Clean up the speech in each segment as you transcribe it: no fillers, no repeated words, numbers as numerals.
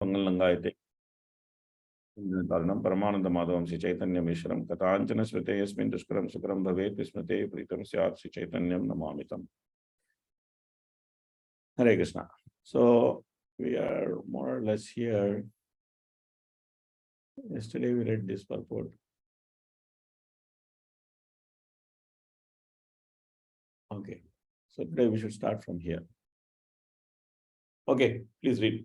Pangalangaite. Karanam Paramananda Madhavam Sri Chaitanya Mishram Katanchana Smrite Yasmin Dushkaram Sukram Bhavet Vismate Pritam Syat Sri Chaitanyam Namamitam. Hare Krishna. So we are more or less here. Yesterday we read this purport. Okay. So today we should start from here. Okay, please read.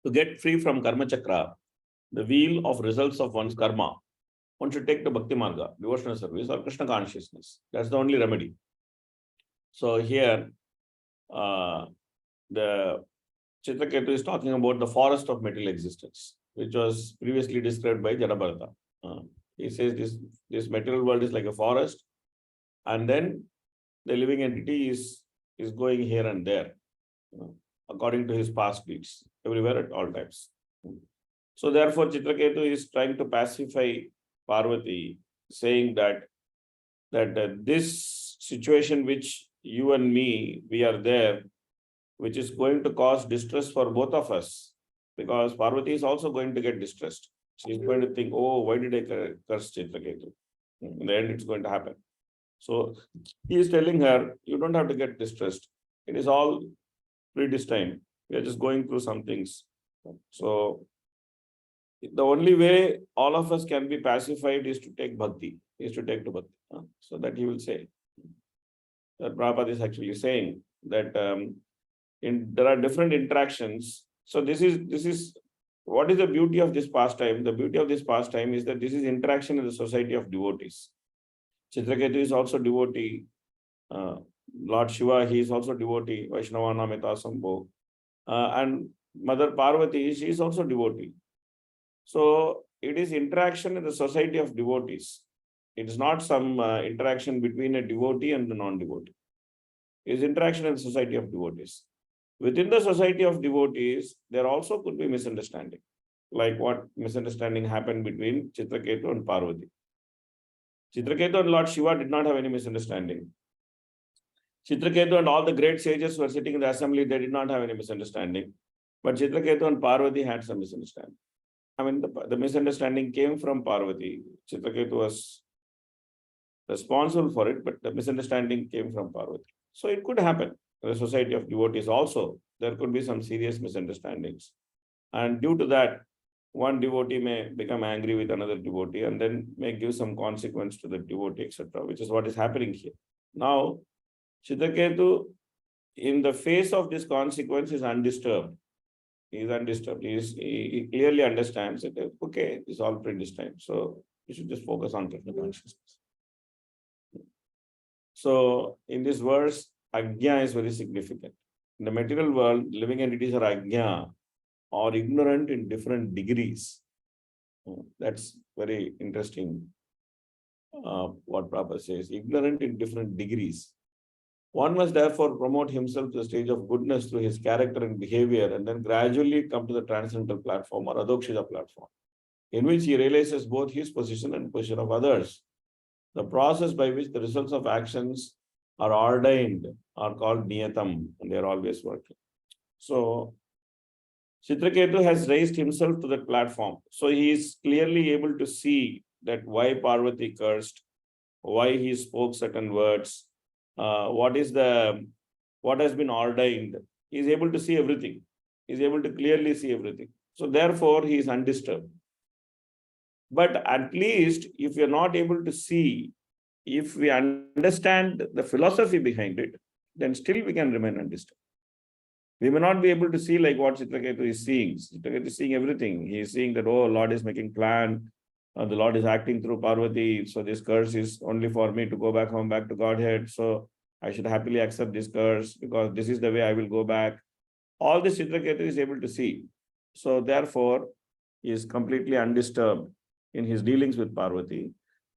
To get free from karma chakra, the wheel of results of one's karma, one should take the bhakti marga, devotional service or Krishna consciousness. That's the only remedy. So here, the Chitraketu is talking about the forest of material existence, which was previously described by Jadabharata. He says this material world is like a forest, and then the living entity is going here and there, according to his past deeds, everywhere at all times. So therefore, Chitraketu is trying to pacify Parvati, saying that this situation which you and me, we are there, which is going to cause distress for both of us, because Parvati is also going to get distressed. She is going to think, oh, why did I curse Chitraketu? In the end, it's going to happen. So he is telling her, you don't have to get distressed. It is all predestined. We are just going through some things. So the only way all of us can be pacified is to take bhakti, is to take to bhakti. So that he will say. That Prabhupada is actually saying that there are different interactions. So this is what is the beauty of this pastime? The beauty of this pastime is that this is interaction in the society of devotees. Chitraketu is also devotee. Lord Shiva, he is also devotee. Vaishnava Namita Sambho. And Mother Parvati, she is also devotee. So it is interaction in the society of devotees. It is not some interaction between a devotee and a non-devotee. It is interaction in the society of devotees. Within the society of devotees, there also could be misunderstanding, like what misunderstanding happened between Chitraketu and Parvati. Chitraketu and Lord Shiva did not have any misunderstanding. Chitraketu and all the great sages who were sitting in the assembly, they did not have any misunderstanding. But Chitraketu and Parvati had some misunderstanding. I mean, the misunderstanding came from Parvati. Chitraketu was responsible for it, but the misunderstanding came from Parvati. So it could happen. In the society of devotees also, there could be some serious misunderstandings. And due to that, one devotee may become angry with another devotee and then may give some consequence to the devotee, etc., which is what is happening here. Now, Chitraketu, in the face of this consequence, is undisturbed. He is undisturbed. He clearly understands that, okay, it's all predestined. So you should just focus on Krishna consciousness. So in this verse, Ajna is very significant. In the material world, living entities are Ajna, or ignorant in different degrees. That's very interesting. What Prabhupada says, ignorant in different degrees. One must therefore promote himself to the stage of goodness through his character and behavior, and then gradually come to the transcendental platform or Adokshita platform, in which he realizes both his position and position of others. The process by which the results of actions are ordained are called niyatam, and they are always working. So Chitraketu has raised himself to that platform. So he is clearly able to see that why Parvati cursed, why he spoke certain words, what has been ordained. He is able to see everything. He is able to clearly see everything. So therefore, he is undisturbed. But at least if we are not able to see, if we understand the philosophy behind it, then still we can remain undisturbed. We may not be able to see like what Chitraketu is seeing. Chitraketu is seeing everything. He is seeing that, oh, Lord is making plan. The Lord is acting through Parvati. So this curse is only for me to go back home, back to Godhead. So I should happily accept this curse because this is the way I will go back. All this Chitraketu is able to see. So therefore, he is completely undisturbed in his dealings with Parvati.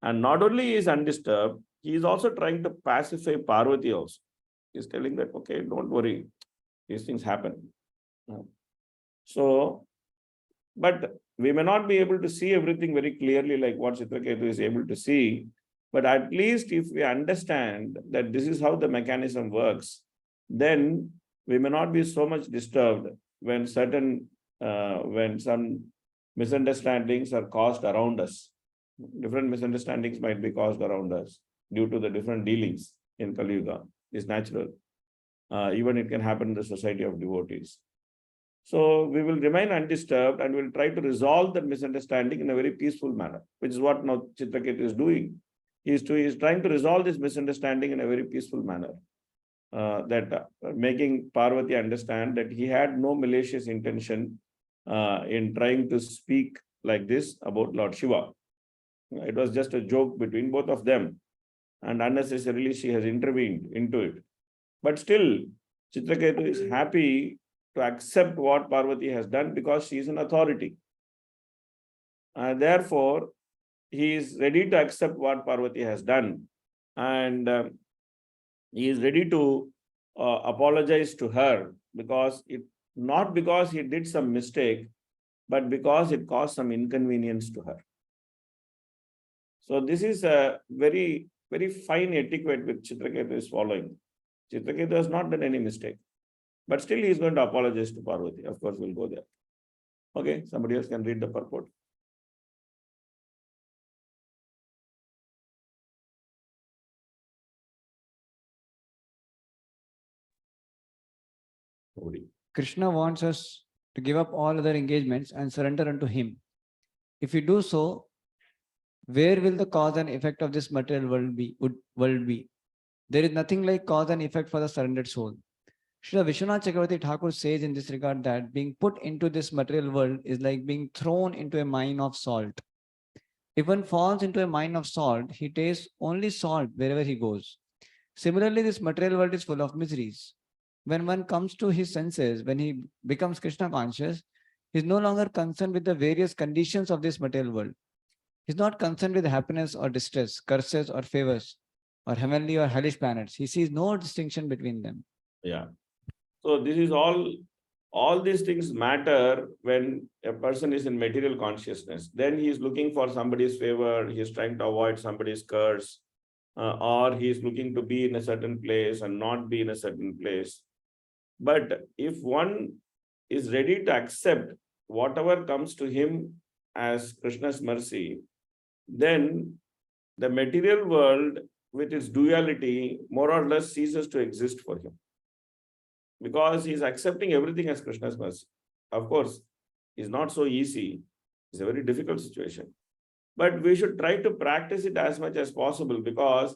And not only is undisturbed, he is also trying to pacify Parvati also. He is telling that, okay, don't worry. These things happen. So But we may not be able to see everything very clearly like what Chitraketu is able to see. But at least if we understand that this is how the mechanism works, then we may not be so much disturbed when when some misunderstandings are caused around us. Different misunderstandings might be caused around us due to the different dealings in Kali Yuga. It's natural. Even it can happen in the society of devotees. So we will remain undisturbed and we'll try to resolve that misunderstanding in a very peaceful manner, which is what now Chitraketu is doing. He is trying to resolve this misunderstanding in a very peaceful manner. Making Parvati understand that he had no malicious intention in trying to speak like this about Lord Shiva. It was just a joke between both of them, and unnecessarily she has intervened into it. But still, Chitraketu is happy to accept what Parvati has done because she is an authority. Therefore, he is ready to accept what Parvati has done, and he is ready to apologize to her not because he did some mistake, but because it caused some inconvenience to her. So this is a very, very fine etiquette which Chitraketu is following. Chitraketu has not done any mistake, but still he is going to apologize to Parvati. Of course, we'll go there. Okay, somebody else can read the purport. Krishna wants us to give up all other engagements and surrender unto him. If we do so, where will the cause and effect of this material world be? There is nothing like cause and effect for the surrendered soul. Srila Vishwanath Chakravarti Thakur says in this regard that being put into this material world is like being thrown into a mine of salt. If one falls into a mine of salt, he tastes only salt wherever he goes. Similarly, this material world is full of miseries. When one comes to his senses, when he becomes Krishna conscious, he is no longer concerned with the various conditions of this material world. He is not concerned with happiness or distress, curses or favors, or heavenly or hellish planets. He sees no distinction between them. Yeah. So this is all these things matter when a person is in material consciousness. Then he is looking for somebody's favor, he is trying to avoid somebody's curse, or he is looking to be in a certain place and not be in a certain place. But if one is ready to accept whatever comes to him as Krishna's mercy, then the material world with its duality more or less ceases to exist for him, because he is accepting everything as Krishna's mercy. Of course, it's not so easy. It's a very difficult situation. But we should try to practice it as much as possible, because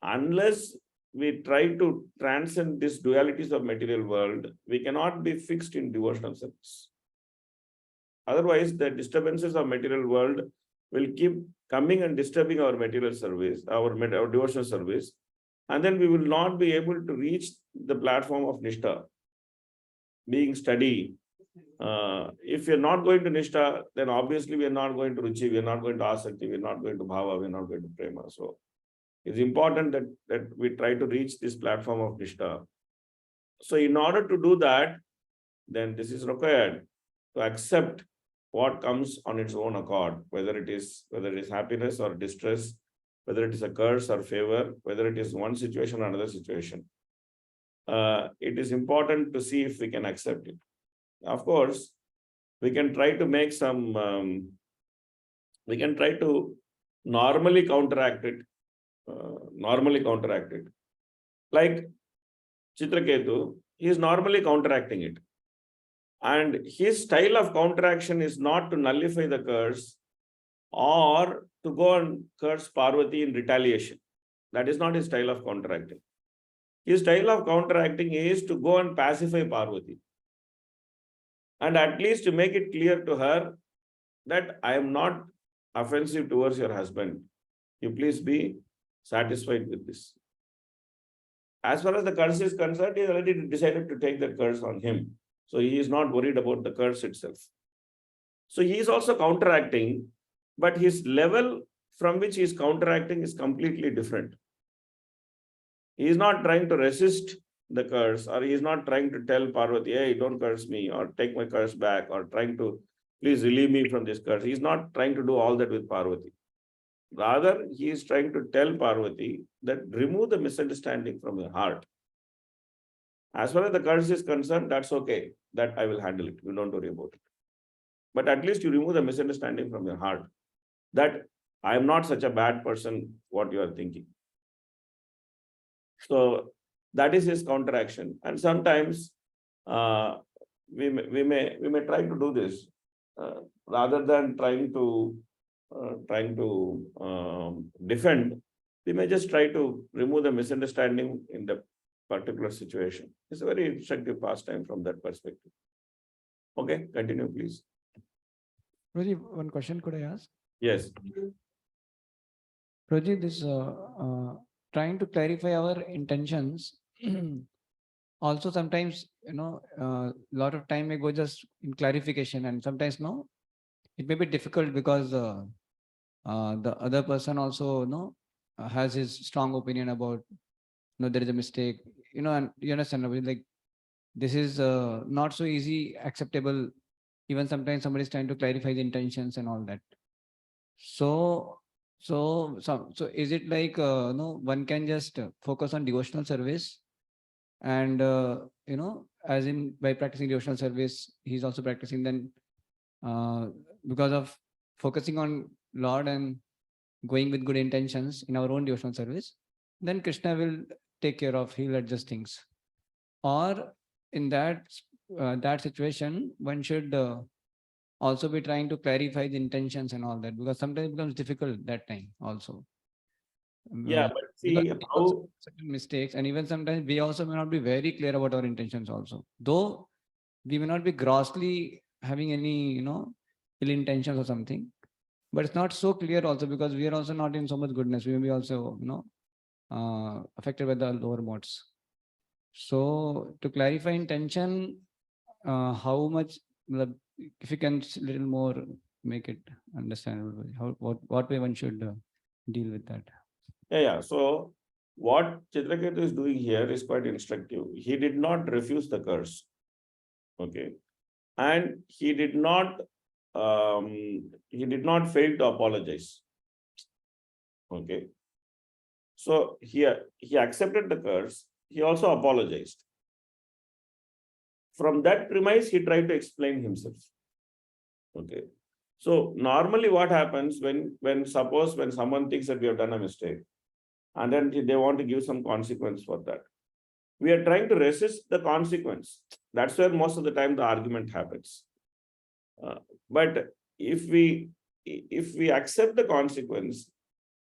unless we try to transcend these dualities of material world, we cannot be fixed in devotional service. Otherwise, the disturbances of material world will keep coming and disturbing our material service, our devotional service, and then we will not be able to reach the platform of Nishtha, being steady. If you're not going to Nishtha, then obviously we are not going to Ruchi, we are not going to Asakti, we are not going to Bhava, we are not going to Prema. So it's important that we try to reach this platform of Nishtha. So in order to do that, then this is required to accept what comes on its own accord, whether it is happiness or distress, whether it is a curse or favor, whether it is one situation or another situation. It is important to see if we can accept it. Of course, we can try to make some, we can try to normally counteract it. Like Chitraketu, he is normally counteracting it. And his style of counteraction is not to nullify the curse or to go and curse Parvati in retaliation. That is not his style of counteracting. His style of counteracting is to go and pacify Parvati, and at least to make it clear to her that I am not offensive towards your husband. You please be satisfied with this. As far as the curse is concerned, he has already decided to take that curse on him. So he is not worried about the curse itself. So he is also counteracting, but his level from which he is counteracting is completely different. He is not trying to resist the curse, or he is not trying to tell Parvati, hey, don't curse me, or take my curse back, or trying to please relieve me from this curse. He's not trying to do all that with Parvati. Rather, he is trying to tell Parvati that remove the misunderstanding from your heart. As far as the curse is concerned, that's okay. That I will handle it. You don't worry about it. But at least you remove the misunderstanding from your heart. That I am not such a bad person, what you are thinking. So that is his counteraction. And sometimes we may try to do this rather than trying to defend. We may just try to remove the misunderstanding in the particular situation. It's a very instructive pastime from that perspective. Okay, continue, please. Roji, one question could I ask? Yes. Roji, this trying to clarify our intentions. Also, sometimes, a lot of time may go just in clarification, and sometimes no, it may be difficult because the other person also has his strong opinion about there is a mistake, and you understand, like this is not so easy acceptable. Even sometimes somebody is trying to clarify the intentions and all that. So is it like no one can just focus on devotional service, and as in by practicing devotional service he's also practicing then because of focusing on Lord and going with good intentions in our own devotional service, then Krishna will take care of, he'll adjust things. Or in that situation, one should also be trying to clarify the intentions and all that, because sometimes it becomes difficult that time also. Yeah, but see how certain mistakes, and even sometimes we also may not be very clear about our intentions also. Though we may not be grossly having any, ill intentions or something, but it's not so clear also because we are also not in so much goodness. We may be also, affected by the lower modes. So to clarify intention, how much, if you can little more make it understandable, what way one should deal with that? Yeah. So what Chitraketu is doing here is quite instructive. He did not refuse the curse. Okay. And he did not fail to apologize. Okay. So here he accepted the curse. He also apologized. From that premise, he tried to explain himself. Okay. So normally what happens when someone thinks that we have done a mistake, and then they want to give some consequence for that, we are trying to resist the consequence. That's where most of the time the argument happens. But if we accept the consequence,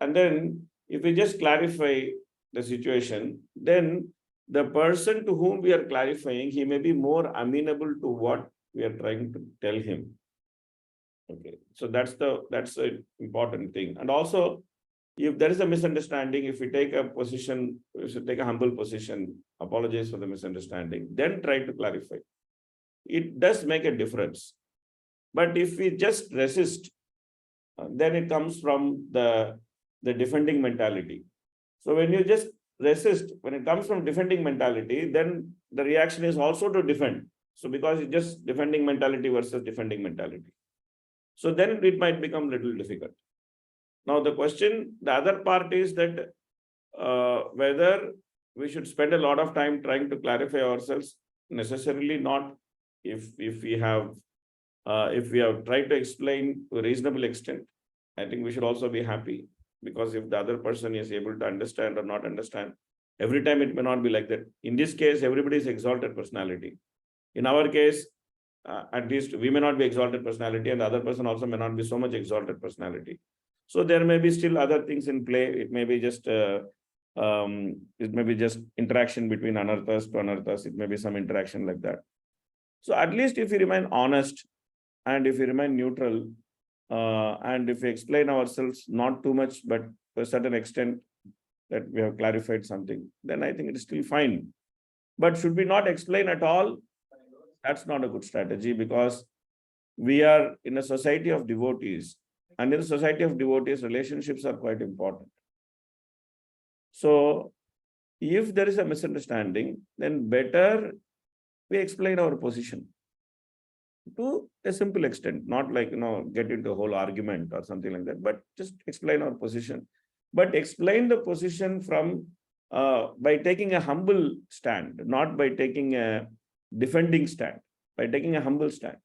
and then if we just clarify the situation, then the person to whom we are clarifying, he may be more amenable to what we are trying to tell him. Okay, so that's an important thing. And also, if there is a misunderstanding, if we take a position, we should take a humble position, apologize for the misunderstanding, then try to clarify. It does make a difference. But if we just resist, then it comes from the defending mentality. So when you just resist, when it comes from defending mentality, then the reaction is also to defend. So because it's just defending mentality versus defending mentality. So then it might become a little difficult. Now the question, the other part is that whether we should spend a lot of time trying to clarify ourselves. Necessarily not. If we have tried to explain to a reasonable extent, I think we should also be happy, because if the other person is able to understand or not understand, every time it may not be like that. In this case, everybody is exalted personality. In our case, at least we may not be exalted personality, and the other person also may not be so much exalted personality. So there may be still other things in play. It may be just interaction between anarthas to anarthas. It may be some interaction like that. So at least if we remain honest, and if we remain neutral, and if we explain ourselves not too much, but to a certain extent that we have clarified something, then I think it is still fine. But should we not explain at all? That's not a good strategy, because we are in a society of devotees, and in a society of devotees, relationships are quite important. So if there is a misunderstanding, then better we explain our position. to a simple extent, not like, get into a whole argument or something like that, but just explain our position. But explain the position from by taking a humble stand, not by taking a defending stand, by taking a humble stand,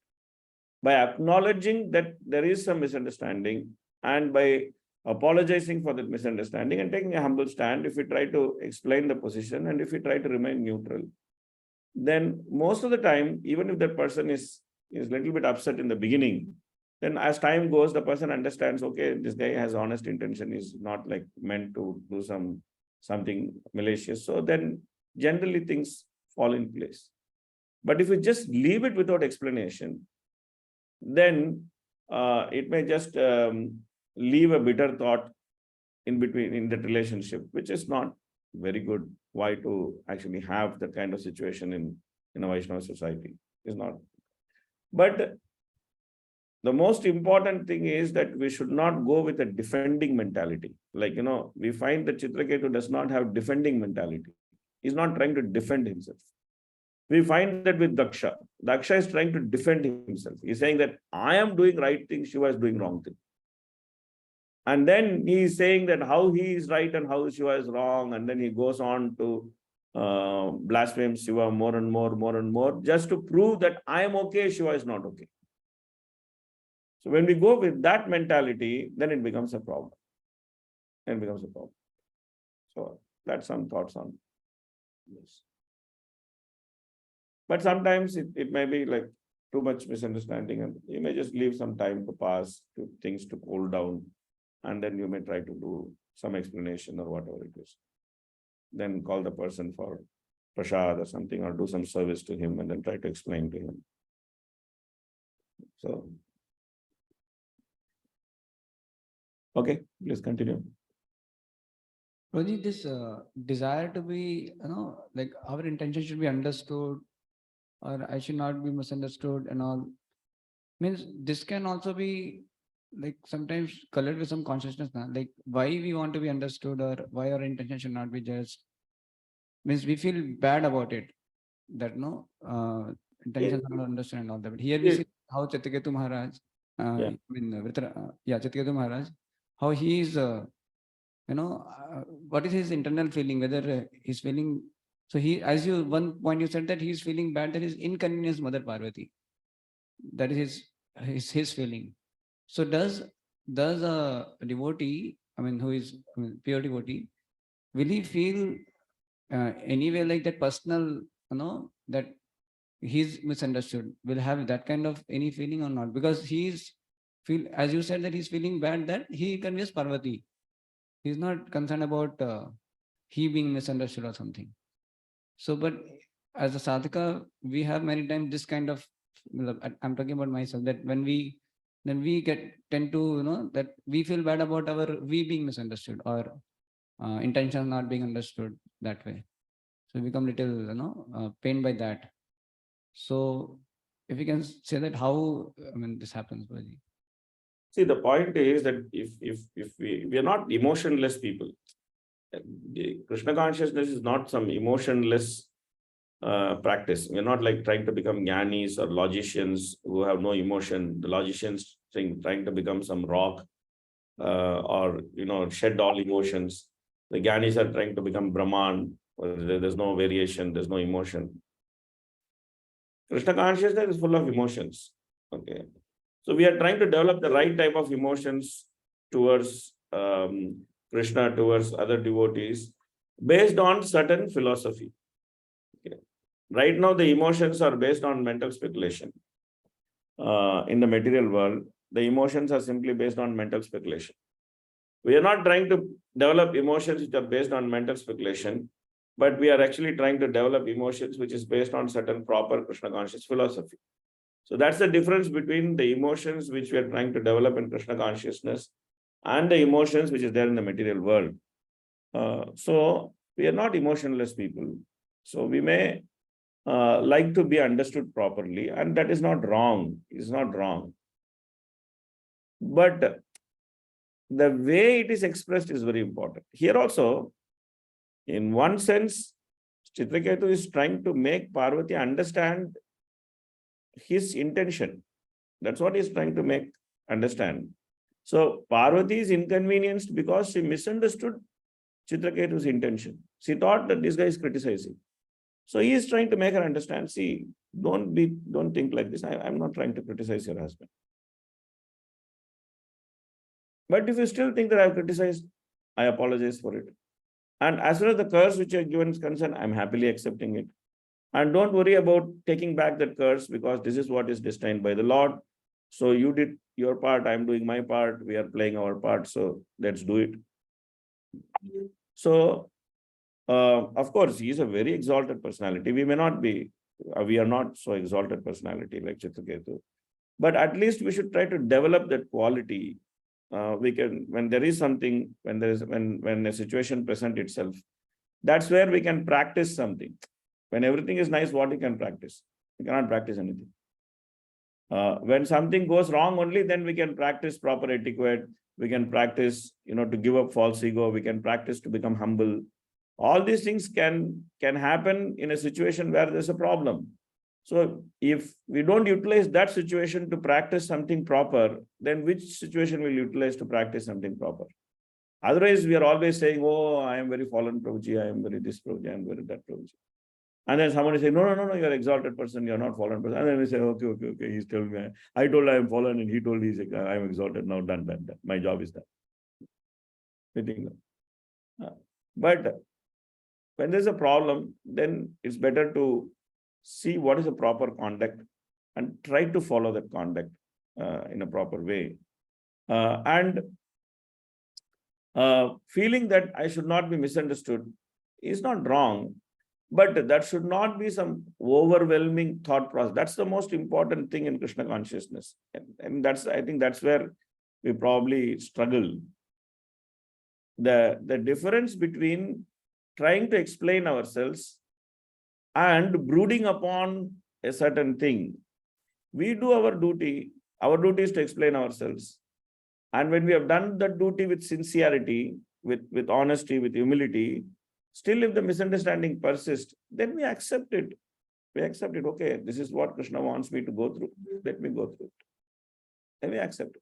by acknowledging that there is some misunderstanding and by apologizing for that misunderstanding and taking a humble stand. If we try to explain the position and if we try to remain neutral, then most of the time, even if that person is a little bit upset in the beginning, then as time goes, the person understands, okay, this guy has honest intention, is not like meant to do something malicious. So then generally things fall in place. But if we just leave it without explanation, then it may just leave a bitter thought in between in that relationship, which is not very good. Why to actually have that kind of situation in a Vaishnava society is not. But the most important thing is that we should not go with a defending mentality. Like, we find that Chitraketu does not have defending mentality. He's not trying to defend himself. We find that with Daksha. Daksha is trying to defend himself. He's saying that I am doing right thing, Shiva is doing wrong thing. And then he is saying that how he is right and how Shiva is wrong. And then he goes on to blaspheme Shiva more and more, just to prove that I am okay, Shiva is not okay. So when we go with that mentality, then it becomes a problem. So that's some thoughts on this. But sometimes it may be like too much misunderstanding, and you may just leave some time to pass, to things to cool down, and then you may try to do some explanation or whatever it is. Then call the person for prasad or something, or do some service to him and then try to explain to him. So, okay, please continue. Roji, this desire to be, like our intention should be understood, or I should not be misunderstood and all, means this can also be like sometimes colored with some consciousness now, like why we want to be understood or why our intention should not be judged. Means we feel bad about it, that intentions are not understood and all that. But here we see how Chitraketu Maharaj, Chitraketu Maharaj, how he is, what is his internal feeling, whether he's feeling. So he, as you one point you said that he's feeling bad that he's inconvenienced Mother Parvati. That is his feeling. So does a devotee, who is pure devotee, will he feel anyway like that personal, that he's misunderstood, will have that kind of any feeling or not? Because he's as you said, that he's feeling bad that he conveys Parvati. He's not concerned about he being misunderstood or something. So, but as a sadhaka, we have many times this kind of, I'm talking about myself, that when we tend to, that we feel bad about our we being misunderstood or intentions not being understood that way. So we become little, pained by that. So if you can say that how, this happens, Baji. See, the point is that if we are not emotionless people, Krishna consciousness is not some emotionless practice. We're not like trying to become jnanis or logicians who have no emotion. The logicians trying to become some rock or shed all emotions. The jnanis are trying to become Brahman. There's no variation, there's no emotion. Krishna consciousness is full of emotions. Okay. So we are trying to develop the right type of emotions towards Krishna, towards other devotees, based on certain philosophy. Okay. Right now, the emotions are based on mental speculation. In the material world, the emotions are simply based on mental speculation. We are not trying to develop emotions which are based on mental speculation, but we are actually trying to develop emotions which is based on certain proper Krishna conscious philosophy. So that's the difference between the emotions which we are trying to develop in Krishna consciousness and the emotions which is there in the material world. So we are not emotionless people. So we may like to be understood properly, and that is not wrong. It's not wrong. But the way it is expressed is very important. Here also, in one sense, Chitraketu is trying to make Parvati understand his intention. That's what he's trying to make understand. So Parvati is inconvenienced because she misunderstood Chitraketu's intention. She thought that this guy is criticizing. So he is trying to make her understand, see, don't think like this. I'm not trying to criticize your husband. But if you still think that I've criticized, I apologize for it. And as far as the curse which you have given is concerned, I'm happily accepting it. And don't worry about taking back that curse, because this is what is destined by the Lord. So you did your part, I'm doing my part, we are playing our part, so let's do it. So, of course, he is a very exalted personality. We may not be, we are not so exalted personality like Chitraketu, but at least we should try to develop that quality. We can, when there is something, when a situation presents itself, that's where we can practice something. When everything is nice, what you can practice? You cannot practice anything. When something goes wrong, only then we can practice proper etiquette. We can practice, to give up false ego. We can practice to become humble. All these things can happen in a situation where there's a problem. So if we don't utilize that situation to practice something proper, then which situation will utilize to practice something proper? Otherwise, we are always saying, oh, I am very fallen Prabhuji, I am very this Prabhuji, I am very that Prabhuji. And then someone is saying, no, you're an exalted person, you're not fallen person. And then we say, okay, he's telling me, I told I am fallen, and he told I am exalted, now done. My job is done. But when there's a problem, then it's better to see what is the proper conduct and try to follow that conduct in a proper way. And feeling that I should not be misunderstood is not wrong, but that should not be some overwhelming thought process. That's the most important thing in Krishna consciousness. And I think that's where we probably struggle. The difference between trying to explain ourselves and brooding upon a certain thing. We do our duty. Our duty is to explain ourselves. And when we have done that duty with sincerity, with honesty, with humility, still if the misunderstanding persists, then we accept it. We accept it. Okay, this is what Krishna wants me to go through. Let me go through it. Then we accept it.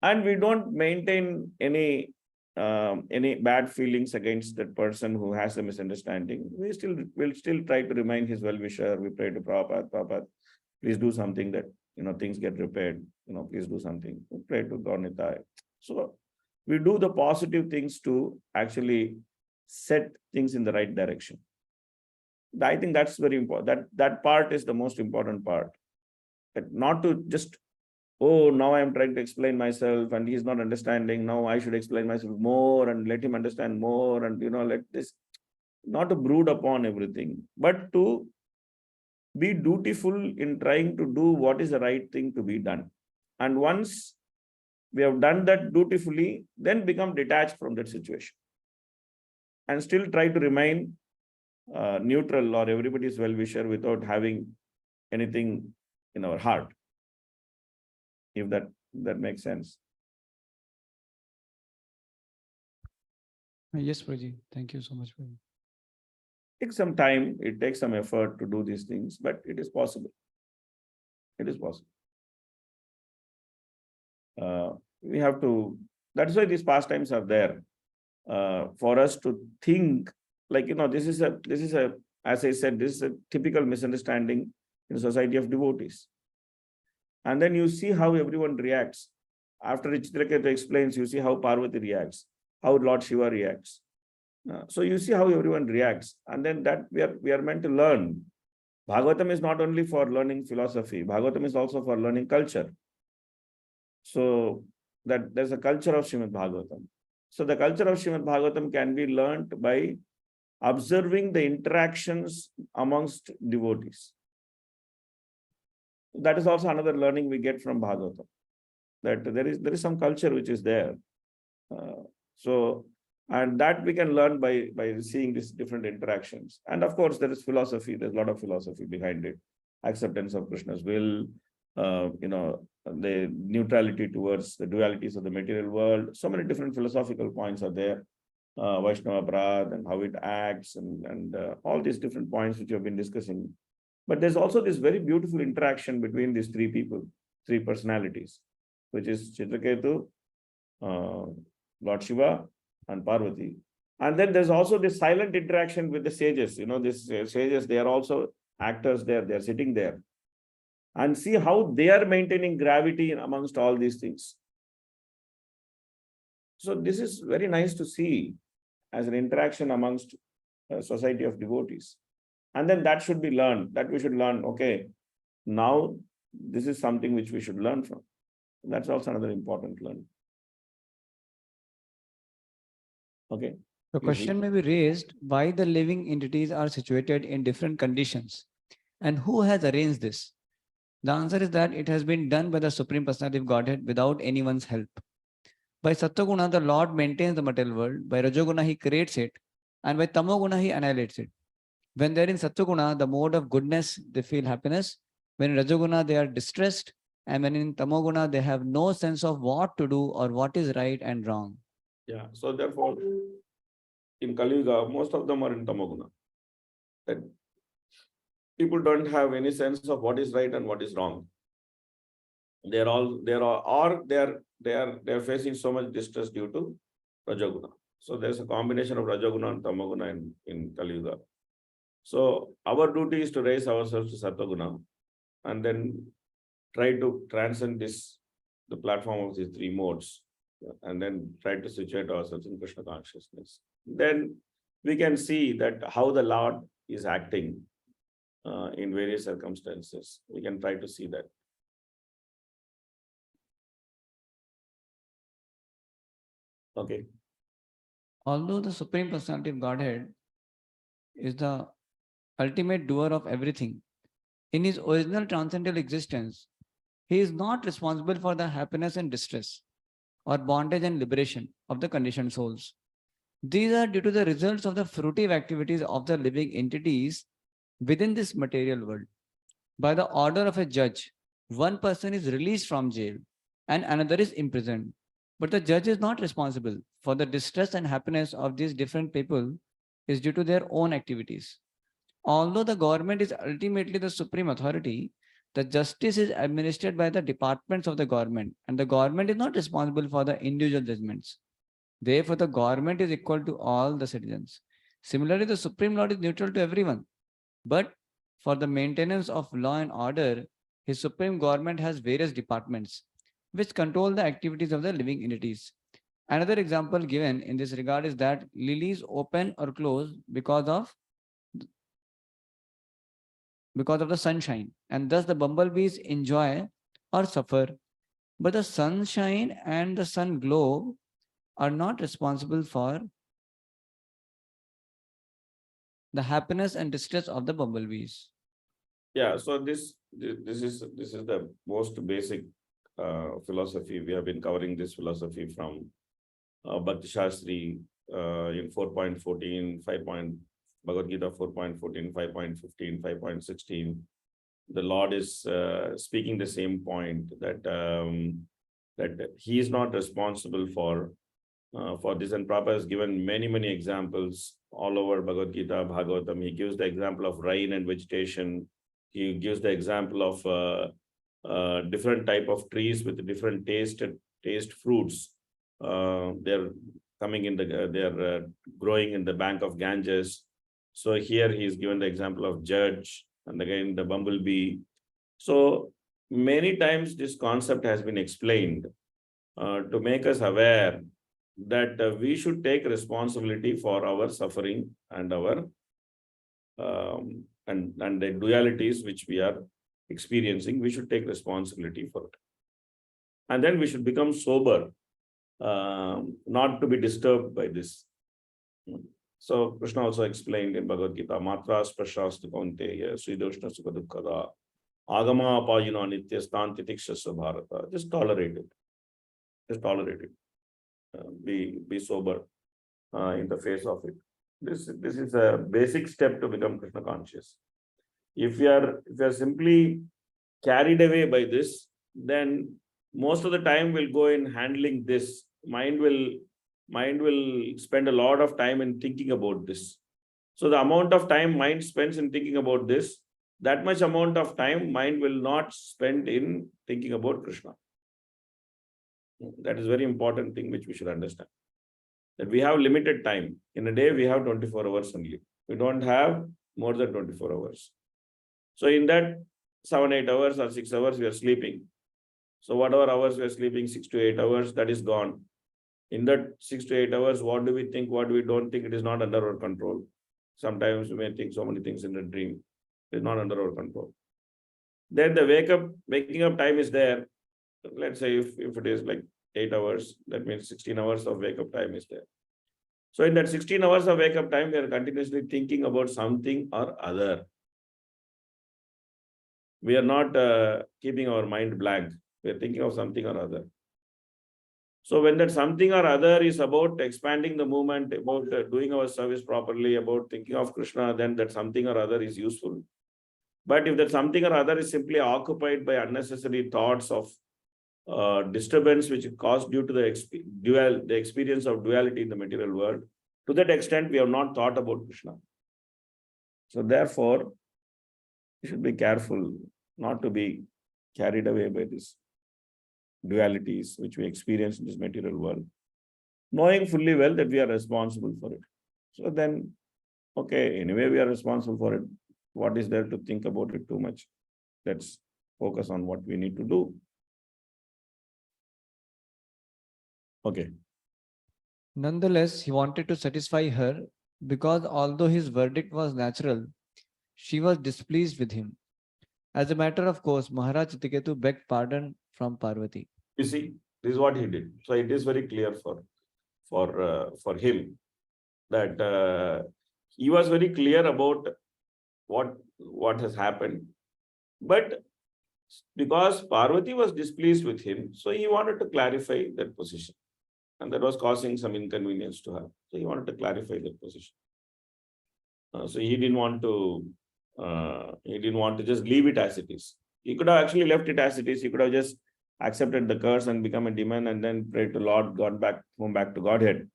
And we don't maintain any bad feelings against that person who has a misunderstanding. We'll still try to remain his well-wisher. We pray to Prabhupada, please do something that, things get repaired. Please do something. We pray to Gaurnitai. So we do the positive things to actually set things in the right direction. I think that's very important. That part is the most important part. That not to just, oh, now I'm trying to explain myself and he's not understanding. Now I should explain myself more and let him understand more. And, let this, not to brood upon everything, but to be dutiful in trying to do what is the right thing to be done. And once we have done that dutifully, then become detached from that situation. And still try to remain neutral or everybody's well-wisher without having anything in our heart. If that makes sense. Yes, Prabhuji. Thank you so much. It takes some time, it takes some effort to do these things, but it is possible. It is possible. We have to, that's why these pastimes are there, for us to think, like, this is a, as I said, this is a typical misunderstanding in the society of devotees. And then you see how everyone reacts. After Chitraketu explains, you see how Parvati reacts, how Lord Shiva reacts. So you see how everyone reacts. And then that we are meant to learn. Bhagavatam is not only for learning philosophy. Bhagavatam is also for learning culture. So that there's a culture of Srimad Bhagavatam. So the culture of Srimad Bhagavatam can be learned by observing the interactions amongst devotees. That is also another learning we get from Bhagavatam, that there is some culture which is there. And that we can learn by seeing these different interactions. And of course, there is philosophy. There's a lot of philosophy behind it. Acceptance of Krishna's will, the neutrality towards the dualities of the material world. So many different philosophical points are there. Vaishnava Brad and how it acts and all these different points which we have been discussing. But there's also this very beautiful interaction between these three people, three personalities, which is Chitraketu, Lord Shiva, and Parvati. And then there's also this silent interaction with the sages. These sages, they are also actors there. They're sitting there. And see how they are maintaining gravity amongst all these things. So this is very nice to see as an interaction amongst a society of devotees. And then that should be learned, that we should learn, okay, now this is something which we should learn from. That's also another important learning. Okay. The question may be raised why the living entities are situated in different conditions and who has arranged this. The answer is that it has been done by the Supreme Personality of Godhead without anyone's help. By Sattva-guna, the Lord maintains the material world. By Rajoguna, he creates it. And by Tamoguna, he annihilates it. When they're in Sattva-guna, the mode of goodness, they feel happiness. When in Rajoguna, they are distressed. And when in Tamoguna, they have no sense of what to do or what is right and wrong. Yeah, so therefore, in Kali Yuga, most of them are in Tamoguna. That people don't have any sense of what is right and what is wrong. They're facing so much distress due to Rajoguna. So there's a combination of Rajoguna and Tamoguna in Kali Yuga. So our duty is to raise ourselves to Sattva-guna and then try to transcend the platform of these three modes, and then try to situate ourselves in Krishna consciousness. Then we can see that how the Lord is acting in various circumstances. We can try to see that. Okay. Although the Supreme Personality of Godhead is the ultimate doer of everything, in his original transcendental existence, he is not responsible for the happiness and distress or bondage and liberation of the conditioned souls. These are due to the results of the fruitive activities of the living entities within this material world. By the order of a judge, one person is released from jail and another is imprisoned. But the judge is not responsible for the distress and happiness of these different people is due to their own activities. Although the government is ultimately the supreme authority, the justice is administered by the departments of the government, and the government is not responsible for the individual judgments. Therefore, the government is equal to all the citizens. Similarly, the Supreme Lord is neutral to everyone. But for the maintenance of law and order, his supreme government has various departments which control the activities of the living entities. Another example given in this regard is that lilies open or close because of the sunshine, and thus the bumblebees enjoy or suffer. But the sunshine and the sun glow are not responsible for the happiness and distress of the bumblebees. Yeah, so this is the most basic philosophy. We have been covering this philosophy from Bhakti Shastri in 4.14, 5. Bhagavad Gita 4.14, 5.15, 5.16. The Lord is speaking the same point that that he is not responsible for this, and Prabhupada has given many examples all over Bhagavad Gita, Bhagavatam. He gives the example of rain and vegetation. He gives the example of different type of trees with different taste fruits. They're coming in they're growing in the bank of Ganges. So here he is given the example of judge, and again the bumblebee. So many times this concept has been explained to make us aware that we should take responsibility for our suffering and our and the dualities which we are experiencing. We should take responsibility for it, and then we should become sober, not to be disturbed by this. So Krishna also explained in Bhagavad Gita, Matra Sprashastu Kaunteya Sridoshna Sukha Dukkada Agama Apayuna Nityastan Titikshasya Bharata. Just tolerate it. Just tolerate it. Be sober in the face of it. This is a basic step to become Krishna conscious. If you are simply carried away by this, then most of the time will go in handling this. Mind will spend a lot of time in thinking about this. So the amount of time mind spends in thinking about this that much amount of time mind will not spend in thinking about Krishna. That is very important thing which we should understand. That we have limited time. In a day, we have 24 hours only. We don't have more than 24 hours. So in that 7-8 hours or 6 hours, we are sleeping. So whatever hours we are sleeping, 6 to 8 hours, that is gone. In that 6 to 8 hours, what do we think, what we don't think, it is not under our control. Sometimes we may think so many things in a dream. It is not under our control. Then the waking up time is there. Let's say if it is like 8 hours, that means 16 hours of wake up time is there. So in that 16 hours of wake up time, we are continuously thinking about something or other. We are not keeping our mind blank. We are thinking of something or other. So when that something or other is about expanding the movement, about doing our service properly, about thinking of Krishna, then that something or other is useful. But if that something or other is simply occupied by unnecessary thoughts of disturbance which is caused due to the experience of duality in the material world, to that extent we have not thought about Krishna. So therefore, we should be careful not to be carried away by these dualities which we experience in this material world, knowing fully well that we are responsible for it. So then, okay, anyway, we are responsible for it. What is there to think about it too much? Let's focus on what we need to do. Okay. Nonetheless, he wanted to satisfy her because although his verdict was natural, she was displeased with him. As a matter of course, Maharaj Chitiketu begged pardon from Parvati. You see, this is what he did. So it is very clear for him that he was very clear about what has happened. But because Parvati was displeased with him, so he wanted to clarify that position. And that was causing some inconvenience to her. So he wanted to clarify that position. So he didn't want to just leave it as it is. He could have actually left it as it is. He could have just accepted the curse and become a demon and then prayed to Lord, gone back to Godhead.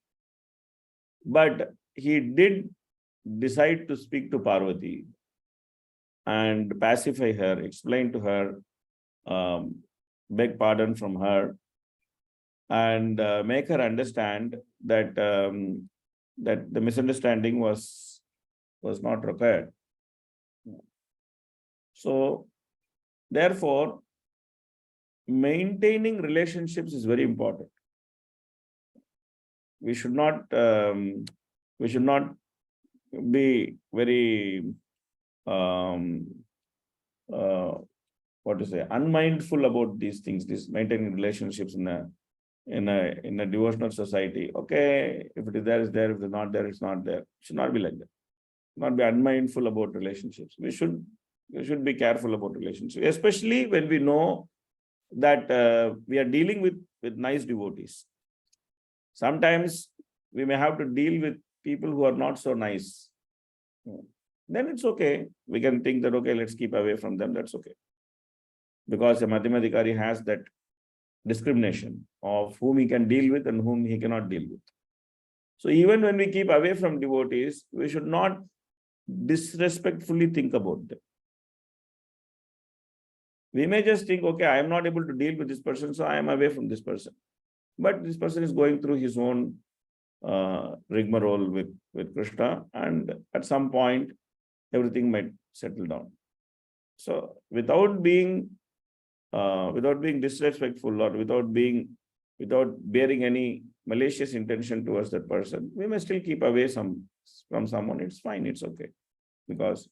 But he did decide to speak to Parvati and pacify her, explain to her, beg pardon from her, and make her understand that that the misunderstanding was not required. So, therefore, maintaining relationships is very important. We should not be very unmindful about these things. These maintaining relationships in a devotional society. Okay, if it is there, it's there. If it's not there, it's not there. It should not be like that. Not be unmindful about relationships. We should be careful about relationships, especially when we know that we are dealing with nice devotees. Sometimes we may have to deal with people who are not so nice. Then it's okay. We can think that, okay, let's keep away from them. That's okay. Because a Madhyamadhikari has that discrimination of whom he can deal with and whom he cannot deal with. So even when we keep away from devotees, we should not disrespectfully think about them. We may just think, okay, I am not able to deal with this person, so I am away from this person. But this person is going through his own rigmarole with Krishna, and at some point, everything might settle down. So without being disrespectful or without bearing any malicious intention towards that person, we may still keep away from someone. It's fine, it's okay. Because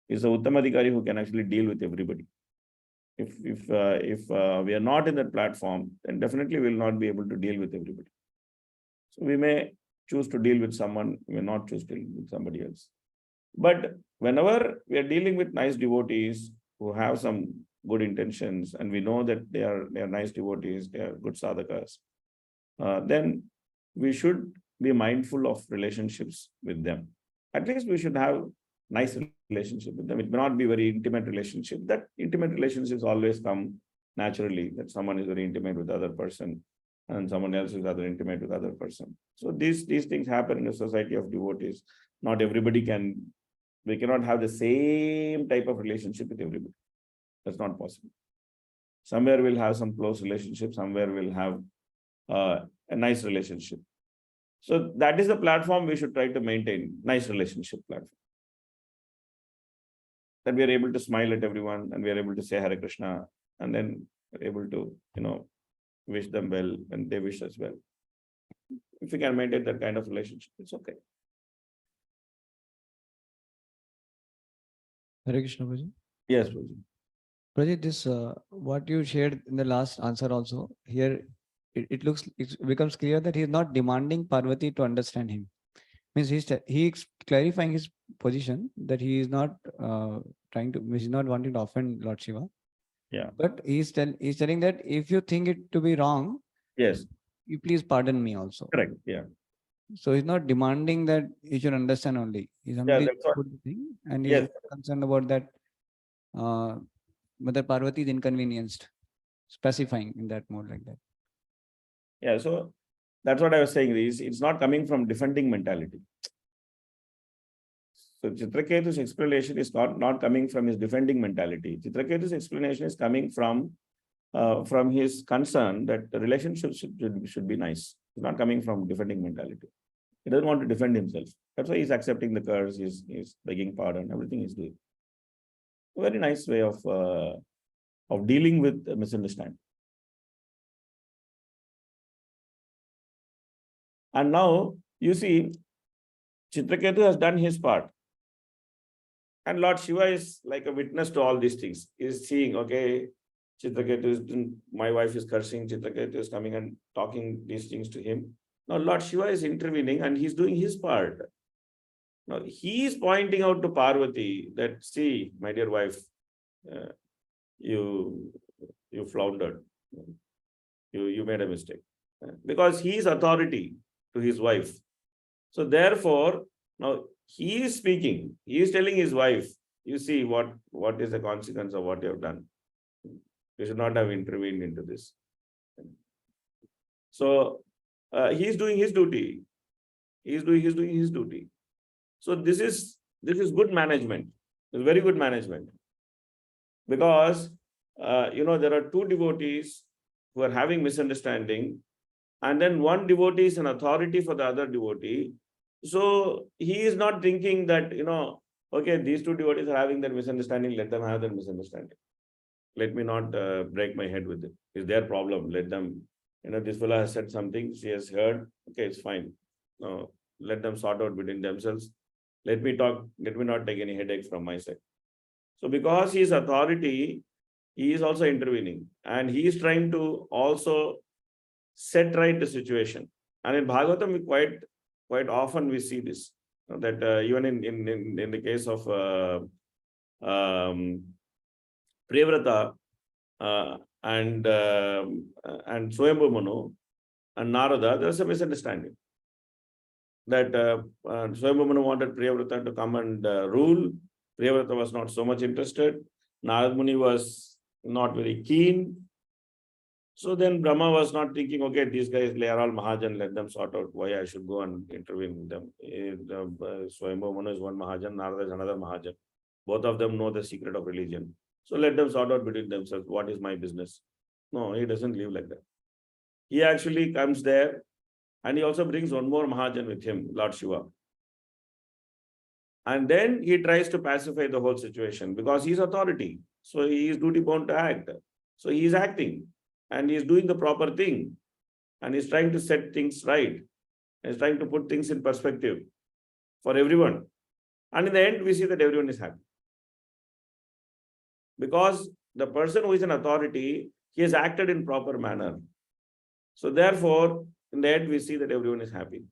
it's the Uttamadhikari who can actually deal with everybody. If we are not in that platform, then definitely we will not be able to deal with everybody. So we may choose to deal with someone, we may not choose to deal with somebody else. But whenever we are dealing with nice devotees who have some good intentions, and we know that they are nice devotees, they are good sadhakas, then we should be mindful of relationships with them. At least we should have nice relationship with them. It may not be very intimate relationship. That intimate relationships always come naturally, that someone is very intimate with other person and someone else is other intimate with other person. So these things happen in a society of devotees. Not everybody can We cannot have the same type of relationship with everybody. That's not possible. Somewhere we'll have some close relationship, somewhere we'll have a nice relationship. So that is the platform we should try to maintain, nice relationship platform. That we are able to smile at everyone and we are able to say Hare Krishna and then we're able to, wish them well and they wish us well. If we can maintain that kind of relationship, it's okay. Hare Krishna, Prabhuji. Yes, Prabhuji. Prabhuji, this what you shared in the last answer also, here it becomes clear that he is not demanding Parvati to understand him. Means he's clarifying his position that he is not he's not wanting to offend Lord Shiva. Yeah. But he's telling that if you think it to be wrong, Yes. you please pardon me also. Correct. Yeah. So he's not demanding that you should understand only. He's only that's what- put the thing and he's Yes. concerned about that whether Parvati is inconvenienced, specifying in that mode like that. Yeah. So that's what I was saying. It's not coming from defending mentality. So Chitraketu's explanation is not coming from his defending mentality. Chitraketu's explanation is coming from his concern that the relationship should be nice. It's not coming from defending mentality. He doesn't want to defend himself. That's why he's accepting the curse, he's begging pardon, everything he's doing. A very nice way of dealing with a misunderstanding. And now you see, Chitraketu has done his part. And Lord Shiva is like a witness to all these things. He is seeing, okay, Chitraketu is, my wife is cursing, Chitraketu is coming and talking these things to him. Now Lord Shiva is intervening and he's doing his part. Now he is pointing out to Parvati that, see, my dear wife, you floundered. You made a mistake. Because he is authority to his wife. So therefore, now he is speaking. He is telling his wife, you see what is the consequence of what you have done. You should not have intervened into this. So he is doing his duty. He is doing his duty. So this is good management. It's very good management. Because there are two devotees who are having misunderstanding, and then one devotee is an authority for the other devotee. So he is not thinking that, okay, these two devotees are having that misunderstanding, let them have that misunderstanding. Let me not break my head with it. It's their problem. Let them, this fellow has said something, she has heard, okay, it's fine. No, let them sort out between themselves. Let me not take any headache from my side. So because he is authority, he is also intervening and he is trying to also set right the situation. And in Bhagavatam, we quite often we see this, that even in the case of Priyavrata and Swayambhu Manu and Narada, there is a misunderstanding. That Swayambhu Manu wanted Priyavrata to come and rule. Priyavrata was not so much interested. Narad Muni was not very keen. So then Brahma was not thinking, okay, these guys, they are all Mahajan, let them sort out why I should go and intervene with them. Swayambhu Manu is one Mahajan, Narada is another Mahajan. Both of them know the secret of religion. So let them sort out between themselves. What is my business? No, he doesn't live like that. He actually comes there and he also brings one more Mahajan with him, Lord Shiva. And then he tries to pacify the whole situation because he is authority. So he is duty bound to act. So he is acting and he is doing the proper thing. And he is trying to set things right. He is trying to put things in perspective for everyone. And in the end, we see that everyone is happy. Because the person who is an authority, he has acted in proper manner. So therefore, in the end, we see that everyone is happy.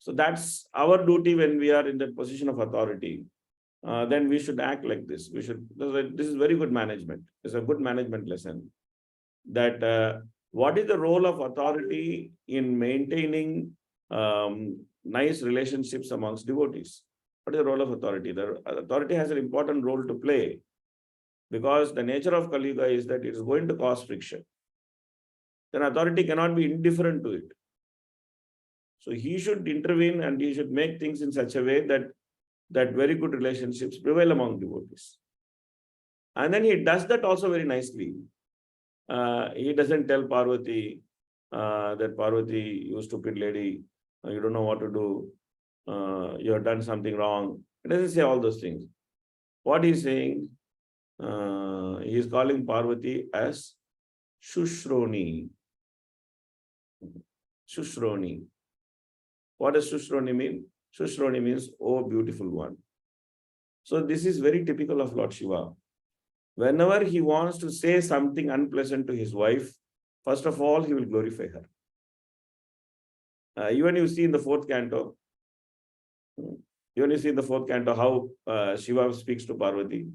So that's our duty when we are in that position of authority. Then we should act like this. This is very good management. It's a good management lesson. That what is the role of authority in maintaining nice relationships amongst devotees? What is the role of authority? The authority has an important role to play because the nature of Kali Yuga is that it is going to cause friction. Then authority cannot be indifferent to it. So he should intervene and he should make things in such a way that that very good relationships prevail among devotees. And then he does that also very nicely. He doesn't tell Parvati that Parvati, you stupid lady, you don't know what to do, you have done something wrong. He doesn't say all those things. What he's saying, he is calling Parvati as Shushroni. Shushroni. What does Shushroni mean? Shushroni means, oh, beautiful one. So this is very typical of Lord Shiva. Whenever he wants to say something unpleasant to his wife, first of all, he will glorify her. Even you see in the fourth canto, how Shiva speaks to Parvati.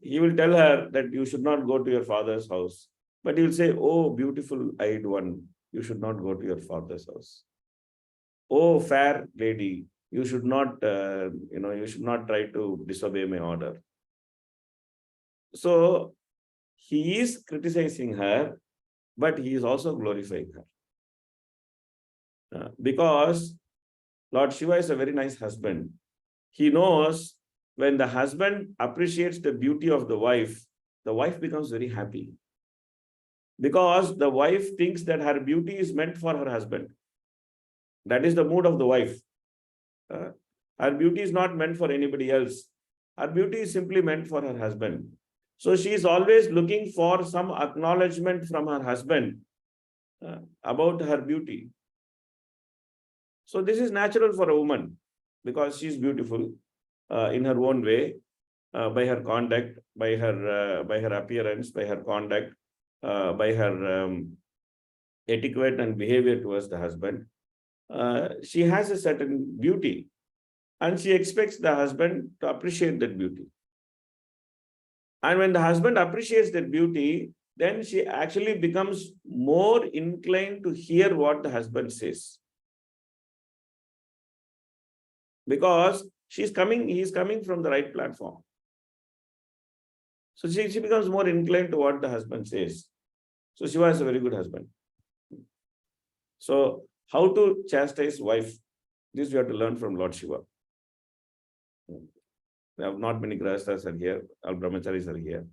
He will tell her that you should not go to your father's house. But he will say, oh, beautiful-eyed one, you should not go to your father's house. Oh, fair lady, you should not, you should not try to disobey my order. So he is criticizing her, but he is also glorifying her. Because Lord Shiva is a very nice husband. He knows when the husband appreciates the beauty of the wife becomes very happy. Because the wife thinks that her beauty is meant for her husband. That is the mood of the wife. Her beauty is not meant for anybody else. Her beauty is simply meant for her husband. So she is always looking for some acknowledgement from her husband about her beauty. So this is natural for a woman because she is beautiful in her own way, by her conduct, by her appearance, by her conduct, by her etiquette and behavior towards the husband. She has a certain beauty and she expects the husband to appreciate that beauty. And when the husband appreciates that beauty, then she actually becomes more inclined to hear what the husband says. Because he is coming from the right platform. So she becomes more inclined to what the husband says. So Shiva is a very good husband. So how to chastise wife? This we have to learn from Lord Shiva. There are not many grahasthas are here, all brahmacharis are here.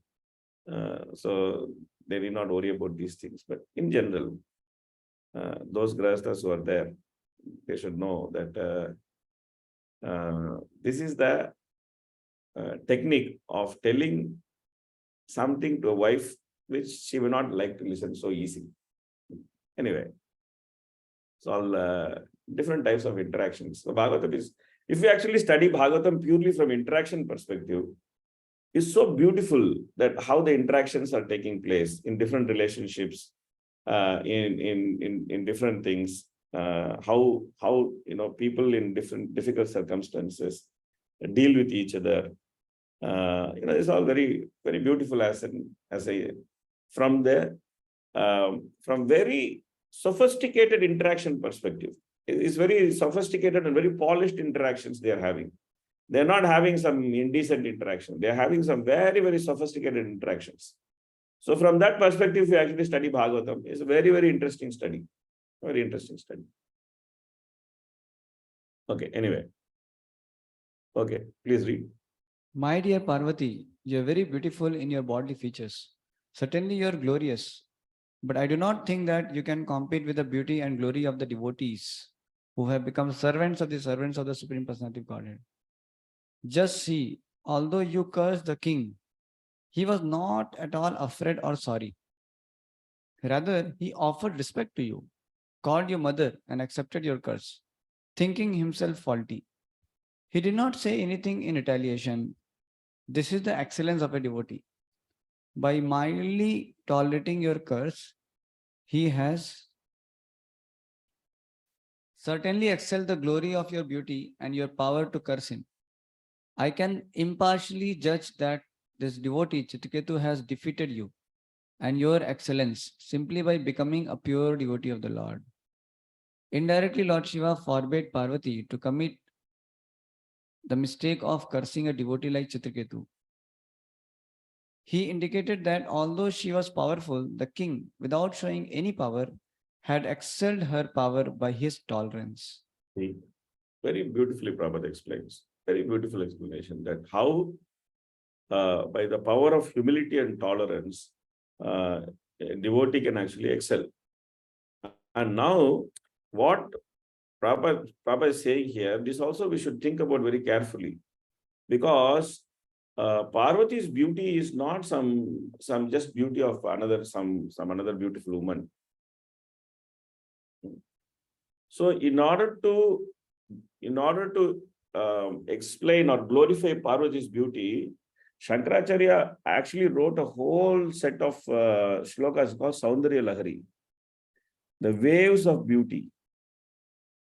So they need not worry about these things. But in general, those grahasthas who are there, they should know that this is the technique of telling something to a wife which she will not like to listen so easy. Anyway, it's all different types of interactions. So Bhagavatam is, if you actually study Bhagavatam purely from interaction perspective, it's so beautiful that how the interactions are taking place in different relationships, in different things, how people in different difficult circumstances deal with each other. It's all very, very beautiful from very sophisticated interaction perspective. It's very sophisticated and very polished interactions they are having. They're not having some indecent interaction. They're having some very, very sophisticated interactions. So from that perspective, if you actually study Bhagavatam, it's a very, very interesting study. Very interesting study. Okay, anyway. Okay, please read. My dear Parvati, you are very beautiful in your bodily features. Certainly you are glorious, but I do not think that you can compete with the beauty and glory of the devotees who have become servants of the Supreme Personality of Godhead. Just see, although you cursed the king, he was not at all afraid or sorry. Rather, he offered respect to you, called you mother, and accepted your curse, thinking himself faulty. He did not say anything in retaliation. This is the excellence of a devotee. By mildly tolerating your curse, he has certainly excelled the glory of your beauty and your power to curse him. I can impartially judge that this devotee Chitraketu has defeated you and your excellence simply by becoming a pure devotee of the Lord. Indirectly, Lord Shiva forbade Parvati to commit the mistake of cursing a devotee like Chitraketu. He indicated that although she was powerful, the king, without showing any power, had excelled her power by his tolerance. Very beautifully Prabhupada explains. very beautiful explanation that how by the power of humility and tolerance, a devotee can actually excel. And now, what Prabhupada is saying here, this also we should think about very carefully, because Parvati's beauty is not some just beauty of another some another beautiful woman. So in order to explain or glorify Parvati's beauty, Shankaracharya actually wrote a whole set of shlokas called Saundarya Lahari, the waves of beauty,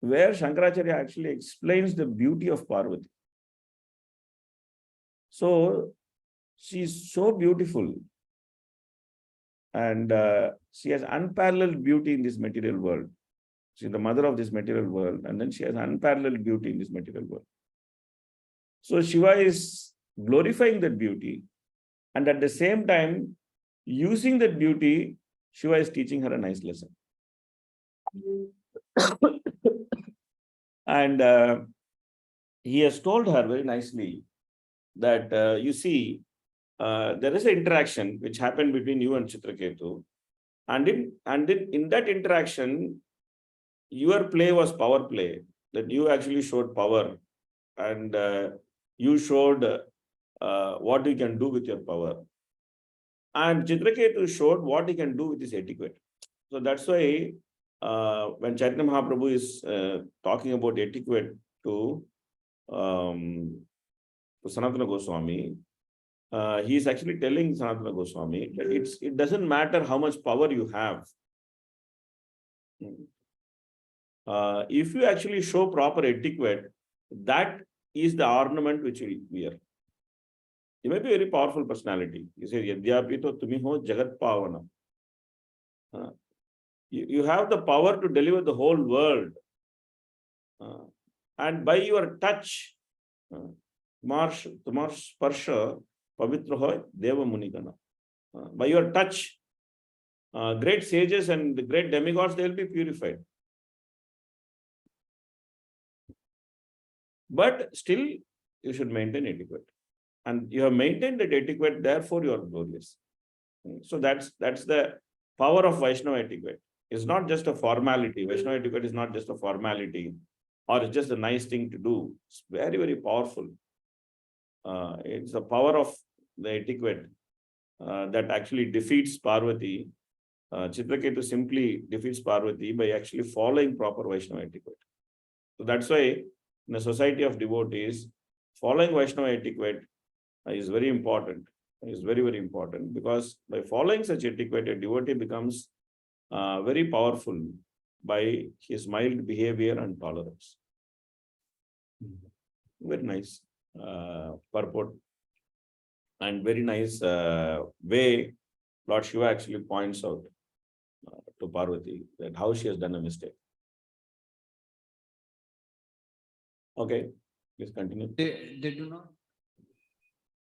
where Shankaracharya actually explains the beauty of Parvati. So she's so beautiful, and she has unparalleled beauty in this material world. She's the mother of this material world, and then she has unparalleled beauty in this material world. So Shiva is glorifying that beauty, and at the same time, using that beauty, Shiva is teaching her a nice lesson. And he has told her very nicely that you see, there is an interaction which happened between you and Chitraketu, and in that interaction, your play was power play, that you actually showed power, and you showed what you can do with your power. And Chitraketu showed what he can do with his etiquette. So that's why when Chaitanya Mahaprabhu is talking about etiquette to Sanatana Goswami, he is actually telling Sanatana Goswami that it doesn't matter how much power you have. If you actually show proper etiquette, that is the ornament which you wear. You may be a very powerful personality. You say, Yadyapi to tumi ho jagat pavana. You have the power to deliver the whole world. And by your touch, Tumar sparsha pavitra hoy deva munigana. By your touch, great sages and the great demigods, they will be purified. But still, you should maintain etiquette. And you have maintained that etiquette, therefore you are glorious. So that's the power of Vaishnava etiquette. It's not just a formality. Vaishnava etiquette is not just a formality, or it's just a nice thing to do. It's very, very powerful. It's the power of the etiquette that actually defeats Parvati. Chitraketu simply defeats Parvati by actually following proper Vaishnava etiquette. So that's why in a society of devotees, following Vaishnava etiquette is very important. Is very, very important, because by following such etiquette, a devotee becomes very powerful by his mild behavior and tolerance. Very nice purport, and very nice way Lord Shiva actually points out to Parvati that how she has done a mistake. Okay, please continue.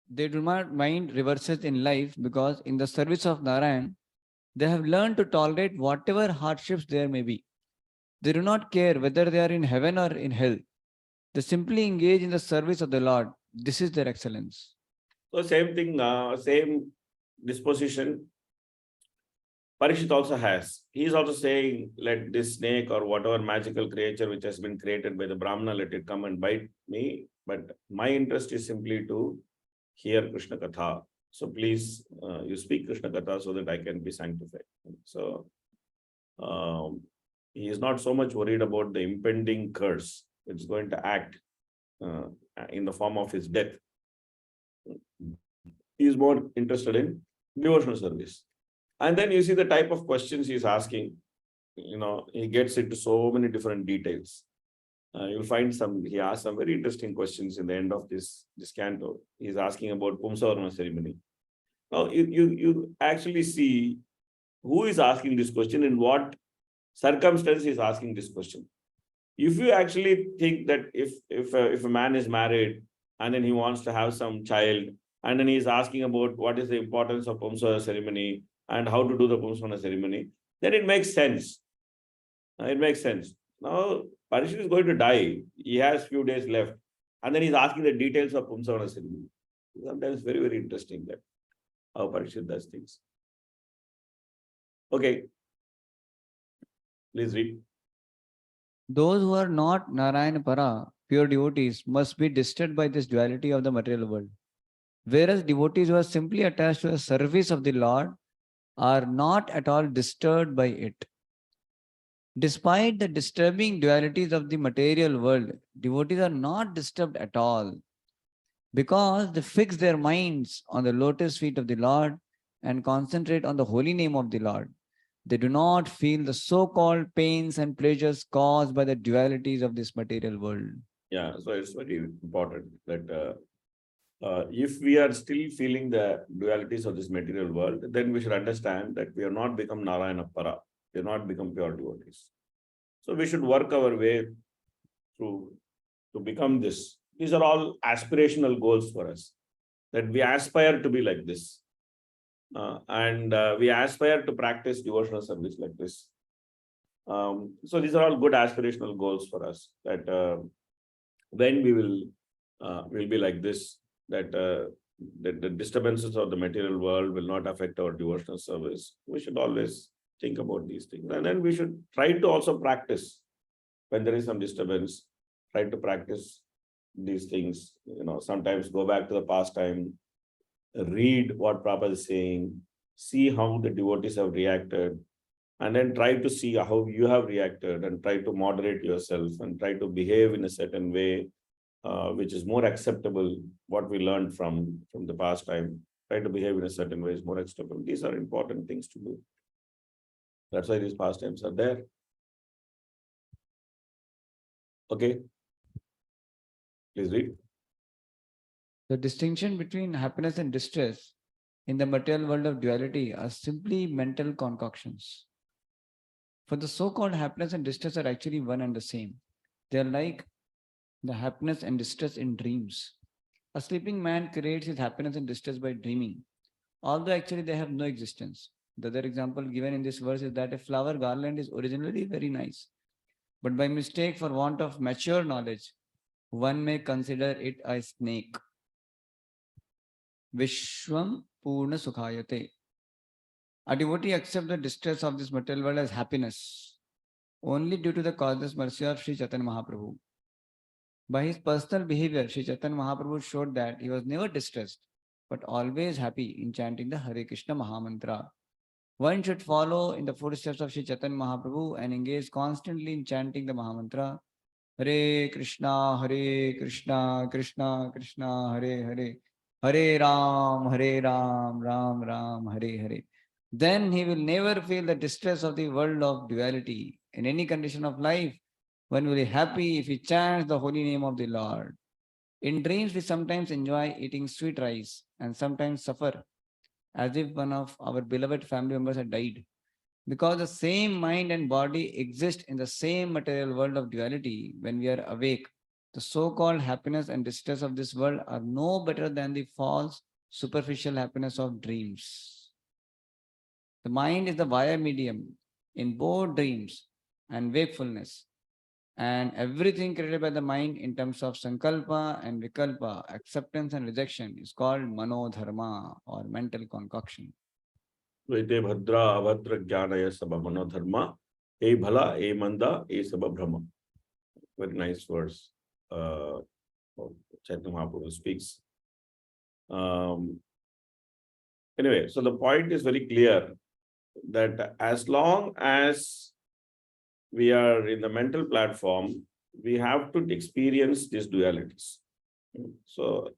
They do not mind reverses in life, because in the service of Narayan, they have learned to tolerate whatever hardships there may be. They do not care whether they are in heaven or in hell. They simply engage in the service of the Lord. This is their excellence. So same thing, same disposition Parikshit also has. He is also saying, let this snake or whatever magical creature which has been created by the Brahmana, let it come and bite me. But my interest is simply to hear Krishna Katha. So please, you speak Krishna Katha so that I can be sanctified. So he is not so much worried about the impending curse which is going to act in the form of his death. He is more interested in devotional service. And then you see the type of questions he is asking. You know, he gets into so many different details. You'll find he asks some very interesting questions in the end of this canto. He's asking about Pumsavarna ceremony. Now, you actually see who is asking this question, in what circumstance he is asking this question. If you actually think that if a man is married and then he wants to have some child, and then he is asking about what is the importance of Pumsavarna ceremony and how to do the Pumsavarna ceremony, then it makes sense. It makes sense. Now, Parikshit is going to die. He has few days left. And then he's asking the details of Pumsavana ceremony. Sometimes very, very interesting that how Parikshit does things. Okay. Please read. Those who are not Narayana Para, pure devotees, must be disturbed by this duality of the material world. Whereas devotees who are simply attached to the service of the Lord are not at all disturbed by it. Despite the disturbing dualities of the material world, devotees are not disturbed at all because they fix their minds on the lotus feet of the Lord and concentrate on the holy name of the Lord. They do not feel the so-called pains and pleasures caused by the dualities of this material world. Yeah, so it's very important that if we are still feeling the dualities of this material world, then we should understand that we have not become Narayana Para. We have not become pure devotees. So we should work our way through to become this. These are all aspirational goals for us, that we aspire to be like this. And we aspire to practice devotional service like this. So these are all good aspirational goals for us, that when we will be like this, that the disturbances of the material world will not affect our devotional service. We should always think about these things. And then we should try to also practice when there is some disturbance, try to practice these things, sometimes go back to the past time, read what Prabhupada is saying, see how the devotees have reacted, and then try to see how you have reacted and try to moderate yourself and try to behave in a certain way, which is more acceptable, what we learned from the past time. Try to behave in a certain way is more acceptable. These are important things to do. That's why these pastimes are there. Okay. Please read. The distinction between happiness and distress in the material world of duality are simply mental concoctions. For the so-called happiness and distress are actually one and the same. They are like the happiness and distress in dreams. A sleeping man creates his happiness and distress by dreaming, although actually they have no existence. The other example given in this verse is that a flower garland is originally very nice, but by mistake, for want of mature knowledge, one may consider it a snake. Vishwam Purna Sukhayate. A devotee accepts the distress of this material world as happiness only due to the causeless mercy of Sri Chaitanya Mahaprabhu. By his personal behavior, Sri Chaitanya Mahaprabhu showed that he was never distressed, but always happy in chanting the Hare Krishna Mahamantra. One should follow in the footsteps of Sri Chaitanya Mahaprabhu and engage constantly in chanting the Mahamantra. Hare Krishna, Krishna Krishna, Hare Hare, Hare Ram, Ram Ram, Hare Hare. Then he will never feel the distress of the world of duality. In any condition of life, one will be happy if he chants the holy name of the Lord. In dreams, we sometimes enjoy eating sweet rice and sometimes suffer as if one of our beloved family members had died. Because the same mind and body exist in the same material world of duality, when we are awake, the so-called happiness and distress of this world are no better than the false, superficial happiness of dreams. The mind is the via medium in both dreams and wakefulness, and everything created by the mind in terms of sankalpa and vikalpa, acceptance and rejection, is called manodharma or mental concoction. Vete bhadra abhadra jnanaya sabha manodharma, e bhala, e manda, e sabha brahma. Very nice verse. Chaitanya Mahaprabhu speaks. Anyway, so the point is very clear that as long as we are in the mental platform, we have to experience these dualities. So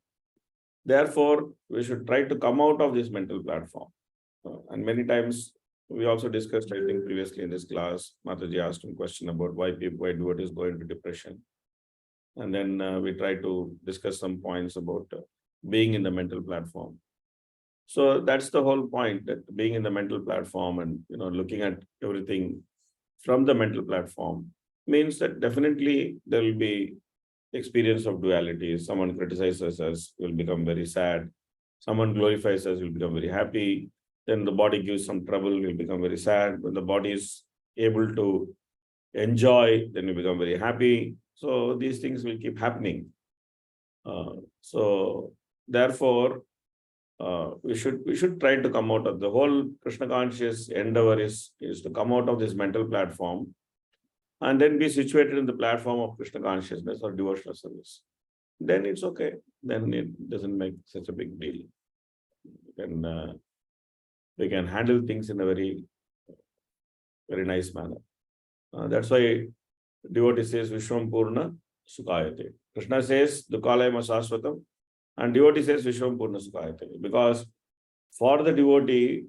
therefore, we should try to come out of this mental platform. And many times we also discussed, I think previously in this class, Mataji asked a question about why devotees go into depression. And then we try to discuss some points about being in the mental platform. So that's the whole point, that being in the mental platform and looking at everything from the mental platform means that definitely there will be experience of duality. Someone criticizes us, will become very sad. Someone glorifies us, will become very happy. Then the body gives some trouble, will become very sad. When the body is able to enjoy, then we become very happy. So these things will keep happening. So therefore, we should try to come out of the whole Krishna conscious endeavor is to come out of this mental platform and then be situated in the platform of Krishna consciousness or devotional service. Then it's okay. Then it doesn't make such a big deal. We can handle things in a very, very nice manner. That's why devotee says Vishwam Purna Sukhayate. Krishna says Dukalayama Saswatam, and devotee says Vishwam Purna Sukhayate. Because for the devotee,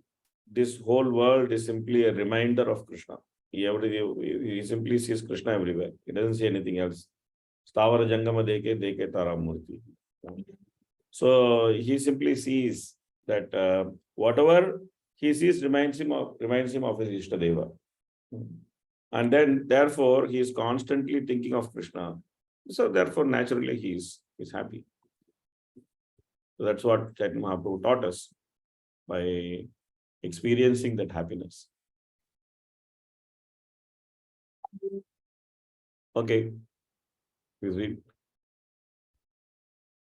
this whole world is simply a reminder of Krishna. He simply sees Krishna everywhere. He doesn't see anything else. Stavara Jangama Deke Deke Taramurti. So he simply sees that whatever he sees reminds him of his Ishtadeva. And then therefore he is constantly thinking of Krishna. So therefore naturally he is happy. So that's what Chaitanya Mahaprabhu taught us by experiencing that happiness. Okay. Please read.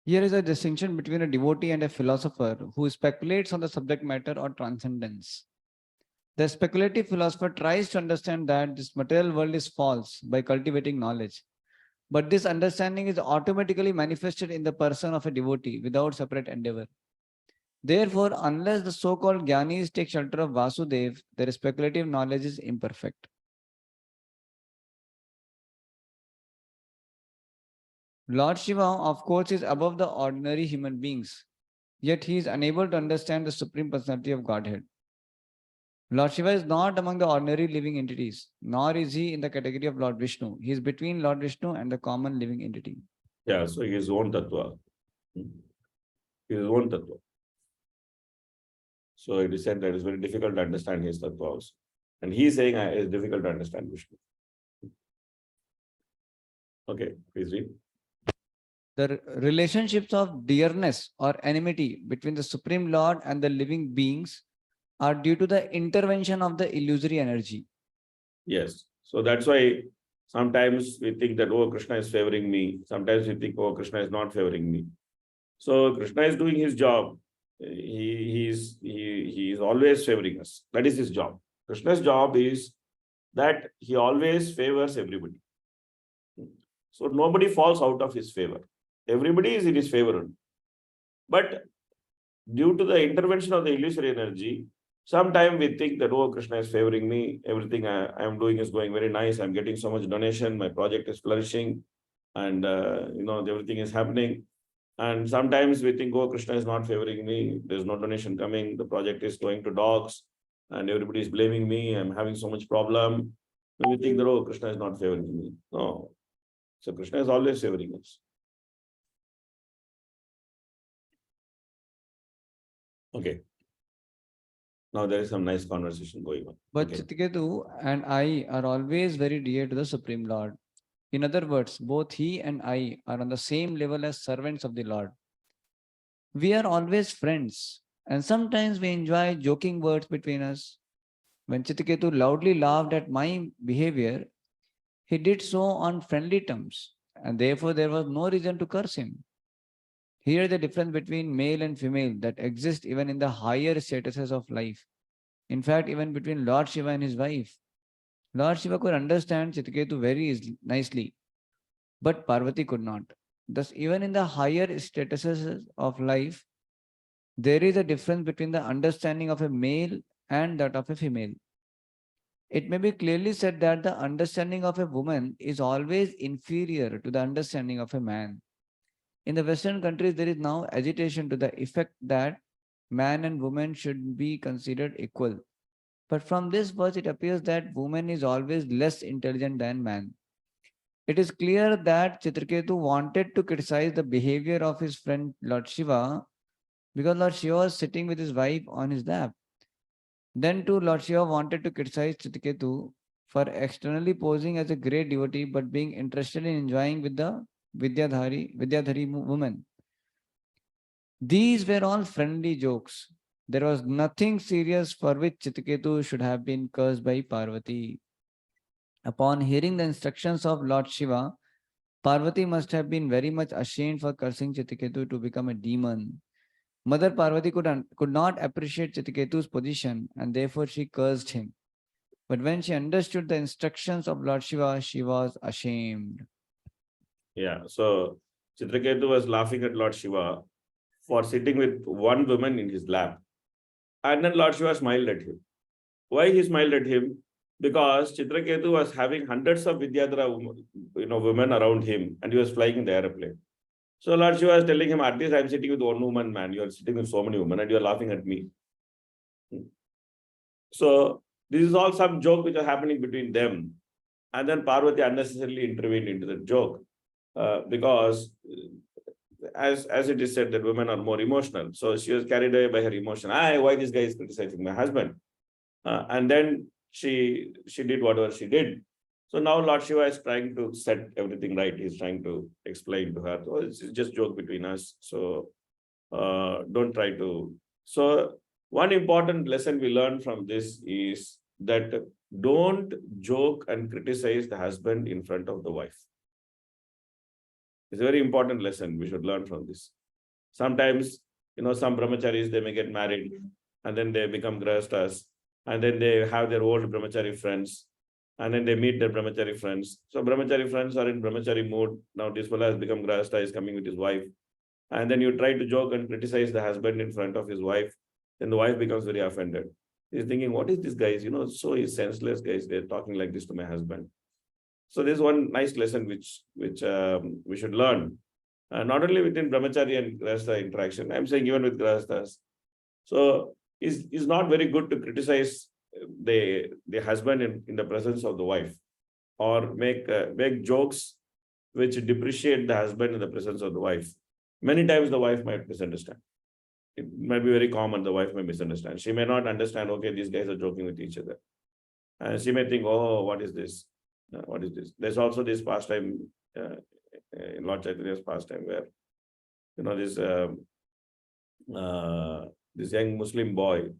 Here is a distinction between a devotee and a philosopher who speculates on the subject matter or transcendence. The speculative philosopher tries to understand that this material world is false by cultivating knowledge. But this understanding is automatically manifested in the person of a devotee without separate endeavor. Therefore, unless the so-called Jnanis take shelter of Vasudev, their speculative knowledge is imperfect. Lord Shiva, of course, is above the ordinary human beings, yet he is unable to understand the Supreme Personality of Godhead. Lord Shiva is not among the ordinary living entities, nor is he in the category of Lord Vishnu. He is between Lord Vishnu and the common living entity. Yeah, so he is own tattva. He is own tattva. So it is said that it is very difficult to understand his tattva also. And he is saying it is difficult to understand Vishnu. Okay, please read. The relationships of dearness or enmity between the Supreme Lord and the living beings are due to the intervention of the illusory energy. Yes. So that's why sometimes we think that, oh, Krishna is favoring me. Sometimes we think, oh, Krishna is not favoring me. So Krishna is doing his job. He is always favoring us. That is his job. Krishna's job is that he always favors everybody. So nobody falls out of his favor. Everybody is in his favor. But due to the intervention of the illusory energy, sometimes we think that, oh, Krishna is favoring me. Everything I am doing is going very nice. I'm getting so much donation. My project is flourishing. And, everything is happening. And sometimes we think, oh, Krishna is not favoring me. There's no donation coming. The project is going to dogs. And everybody is blaming me. I'm having so much problem. So we think that, oh, Krishna is not favoring me. No. So Krishna is always favoring us. Okay. Now there is some nice conversation going on. But Okay. Chitiketu and I are always very dear to the Supreme Lord. In other words, both he and I are on the same level as servants of the Lord. We are always friends, and sometimes we enjoy joking words between us. When Chitiketu loudly laughed at my behavior, he did so on friendly terms, and therefore there was no reason to curse him. Here the difference between male and female that exists even in the higher statuses of life. In fact, even between Lord Shiva and his wife. Lord Shiva could understand Chitiketu very nicely, but Parvati could not. Thus, even in the higher statuses of life, there is a difference between the understanding of a male and that of a female. It may be clearly said that the understanding of a woman is always inferior to the understanding of a man. In the Western countries, there is now agitation to the effect that man and woman should be considered equal. But from this verse, it appears that woman is always less intelligent than man. It is clear that Chitraketu wanted to criticize the behavior of his friend Lord Shiva because Lord Shiva was sitting with his wife on his lap. Then too, Lord Shiva wanted to criticize Chitraketu for externally posing as a great devotee but being interested in enjoying with the Vidyadhari woman. These were all friendly jokes. There was nothing serious for which Chitraketu should have been cursed by Parvati. Upon hearing the instructions of Lord Shiva, Parvati must have been very much ashamed for cursing Chitraketu to become a demon. Mother Parvati could not appreciate Chitraketu's position and therefore she cursed him. But when she understood the instructions of Lord Shiva, she was ashamed. Yeah, so Chitraketu was laughing at Lord Shiva for sitting with one woman in his lap. And then Lord Shiva smiled at him. Why he smiled at him? Because Chitraketu was having hundreds of Vidyadhara women around him and he was flying in the airplane. So Lord Shiva was telling him, at least I'm sitting with one woman, man. You are sitting with so many women and you are laughing at me. So this is all some joke which are happening between them. And then Parvati unnecessarily intervened into the joke because as it is said that women are more emotional. So she was carried away by her emotion. Why this guy is criticizing my husband? And then she did whatever she did. So now Lord Shiva is trying to set everything right. He's trying to explain to her, oh, it's just joke between us. So don't try to. So one important lesson we learn from this is that don't joke and criticize the husband in front of the wife. It's a very important lesson we should learn from this. Sometimes, some brahmacharis, they may get married and then they become grahasthas and then they have their old brahmachari friends and then they meet their brahmachari friends. So brahmachari friends are in brahmachari mood. Now this fellow has become grahastha, is coming with his wife. And then you try to joke and criticize the husband in front of his wife. Then the wife becomes very offended. He's thinking, what is this guys? So he's senseless guys. They're talking like this to my husband. So there's one nice lesson which we should learn. Not only within brahmachari and grahastha interaction, I'm saying even with grahasthas. So it's not very good to criticize the husband in the presence of the wife, or make jokes which depreciate the husband in the presence of the wife. Many times the wife might misunderstand. It might be very common, the wife may misunderstand. She may not understand, okay, these guys are joking with each other. And she may think, oh, what is this? What is this? There's also this pastime in Lord Chaitanya's pastime where, this young Muslim boy,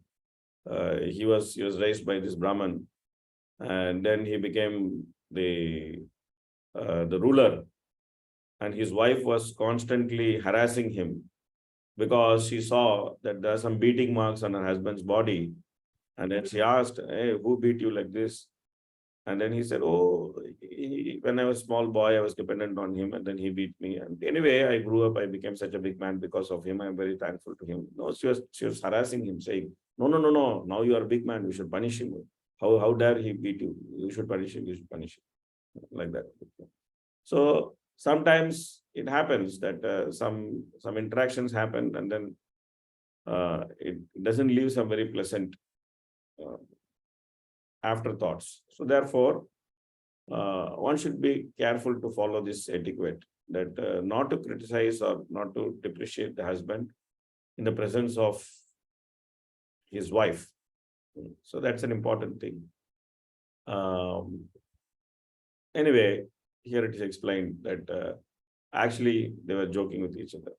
he was raised by this Brahman, and then he became the ruler, and his wife was constantly harassing him because she saw that there are some beating marks on her husband's body, and then she asked, hey, who beat you like this? And then he said, oh, when I was a small boy, I was dependent on him and then he beat me. And anyway, I grew up, I became such a big man because of him. I'm very thankful to him. No, she was harassing him, saying, no. Now you are a big man. We should punish him. How dare he beat you? You should punish him. You should punish him. Like that. So sometimes it happens that some interactions happen and then it doesn't leave some very pleasant afterthoughts. So therefore, one should be careful to follow this etiquette, that not to criticize or not to depreciate the husband in the presence of his wife. So that's an important thing. Anyway, here it is explained that actually they were joking with each other.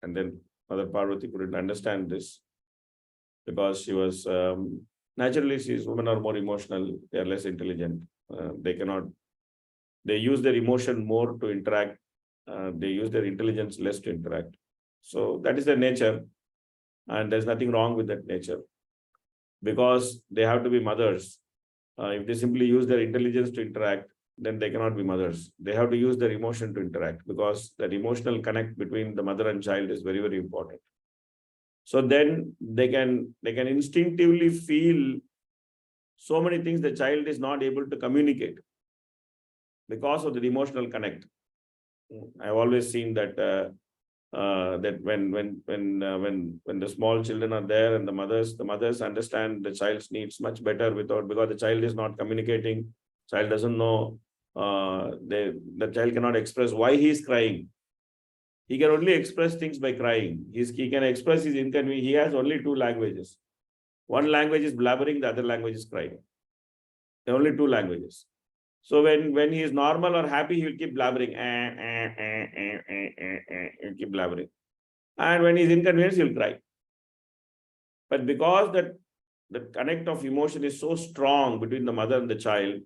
And then Mother Parvati couldn't understand this because she was naturally, women are more emotional, they are less intelligent. They use their emotion more to interact. They use their intelligence less to interact. So that is their nature. And there's nothing wrong with that nature. Because they have to be mothers. If they simply use their intelligence to interact, then they cannot be mothers. They have to use their emotion to interact because that emotional connect between the mother and child is very, very important. So then they can instinctively feel so many things the child is not able to communicate because of the emotional connect. I've always seen that that when the small children are there and the mothers understand the child's needs much better because the child is not communicating, child doesn't know, the child cannot express why he is crying. He can only express things by crying. He can express his inconvenience. He has only two languages. One language is blabbering, the other language is crying. There are only two languages. So when he is normal or happy, he will keep blabbering. He'll keep blabbering. And when he is inconvenienced, he'll cry. But because the connect of emotion is so strong between the mother and the child,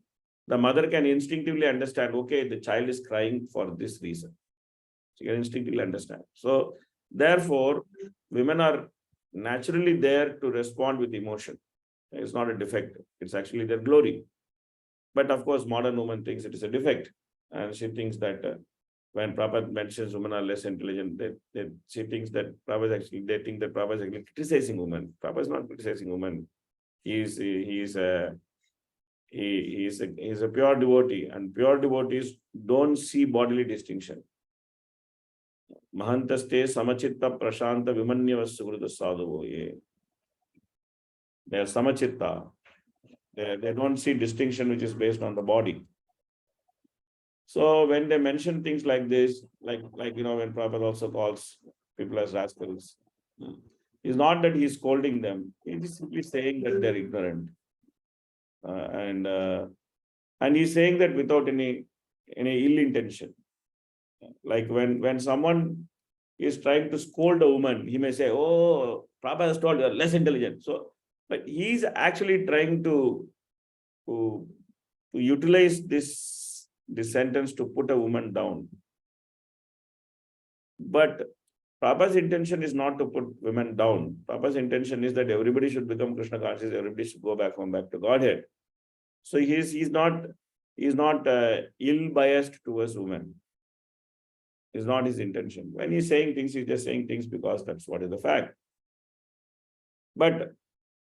the mother can instinctively understand, okay, the child is crying for this reason. She can instinctively understand. So therefore, women are naturally there to respond with emotion. It's not a defect. It's actually their glory. But of course, modern woman thinks it is a defect. And she thinks that when Prabhupada mentions women are less intelligent, she thinks that Prabhupada they think that Prabhupada is actually criticizing women. Prabhupada is not criticizing women. He is a pure devotee, and pure devotees don't see bodily distinction. Mahantaste samachitta prashanta vimanyava sugruta sadhavo. They are samachitta. They don't see distinction which is based on the body. So when they mention things like this, like when Prabhupada also calls people as rascals, it's not that he's scolding them. He's simply saying that they're ignorant. And he's saying that without any ill intention. Like when someone is trying to scold a woman, he may say, "Oh, Prabhupada has told you are less intelligent." So, but he's actually trying to utilize this sentence to put a woman down. But Prabhupada's intention is not to put women down. Prabhupada's intention is that everybody should become Krishna conscious, everybody should go back to Godhead. So he's not ill biased towards women. It's not his intention. When he's saying things, he's just saying things because that's what is the fact. But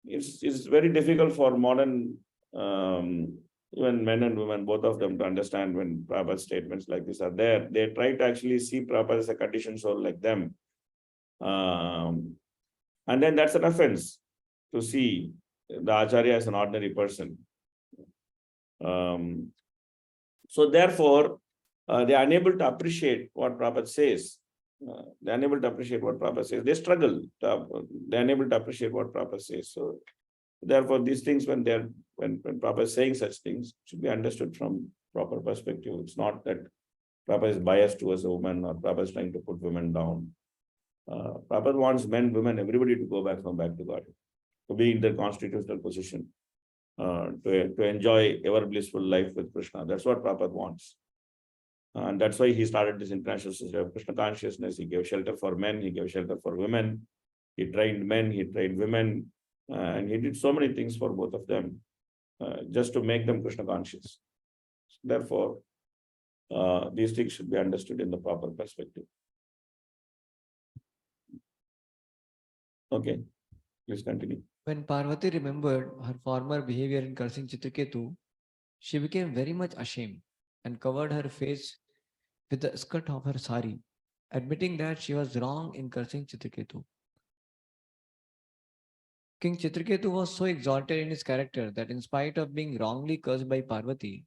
it's very difficult for modern even men and women, both of them, to understand when Prabhupada's statements like this are there. They try to actually see Prabhupada as a conditioned soul like them. And then that's an offense to see the Acharya as an ordinary person. So therefore, they are unable to appreciate what Prabhupada says. They are unable to appreciate what Prabhupada says. They struggle. They are unable to appreciate what Prabhupada says. So therefore, these things, when Prabhupada is saying such things, should be understood from proper perspective. It's not that Prabhupada is biased towards a woman, or Prabhupada is trying to put women down. Prabhupada wants men, women, everybody to go back to God, to be in their constitutional position, to enjoy ever blissful life with Krishna. That's what Prabhupada wants. And that's why he started this international system of Krishna consciousness. He gave shelter for men, he gave shelter for women. He trained men, he trained women, and he did so many things for both of them, just to make them Krishna conscious. Therefore, these things should be understood in the proper perspective. Okay, please continue. When Parvati remembered her former behavior in cursing Chitraketu, she became very much ashamed and covered her face with the skirt of her sari, admitting that she was wrong in cursing Chitraketu. King Chitraketu was so exalted in his character that in spite of being wrongly cursed by Parvati,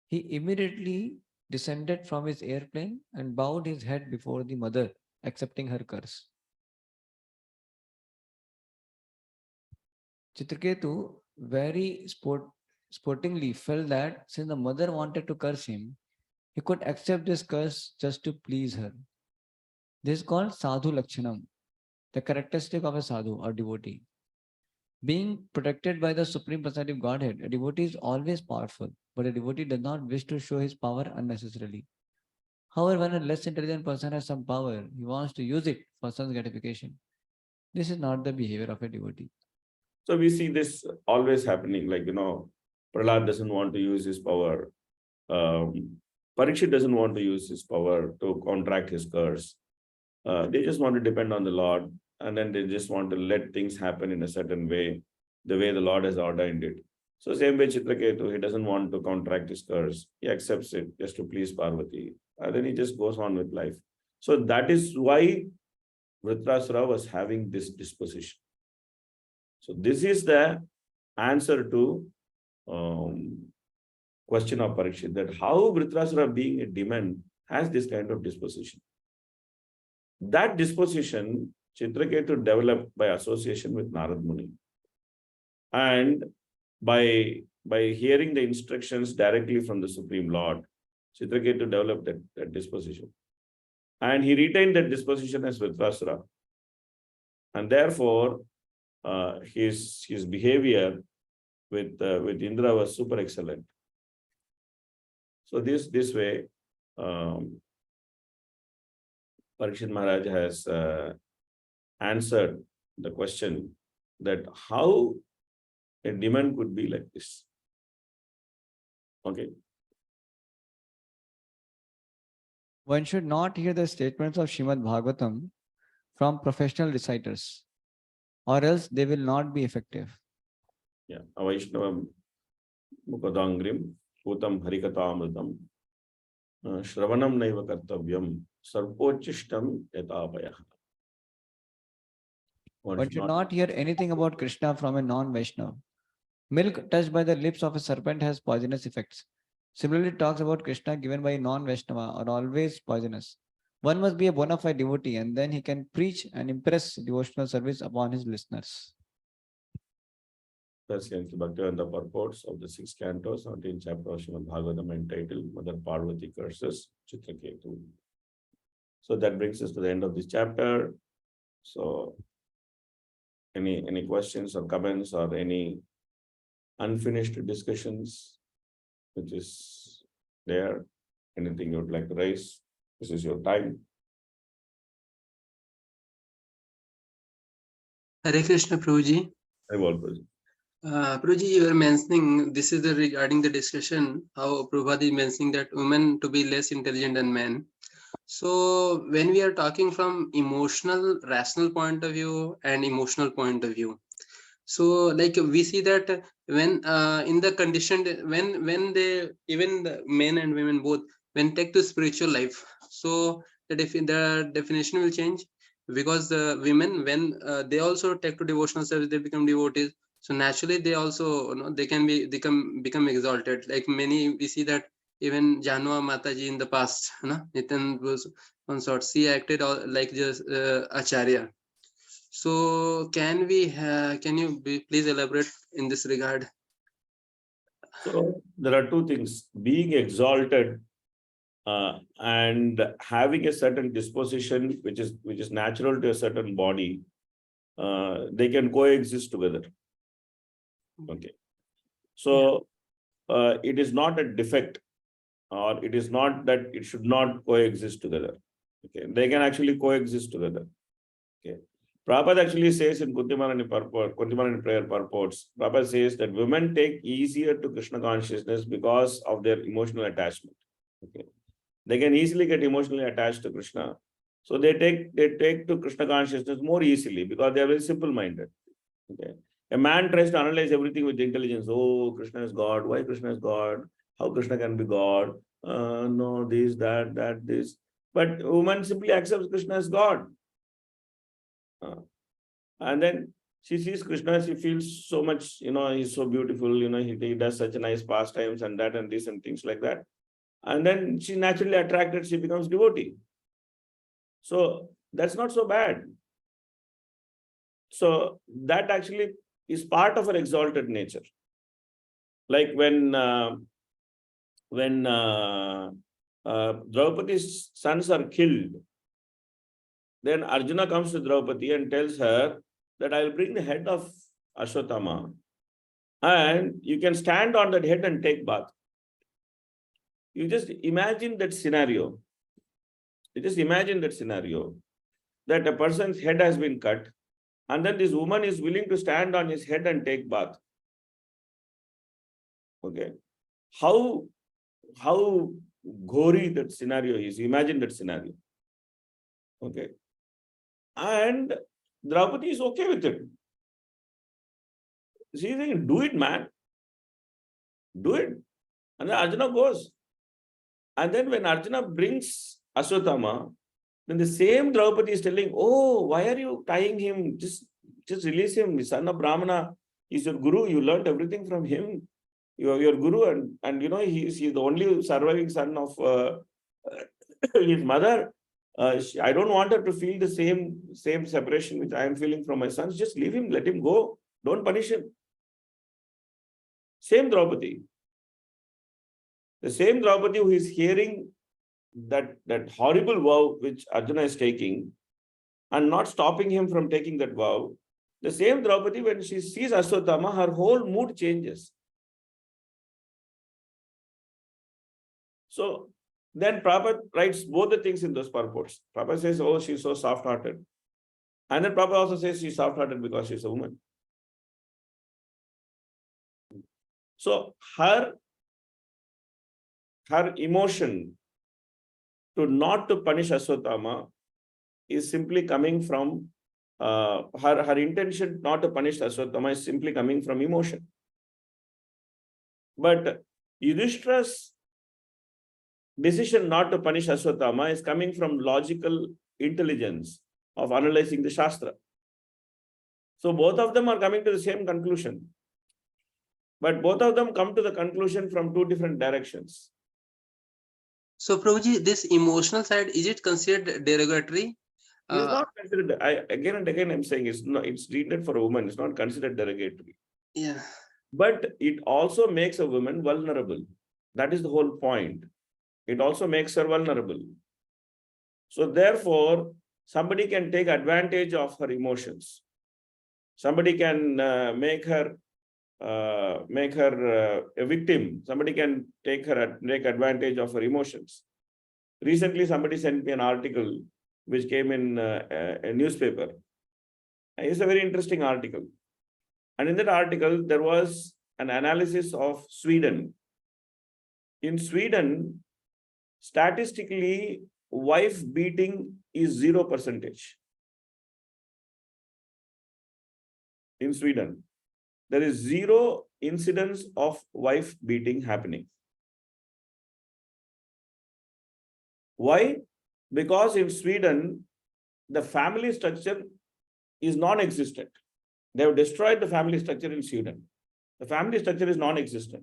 he immediately descended from his airplane and bowed his head before the mother, accepting her curse. Chitraketu very sportingly felt that since the mother wanted to curse him, he could accept this curse just to please her. This is called sadhu lakshanam, the characteristic of a sadhu or devotee. Being protected by the Supreme Personality of Godhead, a devotee is always powerful, but a devotee does not wish to show his power unnecessarily. However, when a less intelligent person has some power, he wants to use it for sense gratification. This is not the behavior of a devotee. So we see this always happening, like, Prahlad doesn't want to use his power. Parikshit doesn't want to use his power to counteract his curse. They just want to depend on the Lord, and then they just want to let things happen in a certain way, the way the Lord has ordained it. So same way Chitraketu, he doesn't want to counteract his curse. He accepts it just to please Parvati. And then he just goes on with life. So that is why Vritrasura was having this disposition. So this is the answer to question of Parikshit, that how Vritrasura, being a demon, has this kind of disposition. That disposition Chitraketu developed by association with Narad Muni. And by hearing the instructions directly from the Supreme Lord, Chitraketu developed that disposition. And he retained that disposition as Vritrasura. And therefore, his behavior with Indra was super excellent. So this way, Parikshit Maharaj has answered the question that how a demand could be like this. Okay. One should not hear the statements of Srimad Bhagavatam from professional reciters, or else they will not be effective. Yeah. Avaishnavam Mukadangrim Utam Harikatamritam Shravanam Naiva Kartavyam Sarpochishtam Yatapaya. One should not hear anything about Krishna from a non-Vaishnav. Milk touched by the lips of a serpent has poisonous effects. Similarly, talks about Krishna given by a non-Vaishnava are always poisonous. One must be a bona fide devotee, and then he can preach and impress devotional service upon his listeners. Present Bhaktivinoda purports of the 6 cantos, 19th chapter of Srimad Bhagavatam, entitled Mother Parvati curses Chitraketu. So that brings us to the end of this chapter. So any questions or comments or any unfinished discussions which is there? Anything you would like to raise? This is your time. Hare Krishna, Prabhuji. I will present. Prabhuji, you were mentioning, this is regarding the discussion, how Prabhupada is mentioning that women to be less intelligent than men. So when we are talking from emotional, rational point of view and emotional point of view, so like we see that when in the condition, when they, even the men and women both, when take to spiritual life, so the definition will change, because the women, when they also take to devotional service, they become devotees. So naturally they also, they can become exalted. Like many, we see that even Janua Mataji in the past, Nitin was one sort, she acted like just Acharya. So can you please elaborate in this regard? So there are two things: being exalted and having a certain disposition which is natural to a certain body. They can coexist together. Okay. So it is not a defect, or it is not that it should not coexist together. Okay. They can actually coexist together. Okay. Prabhupada actually says in Kuntimarani prayer purports, Prabhupada says that women take easier to Krishna consciousness because of their emotional attachment. Okay. They can easily get emotionally attached to Krishna. So they take to Krishna consciousness more easily because they are very simple-minded. Okay. A man tries to analyze everything with intelligence. Oh, Krishna is God. Why Krishna is God? How Krishna can be God? No, this, that, this. But woman simply accepts Krishna as God. And then she sees Krishna, she feels so much, he's so beautiful, he does such a nice pastimes and that and this and things like that. And then she's naturally attracted, she becomes devotee. So that's not so bad. So that actually is part of her exalted nature. Like when Draupadi's sons are killed, then Arjuna comes to Draupadi and tells her that I will bring the head of Ashwatthama and you can stand on that head and take bath. You just imagine that scenario. That a person's head has been cut and then this woman is willing to stand on his head and take bath. Okay. How gory that scenario is. Imagine that scenario. Okay. And Draupadi is okay with it. She's saying, do it, man. Do it. And then Arjuna goes. And then when Arjuna brings Ashwatthama, then the same Draupadi is telling, oh, why are you tying him? Just release him. The son of Brahmana is your guru. You learned everything from him. You are your guru. And he's the only surviving son of his mother. I don't want her to feel the same separation which I am feeling from my sons. Just leave him, let him go. Don't punish him. Same Draupadi. The same Draupadi who is hearing that horrible vow which Arjuna is taking and not stopping him from taking that vow. The same Draupadi, when she sees Ashwatthama, her whole mood changes. So then Prabhupada writes both the things in those purports. Prabhupada says, oh, she's so soft-hearted. And then Prabhupada also says she's soft-hearted because she's a woman. So her emotion to punish Aswatthama is simply coming from her intention not to punish Aswatthama is simply coming from emotion. But Yudhishthira's decision not to punish Aswatthama is coming from logical intelligence of analyzing the Shastra. So both of them are coming to the same conclusion. But both of them come to the conclusion from two different directions. So Prabhuji, this emotional side, is it considered derogatory? It is not considered, again and again I'm saying it's treated for a woman, it's not considered derogatory. Yeah. But it also makes a woman vulnerable. That is the whole point. It also makes her vulnerable. So therefore, somebody can take advantage of her emotions. Somebody can make her a victim. Somebody can take advantage of her emotions. Recently, somebody sent me an article which came in a newspaper. It's a very interesting article. And in that article, there was an analysis of Sweden. In Sweden, statistically, wife beating is 0%. In Sweden, there is 0 incidence of wife beating happening. Why? Because in Sweden, the family structure is non-existent. They have destroyed the family structure in Sweden. The family structure is non-existent.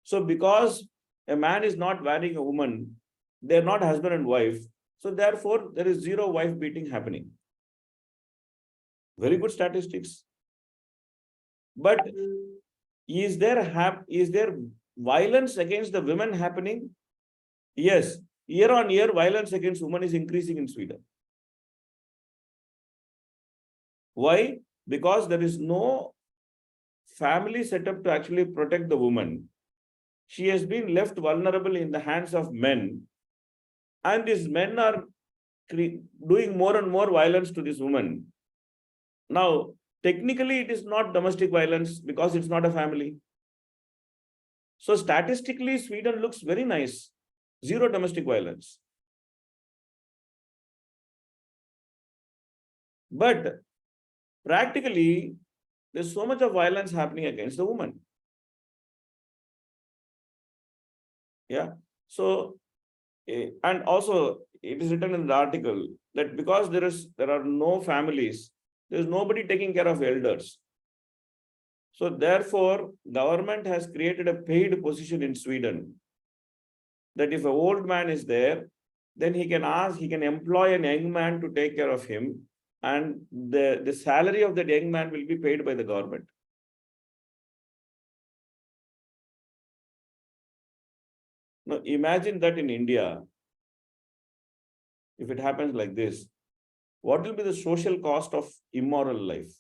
So because a man is not marrying a woman, they're not husband and wife. So therefore, there is 0 wife beating happening. Very good statistics. But is there violence against the women happening? Yes. Year on year, violence against women is increasing in Sweden. Why? Because there is no family set up to actually protect the woman. She has been left vulnerable in the hands of men. And these men are doing more and more violence to this woman. Now, technically, it is not domestic violence because it's not a family. So statistically, Sweden looks very nice. 0 domestic violence. But practically, there's so much of violence happening against the woman. Yeah. So, and also it is written in the article that because there are no families, there's nobody taking care of elders. So therefore, government has created a paid position in Sweden that if an old man is there, then he can employ a young man to take care of him, and the salary of that young man will be paid by the government. Now imagine that in India, if it happens like this, what will be the social cost of immoral life?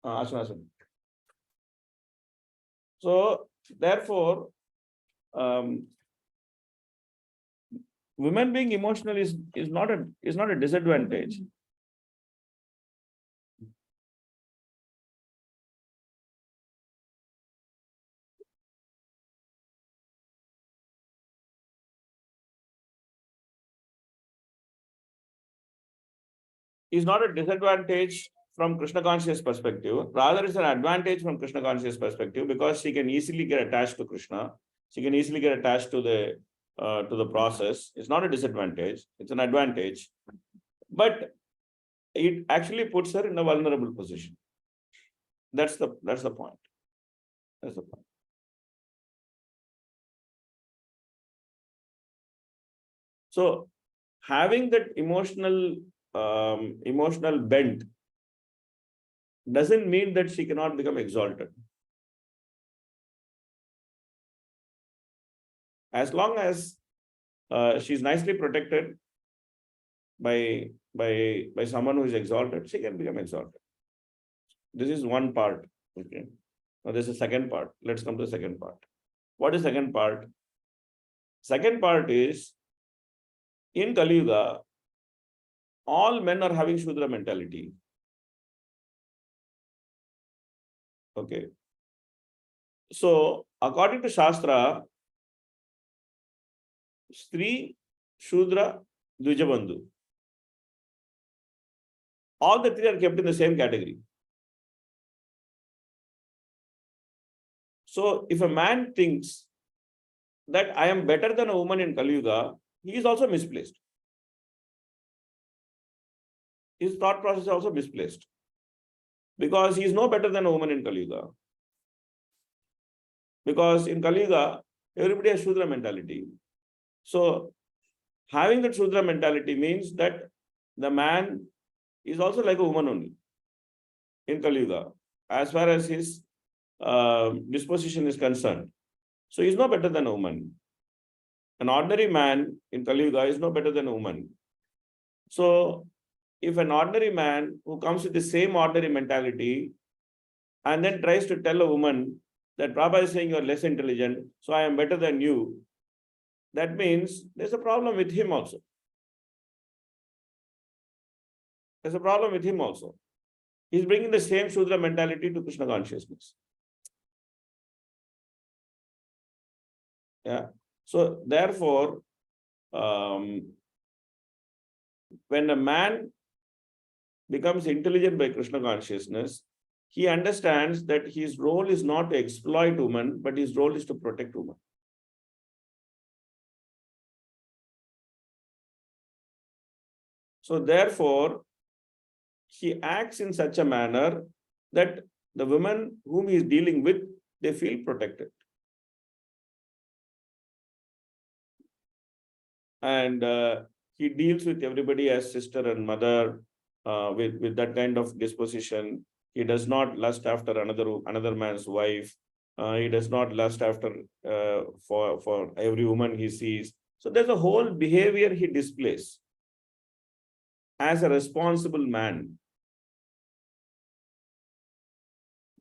Ashwin. So therefore, women being emotional is not a disadvantage. Is not a disadvantage from Krishna conscious perspective. Rather, it's an advantage from Krishna conscious perspective because she can easily get attached to Krishna. She can easily get attached to the process. It's not a disadvantage. It's an advantage. But it actually puts her in a vulnerable position. That's the point. That's the point. So having that emotional bent doesn't mean that she cannot become exalted. As long as she's nicely protected by someone who is exalted, she can become exalted. This is one part. Okay. Now this is the second part. Let's come to the second part. What is second part? Second part is in Kali Yuga, all men are having Shudra mentality. Okay. So according to Shastra, Stri, Shudra, Dvijabandhu. All the three are kept in the same category. So if a man thinks that I am better than a woman in Kali Yuga, he is also misplaced. His thought process is also misplaced. Because he is no better than a woman in Kali Yuga. Because in Kali Yuga, everybody has Shudra mentality. So having that Shudra mentality means that the man is also like a woman only in Kali Yuga, as far as his disposition is concerned. So he is no better than a woman. An ordinary man in Kali Yuga is no better than a woman. So if an ordinary man who comes with the same ordinary mentality and then tries to tell a woman that Prabhupada is saying you are less intelligent, so I am better than you, that means there's a problem with him also. There's a problem with him also. He's bringing the same Shudra mentality to Krishna consciousness. Yeah. So therefore, when a man becomes intelligent by Krishna consciousness, he understands that his role is not to exploit woman, but his role is to protect woman. So therefore, he acts in such a manner that the women whom he is dealing with, they feel protected. And he deals with everybody as sister and mother, with that kind of disposition. He does not lust after another man's wife. He does not lust after for every woman he sees. So there's a whole behavior he displays as a responsible man.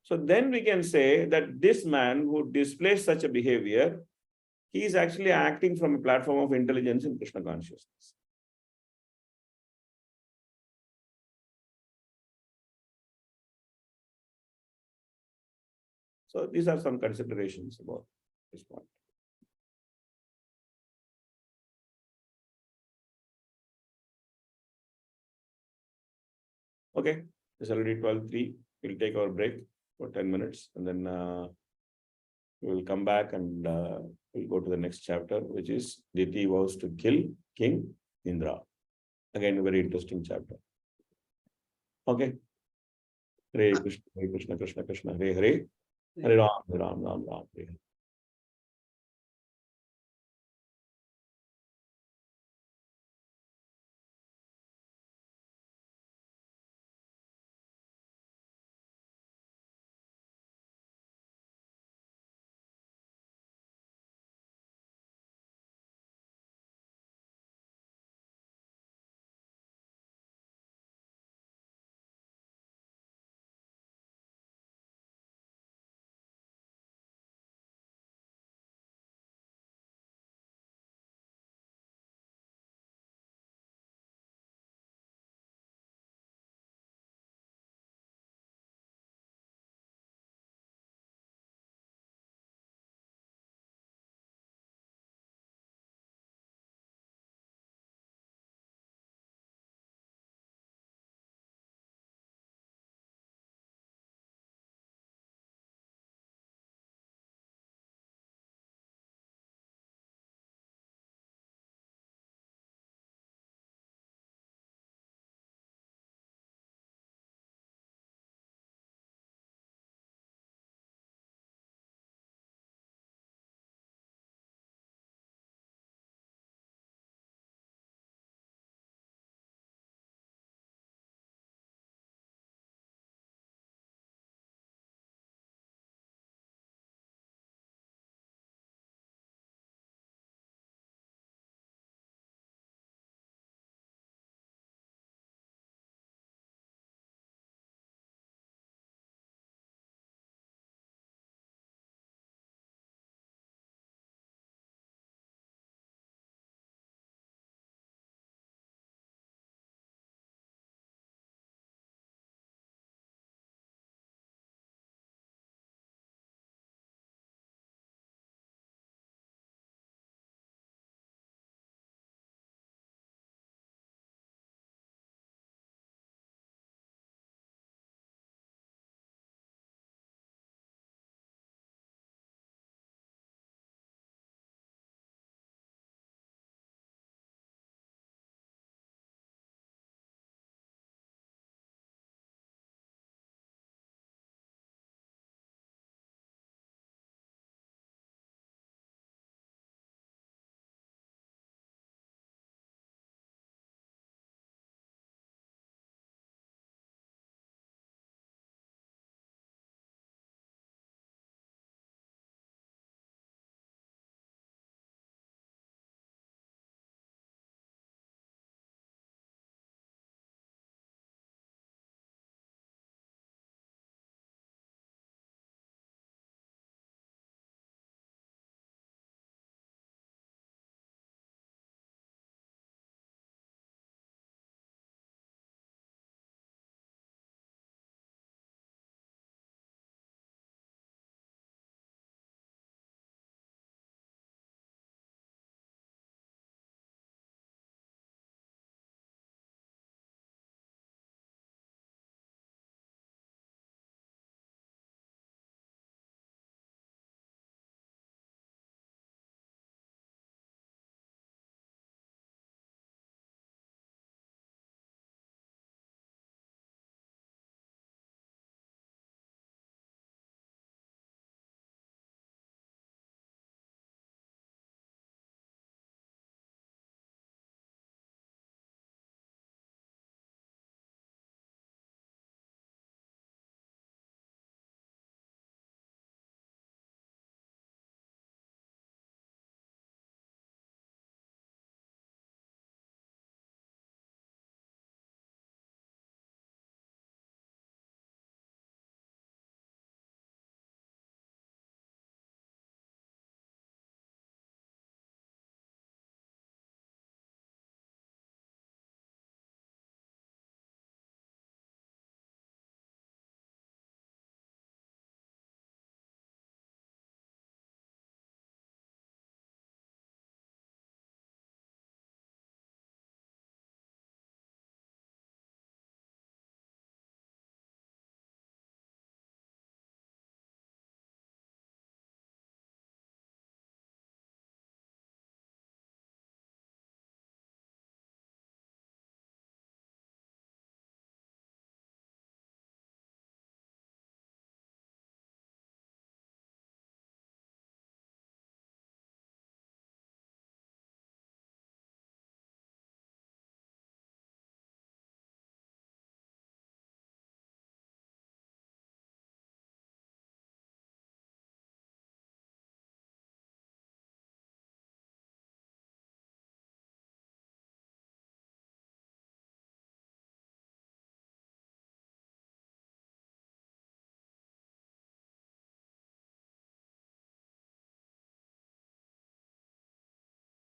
So then we can say that this man who displays such a behavior, he is actually acting from a platform of intelligence in Krishna consciousness. So these are some considerations about this point. Okay, it's already 12:03. We'll take our break for 10 minutes and then we will come back and we'll go to the next chapter, which is Diti vows to kill King Indra. Again, a very interesting chapter. Okay. Hare Krishna, Krishna Krishna, Hare Hare, Hare Ram, Ram Ram, Hare Hare.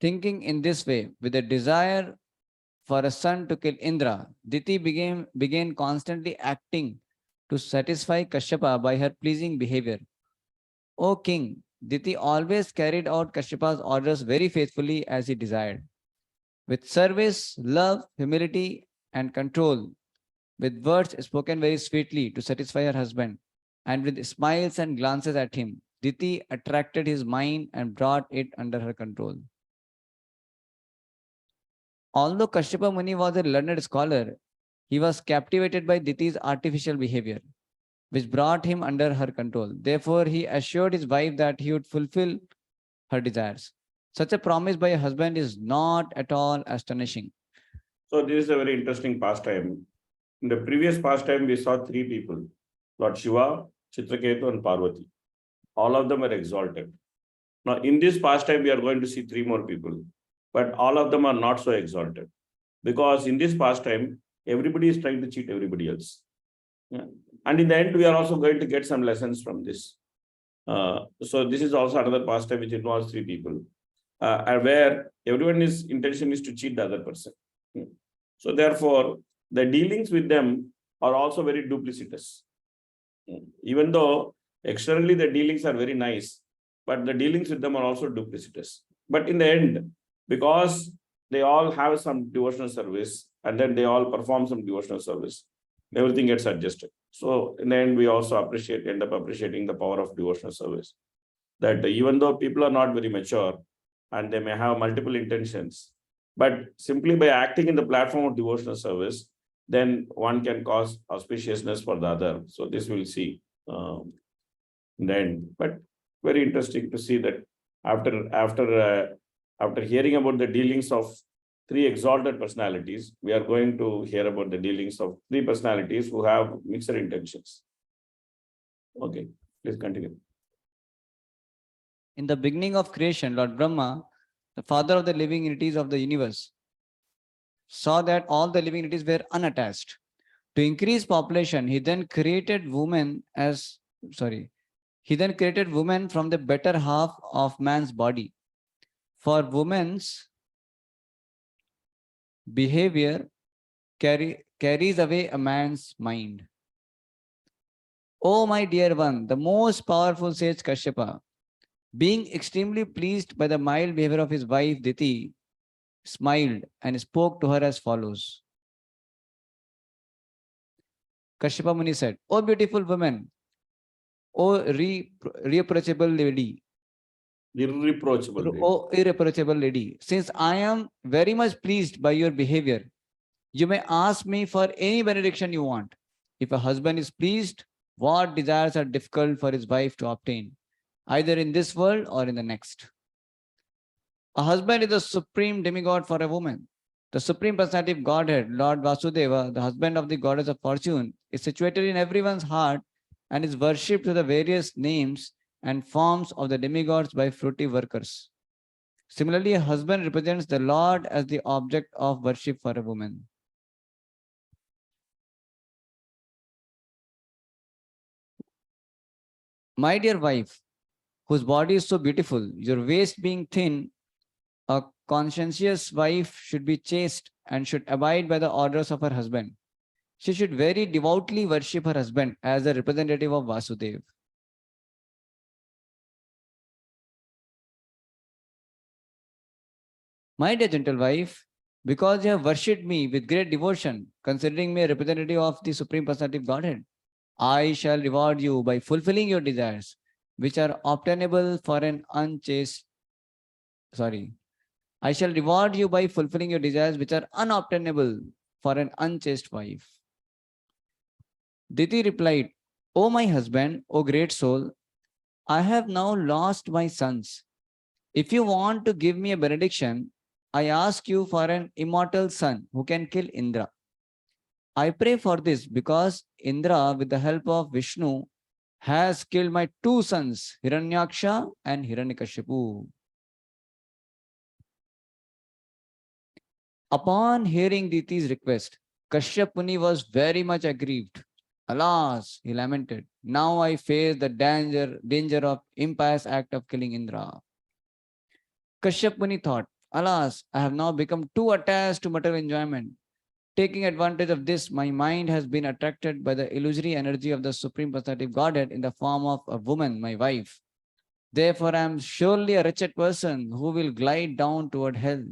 Thinking in this way, with a desire for a son to kill Indra, Diti began constantly acting to satisfy Kashyapa by her pleasing behavior. O king, Diti always carried out Kashyapa's orders very faithfully as he desired. With service, love, humility, and control, with words spoken very sweetly to satisfy her husband, and with smiles and glances at him, Diti attracted his mind and brought it under her control. Although Kashyapa Muni was a learned scholar, he was captivated by Diti's artificial behavior, which brought him under her control. Therefore, he assured his wife that he would fulfill her desires. Such a promise by a husband is not at all astonishing. So this is a very interesting pastime. In the previous pastime, we saw three people, Lord Shiva, Chitraketu, and Parvati. All of them are exalted. Now, in this pastime, we are going to see three more people, but all of them are not so exalted. Because in this pastime, everybody is trying to cheat everybody else. Yeah. And in the end, we are also going to get some lessons from this. So this is also another pastime which involves three people, where everyone's intention is to cheat the other person. So therefore, the dealings with them are also very duplicitous. Even though externally the dealings are very nice, but the dealings with them are also duplicitous. But in the end, because they all have some devotional service and then they all perform some devotional service, everything gets adjusted. So in the end, we also end up appreciating the power of devotional service. That even though people are not very mature and they may have multiple intentions, but simply by acting in the platform of devotional service, then one can cause auspiciousness for the other. So this we'll see in the end. But very interesting to see that after hearing about the dealings of three exalted personalities, we are going to hear about the dealings of three personalities who have mixed intentions. Okay, please continue. In the beginning of creation, Lord Brahma, the father of the living entities of the universe, saw that all the living entities were unattached. To increase population, he then created women from the better half of man's body. For women's behavior carries away a man's mind. Oh, my dear one, the most powerful sage Kashyapa, being extremely pleased by the mild behavior of his wife Diti, smiled and spoke to her as follows. Kashyapa Muni said, "O beautiful woman, O irreproachable lady, since I am very much pleased by your behavior, you may ask me for any benediction you want. If a husband is pleased, what desires are difficult for his wife to obtain, either in this world or in the next? A husband is the supreme demigod for a woman. The supreme personality of Godhead, Lord Vasudeva, the husband of the goddess of fortune, is situated in everyone's heart and is worshipped through the various names and forms of the demigods by fruitive workers. Similarly, a husband represents the Lord as the object of worship for a woman. My dear wife, whose body is so beautiful, your waist being thin, a conscientious wife should be chaste and should abide by the orders of her husband. She should very devoutly worship her husband as the representative of Vasudeva. My dear gentle wife, because you have worshipped me with great devotion, considering me a representative of the Supreme Personality of Godhead, I shall reward you by fulfilling your desires, which are obtainable for an unchaste. I shall reward you by fulfilling your desires, which are unobtainable for an unchaste wife. Diti replied, O my husband, O great soul, I have now lost my sons. If you want to give me a benediction, I ask you for an immortal son who can kill Indra. I pray for this because Indra, with the help of Vishnu, has killed my two sons, Hiranyaksha and Hiranyakashipu. Upon hearing Diti's request, Kashyap Muni was very much aggrieved. Alas, he lamented, now I face the danger of impious act of killing Indra. Kashyap Muni thought, Alas, I have now become too attached to material enjoyment. Taking advantage of this, my mind has been attracted by the illusory energy of the Supreme Personality of Godhead in the form of a woman, my wife. Therefore, I am surely a wretched person who will glide down toward hell.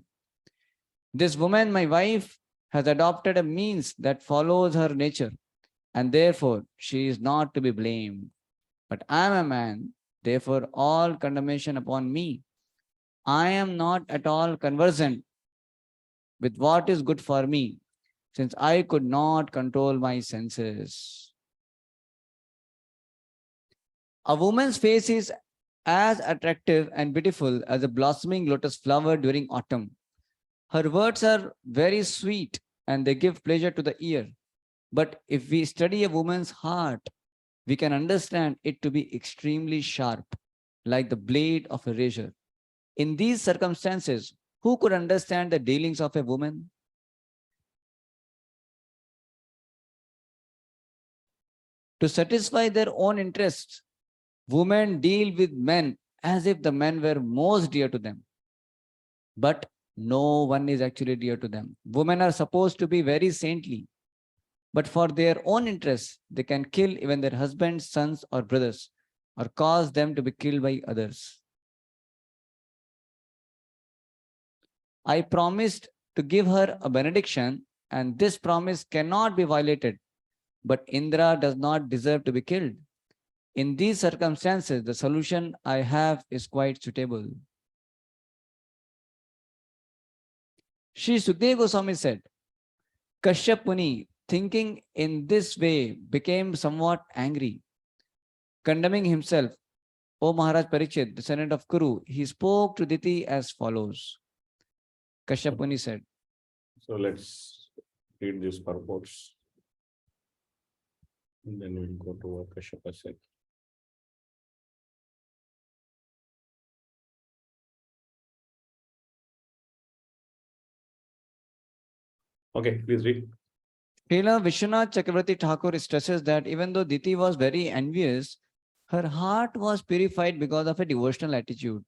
This woman, my wife, has adopted a means that follows her nature, and therefore she is not to be blamed. But I am a man, therefore all condemnation upon me. I am not at all conversant with what is good for me, since I could not control my senses. A woman's face is as attractive and beautiful as a blossoming lotus flower during autumn. Her words are very sweet and they give pleasure to the ear. But if we study a woman's heart, we can understand it to be extremely sharp, like the blade of a razor. In these circumstances, who could understand the dealings of a woman? To satisfy their own interests, women deal with men as if the men were most dear to them. But no one is actually dear to them. Women are supposed to be very saintly, but for their own interests, they can kill even their husbands, sons, or brothers, or cause them to be killed by others. I promised to give her a benediction, and this promise cannot be violated. But Indra does not deserve to be killed. In these circumstances, the solution I have is quite suitable. Shri Sukdev Goswami said, Kashyap Muni, thinking in this way, became somewhat angry. Condemning himself, O Maharaj Parikshit, descendant of Kuru, he spoke to Diti as follows. Kashyap Muni said, So let's read these purports. And then we'll go to what Kashyapa said. Okay, please read. Srila Vishwanath Chakravarti Thakur stresses that even though Diti was very envious, her heart was purified because of a devotional attitude.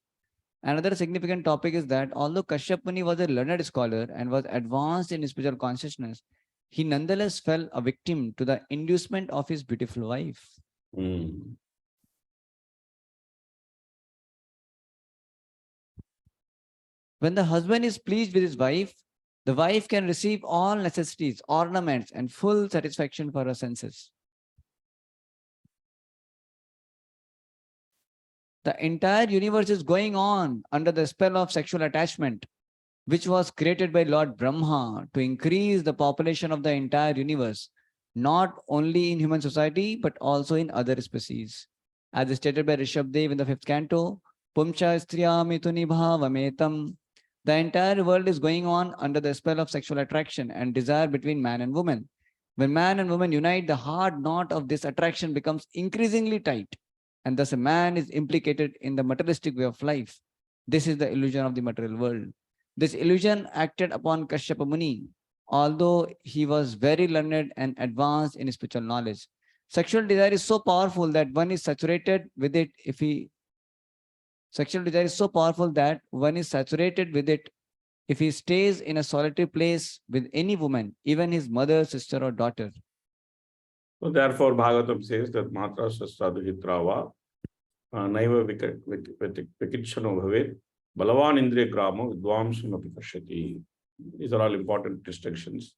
Another significant topic is that although Kashyap Muni was a learned scholar and was advanced in spiritual consciousness, he nonetheless fell a victim to the inducement of his beautiful wife. Hmm. When the husband is pleased with his wife, the wife can receive all necessities, ornaments, and full satisfaction for her senses. The entire universe is going on under the spell of sexual attachment, which was created by Lord Brahma to increase the population of the entire universe, not only in human society, but also in other species. As stated by Rishabdev in the 5th canto, Pumcha Striya Mituni Bhavametam. The entire world is going on under the spell of sexual attraction and desire between man and woman. When man and woman unite, the hard knot of this attraction becomes increasingly tight, and thus a man is implicated in the materialistic way of life. This is the illusion of the material world. This illusion acted upon Kashyapa Muni, although he was very learned and advanced in spiritual knowledge. Sexual desire is so powerful that one is saturated with it if he Sexual desire is so powerful that one is saturated with it if he stays in a solitary place with any woman, even his mother, sister, or daughter. So therefore, Bhagavatam says that Matra Sastraduhitrava Naiva Vikitshano Bhavet Balavan Indriya Grama Vidvamsam Api Pashyati. These are all important distinctions,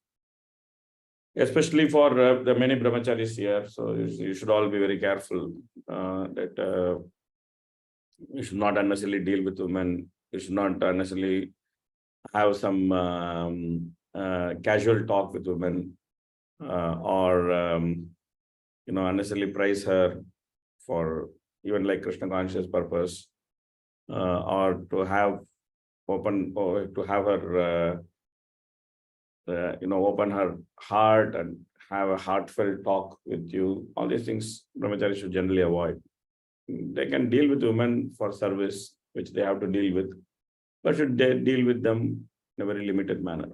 especially for the many brahmacharis here. So you should all be very careful that you should not unnecessarily deal with women. You should not unnecessarily have some casual talk with women or unnecessarily praise her for even like Krishna conscious purpose, or to have open or to have her open her heart and have a heartfelt talk with you. All these things brahmachari should generally avoid. They can deal with women for service, which they have to deal with, but should they deal with them in a very limited manner.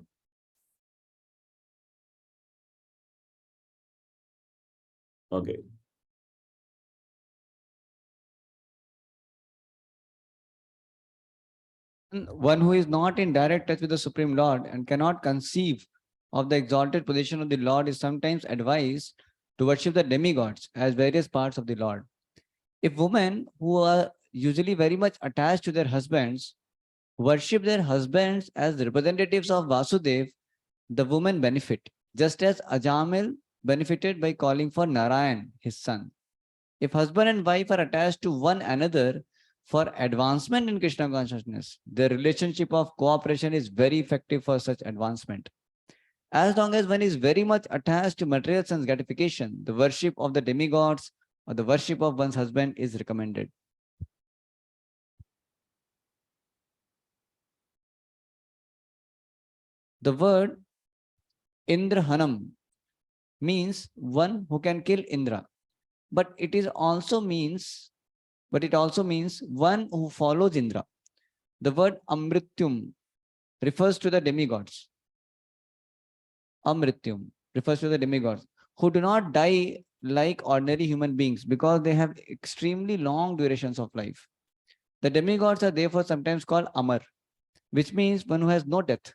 Okay. one who is not in direct touch with the Supreme Lord and cannot conceive of the exalted position of the Lord is sometimes advised to worship the demigods as various parts of the Lord. If women who are usually very much attached to their husbands worship their husbands as representatives of Vasudev, the women benefit, just as Ajamil benefited by calling for Narayan, his son. If husband and wife are attached to one another for advancement in Krishna consciousness, their relationship of cooperation is very effective for such advancement. As long as one is very much attached to material sense gratification, the worship of the demigods or the worship of one's husband is recommended. The word Indrahanam means one who can kill Indra, but it also means one who follows Indra. The word Amrityum refers to the demigods. Amrityum refers to the demigods who do not die like ordinary human beings because they have extremely long durations of life. The demigods are therefore sometimes called Amar, which means one who has no death.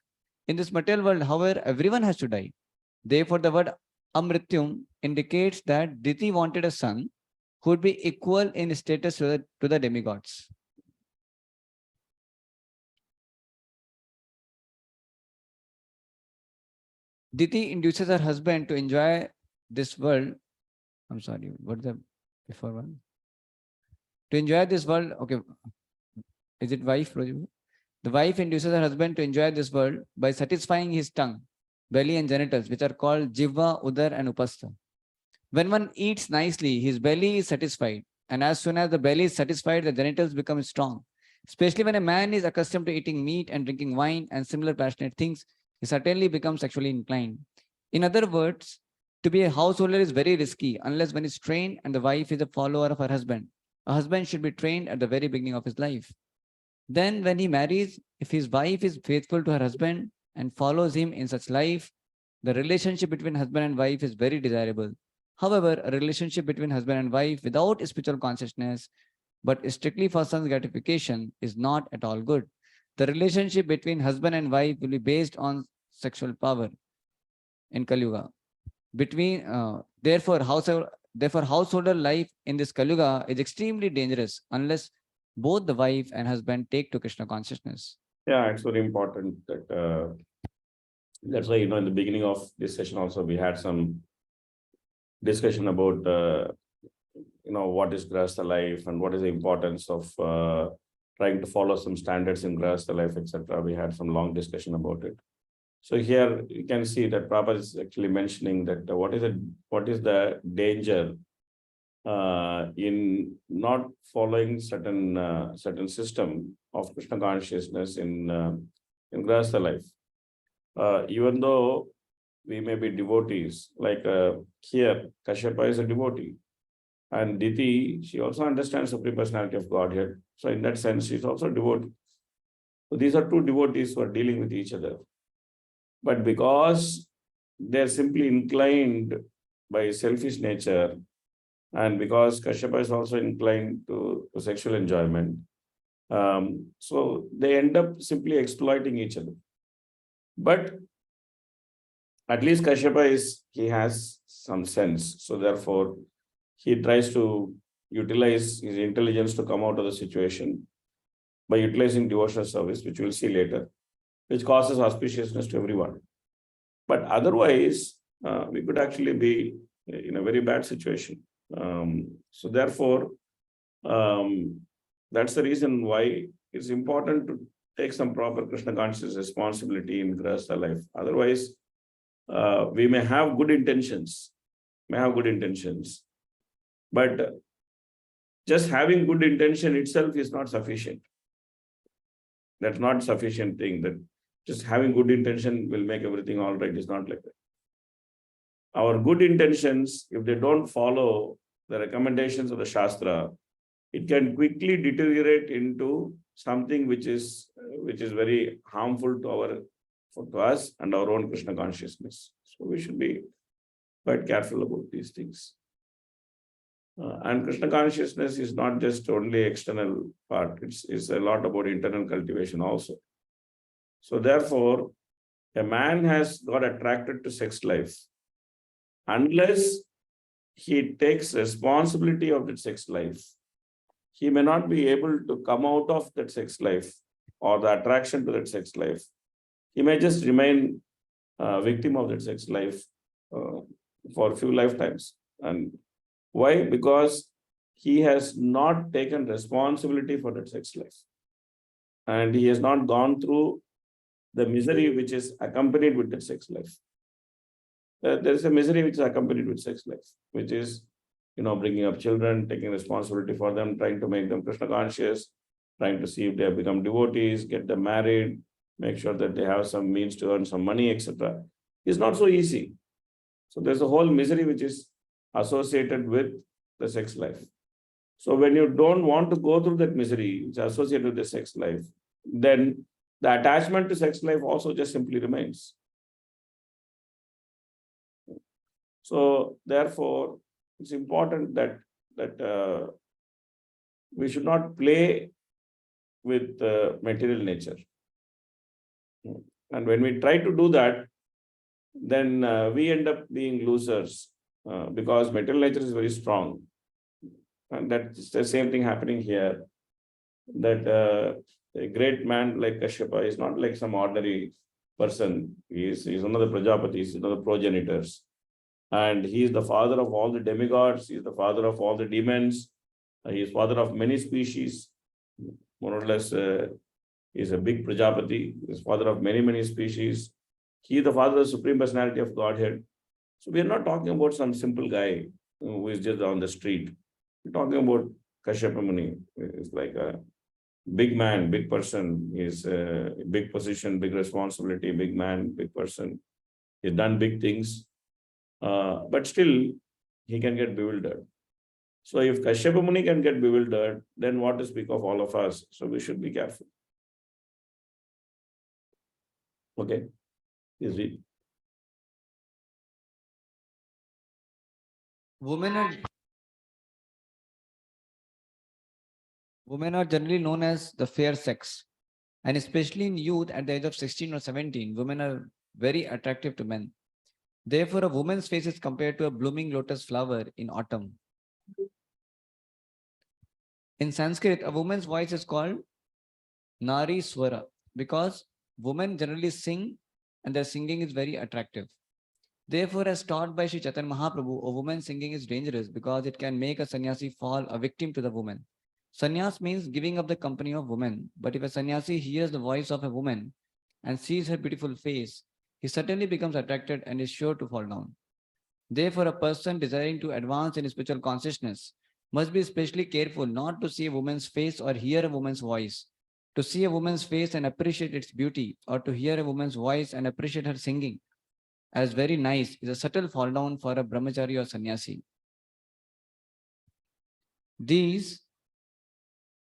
In this material world, however, everyone has to die. Therefore, the word Amrityum indicates that Diti wanted a son who would be equal in status to the demigods. Diti induces her husband to enjoy this world. I'm sorry, what's the before one? To enjoy this world, okay. Is it wife? The wife induces her husband to enjoy this world by satisfying his tongue, belly and genitals, which are called Jivva, Udar and Upastha. When one eats nicely, his belly is satisfied. And as soon as the belly is satisfied, the genitals become strong. Especially when a man is accustomed to eating meat and drinking wine and similar passionate things, he certainly becomes sexually inclined. In other words, to be a householder is very risky unless one is trained and the wife is a follower of her husband. A husband should be trained at the very beginning of his life. Then when he marries, if his wife is faithful to her husband and follows him in such life, the relationship between husband and wife is very desirable. However, a relationship between husband and wife without spiritual consciousness, but strictly for sense gratification, is not at all good. The relationship between husband and wife will be based on sexual power in Kali Yuga. Therefore, householder life in this Kali Yuga is extremely dangerous unless both the wife and husband take to Krishna consciousness. Yeah, it's very important that that's why, in the beginning of this session also, we had some discussion about, what is Grahastha life and what is the importance of trying to follow some standards in Grahastha life, etc. We had some long discussion about it. So here you can see that Prabhupada is actually mentioning that what is the danger in not following certain system of Krishna consciousness in Grahastha life. Even though we may be devotees, like here, Kashyapa is a devotee. And Diti, she also understands the Supreme Personality of Godhead. So in that sense, she's also a devotee. So these are two devotees who are dealing with each other. But because they're simply inclined by selfish nature, and because Kashyapa is also inclined to sexual enjoyment, so they end up simply exploiting each other. But at least Kashyapa he has some sense. So therefore, he tries to utilize his intelligence to come out of the situation by utilizing devotional service, which we'll see later, which causes auspiciousness to everyone. But otherwise, we could actually be in a very bad situation. So therefore, that's the reason why it's important to take some proper Krishna conscious responsibility in Grahastha life. Otherwise, we may have good intentions, but just having good intention itself is not sufficient. That's not sufficient thing, that just having good intention will make everything all right. It's not like that. Our good intentions, if they don't follow the recommendations of the Shastra, it can quickly deteriorate into something which is very harmful to us and our own Krishna consciousness. So we should be quite careful about these things. And Krishna consciousness is not just only external part, it's a lot about internal cultivation also. So therefore, a man has got attracted to sex life unless he takes responsibility of that sex life. He may not be able to come out of that sex life or the attraction to that sex life. He may just remain a victim of that sex life for a few lifetimes. And why? Because he has not taken responsibility for that sex life. And he has not gone through the misery which is accompanied with that sex life. There is a misery which is accompanied with sex life, which is, bringing up children, taking responsibility for them, trying to make them Krishna conscious, trying to see if they have become devotees, get them married, make sure that they have some means to earn some money, etc. It's not so easy. So there's a whole misery which is associated with the sex life. So when you don't want to go through that misery which is associated with the sex life, then the attachment to sex life also just simply remains. So therefore, it's important that we should not play with material nature. And when we try to do that, then we end up being losers because material nature is very strong. And that's the same thing happening here, that a great man like Kashyapa is not like some ordinary person. He's one of the Prajapatis, he's one of the progenitors. And he is the father of all the demigods, he is the father of all the demons, he is father of many species, more or less. He is a big Prajapati, he is father of many, many species. He is the father of the Supreme Personality of Godhead. So we are not talking about some simple guy who is just on the street. We're talking about Kashyapa Muni. It's like a big man, big person. He's a big position, big responsibility, big man, big person. He's done big things. But still, he can get bewildered. So if Kashyapa Muni can get bewildered, then what to speak of all of us? So we should be careful. Okay, is it? Women are generally known as the fair sex, and especially in youth at the age of 16 or 17, women are very attractive to men. Therefore, a woman's face is compared to a blooming lotus flower in autumn. In Sanskrit, a woman's voice is called Nari Swara because women generally sing and their singing is very attractive. Therefore, as taught by Sri Chaitanya Mahaprabhu, a woman singing is dangerous because it can make a sannyasi fall a victim to the woman. Sannyas means giving up the company of women, but if a sannyasi hears the voice of a woman and sees her beautiful face, he certainly becomes attracted and is sure to fall down. Therefore, a person desiring to advance in spiritual consciousness must be especially careful not to see a woman's face or hear a woman's voice. To see a woman's face and appreciate its beauty, or to hear a woman's voice and appreciate her singing as very nice, is a subtle fall down for a brahmachari or sannyasi. These,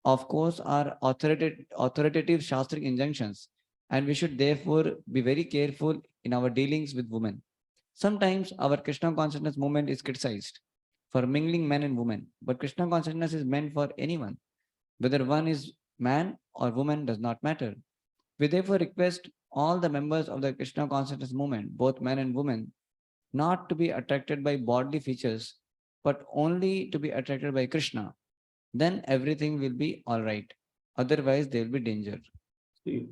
of course, are authoritative shastric injunctions, and we should therefore be very careful in our dealings with women. Sometimes our Krishna consciousness movement is criticized for mingling men and women, but Krishna consciousness is meant for anyone. Whether one is man or woman does not matter. We therefore request all the members of the Krishna consciousness movement, both men and women, not to be attracted by bodily features, but only to be attracted by Krishna. Then everything will be all right. Otherwise, there will be danger. See,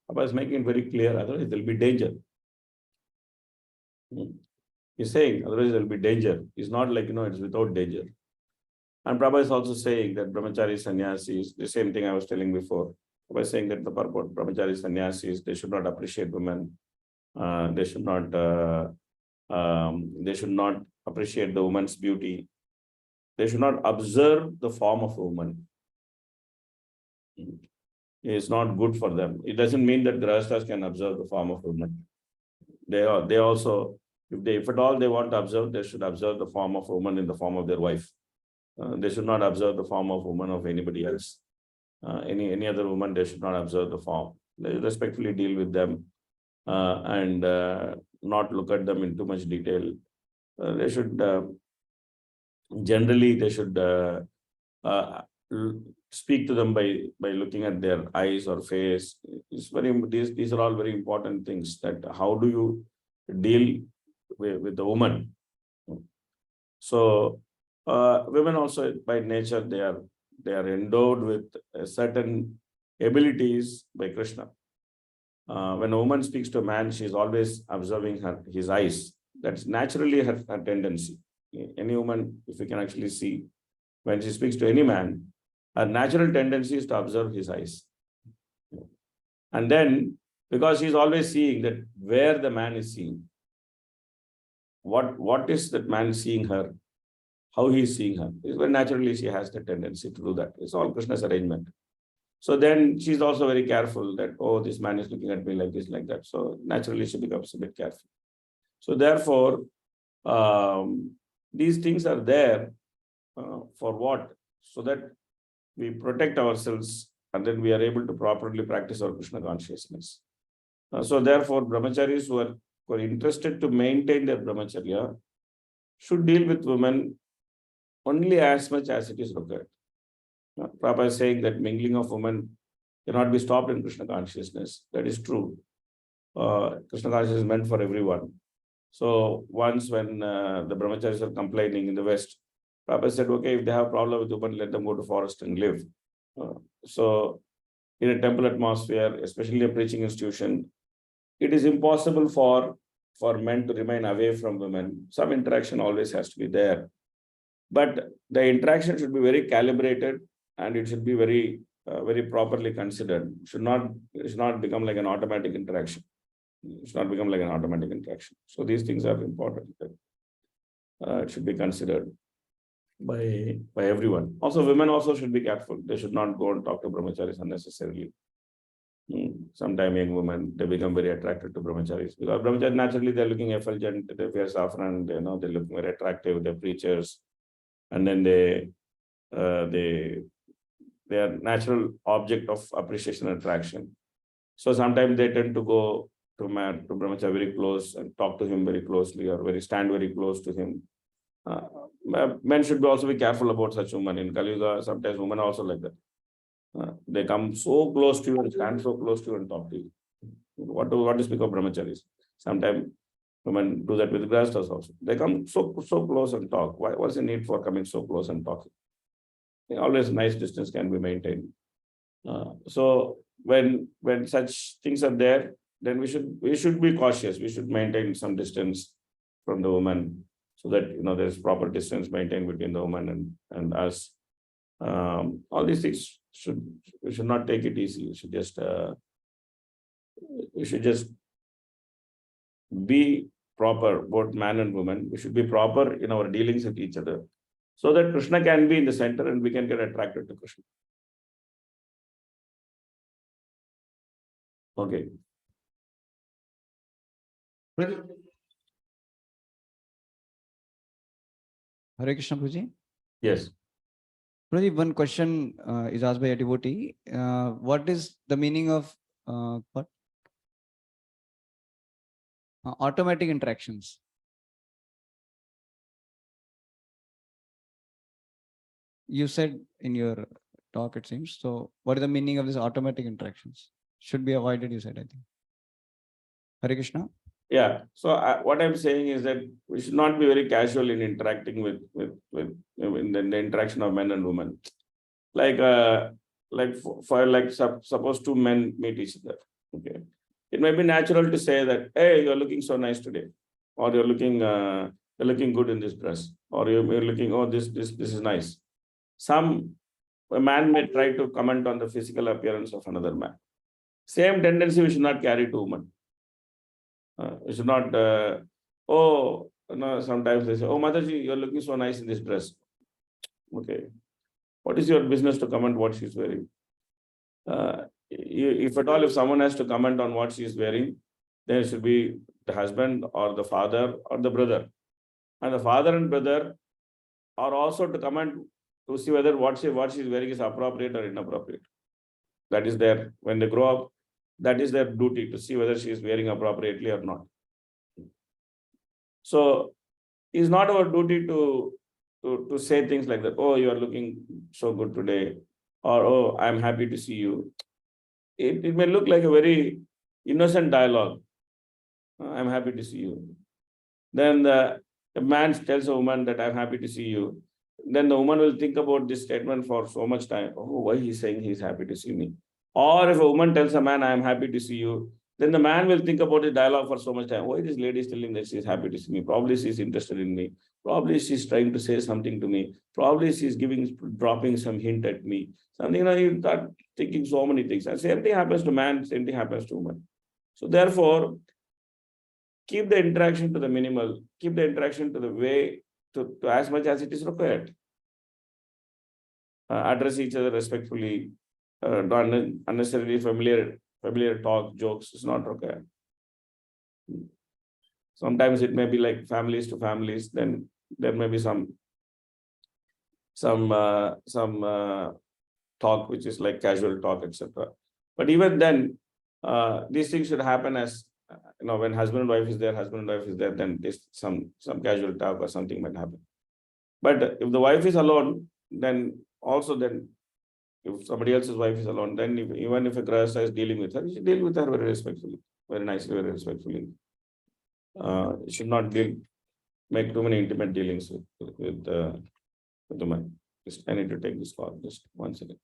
Papa is making it very clear, otherwise there will be danger. He's saying, otherwise there will be danger. It's not like, it's without danger. And Prabhupada is also saying that brahmachari sannyasis, the same thing I was telling before. Prabhupada is saying that the purport brahmachari sannyasis, they should not appreciate women. They should not appreciate the woman's beauty. They should not observe the form of a woman. It's not good for them. It doesn't mean that grahasthas can observe the form of a woman. They also, if at all they want to observe, they should observe the form of a woman in the form of their wife. They should not observe the form of woman of anybody else. Any other woman, they should not observe the form. They respectfully deal with them and not look at them in too much detail. They should generally they should uh, speak to them by looking at their eyes or face. It's these are all very important things, that how do you deal with the woman. So women also by nature they are endowed with certain abilities by Krishna. When a woman speaks to a man, she is always observing his eyes. That's naturally her tendency. Any woman, if you can actually see, when she speaks to any man, her natural tendency is to observe his eyes. And then, because she's always seeing that where the man is seeing, what is that man seeing her, how he is seeing her. Very naturally, she has the tendency to do that. It's all Krishna's arrangement. So then she's also very careful that, oh, this man is looking at me like this, like that. So naturally, she becomes a bit careful. So therefore, these things are there for what? So that we protect ourselves and then we are able to properly practice our Krishna consciousness. So therefore, brahmacharis who are interested to maintain their brahmacharya should deal with women only as much as it is required. Prabhupada is saying that mingling of women cannot be stopped in Krishna consciousness. That is true. Krishna consciousness is meant for everyone. So once when the brahmacharis are complaining in the West, Prabhupada said, okay, if they have a problem with women, let them go to forest and live. So in a temple atmosphere, especially a preaching institution, it is impossible for men to remain away from women. Some interaction always has to be there. But the interaction should be very calibrated and it should be very, very properly considered. It should not become like an automatic interaction. It should not become like an automatic interaction. So these things are important. It should be considered by everyone. Also, women also should be careful. They should not go and talk to brahmacharis unnecessarily. Sometimes young women, they become very attracted to brahmacharis because brahmacharis naturally they're looking effulgent, they wear saffron, they look very attractive, they're preachers, and then they are natural object of appreciation and attraction. So sometimes they tend to go to brahmachari very close and talk to him very closely or stand very close to him. Men should also be careful about such women. In Kali Yuga, sometimes women are also like that. They come so close to you and stand so close to you and talk to you. What to speak of brahmacharis? Sometimes women do that with grihasthas also. They come so close and talk. What's the need for coming so close and talking? Always nice distance can be maintained. So when such things are there, then we should be cautious. We should maintain some distance from the woman so that there's proper distance maintained between the woman and us. All these things we should not take it easy. We should just be proper, both man and woman. We should be proper in our dealings with each other so that Krishna can be in the center and we can get attracted to Krishna. Okay. Hare Krishna, Prabhuji. Yes. Prabhuji, one question is asked by a devotee. What is the meaning of what? Automatic interactions? You said in your talk, it seems. So what is the meaning of these automatic interactions? Should be avoided, you said, I think. Hare Krishna. Yeah. So what I'm saying is that we should not be very casual in interacting with in the interaction of men and women. Suppose two men meet each other. Okay. It may be natural to say that, hey, you're looking so nice today, or you're looking good in this dress, or you're looking, oh, this is nice. A man may try to comment on the physical appearance of another man. Same tendency we should not carry to women. We should not, sometimes they say, oh, Mataji, you're looking so nice in this dress. Okay. What is your business to comment what she's wearing? If at all, if someone has to comment on what she's wearing, then it should be the husband or the father or the brother. And the father and brother are also to comment to see whether what she's wearing is appropriate or inappropriate. That is their, when they grow up, that is their duty to see whether she is wearing appropriately or not. So it's not our duty to to say things like that. Oh, you are looking so good today, or oh, I'm happy to see you. It may look like a very innocent dialogue. I'm happy to see you. Then the man tells a woman that I'm happy to see you. Then the woman will think about this statement for so much time. Oh, why he's saying he's happy to see me? Or if a woman tells a man, I'm happy to see you, then the man will think about the dialogue for so much time. Why this lady is telling that she's happy to see me? Probably she's interested in me. Probably she's trying to say something to me. Probably she's dropping some hint at me. Something, you start thinking so many things. And same thing happens to man, same thing happens to woman. So therefore, keep the interaction to the minimal, keep the interaction to the way, to as much as it is required. Address each other respectfully, not unnecessarily familiar talk, jokes is not required. Sometimes it may be like families to families, then there may be some talk which is like casual talk, etc. But even then, these things should happen as when husband and wife is there, then this some casual talk or something might happen. But if the wife is alone, then also then if somebody else's wife is alone, then even if a grahastha is dealing with her, you should deal with her very respectfully, very nicely, very respectfully. You should not make too many intimate dealings with the man. I need to take this call. Just 1 second.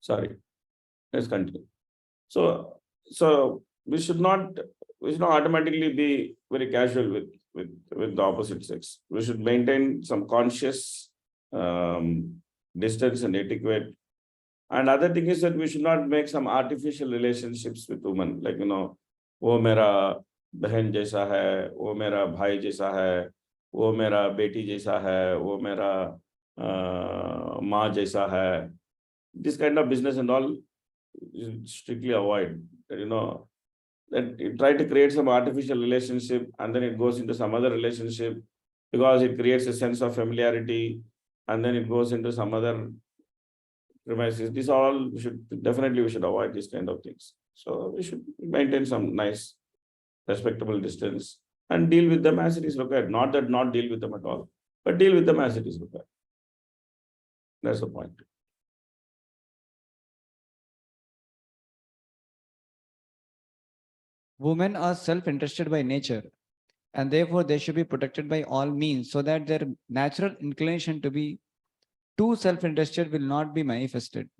Sorry, let's continue. So we should not automatically be very casual with the opposite sex. We should maintain some conscious distance and etiquette. And other thing is that we should not make some artificial relationships with women, like, वो मेरा बहन जैसा है, वो मेरा भाई जैसा है, वो मेरा बेटी जैसा है, वो मेरा माँ जैसा है. This kind of business and all strictly avoid. That you try to create some artificial relationship and then it goes into some other relationship because it creates a sense of familiarity and then it goes into some other premises. These all we should avoid these kind of things. So we should maintain some nice, respectable distance and deal with them as it is required. Not that not deal with them at all, but deal with them as it is required. That's the point. Women are self-interested by nature, and therefore they should be protected by all means so that their natural inclination to be too self-interested will not be manifested.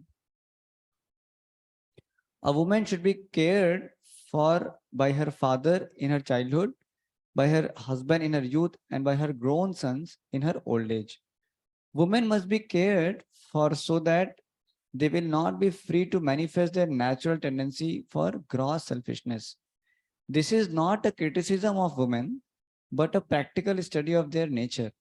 A woman should be cared for by her father in her childhood, by her husband in her youth, and by her grown sons in her old age. Women must be cared for so that they will not be free to manifest their natural tendency for gross selfishness. This is not a criticism of women, but a practical study of their nature.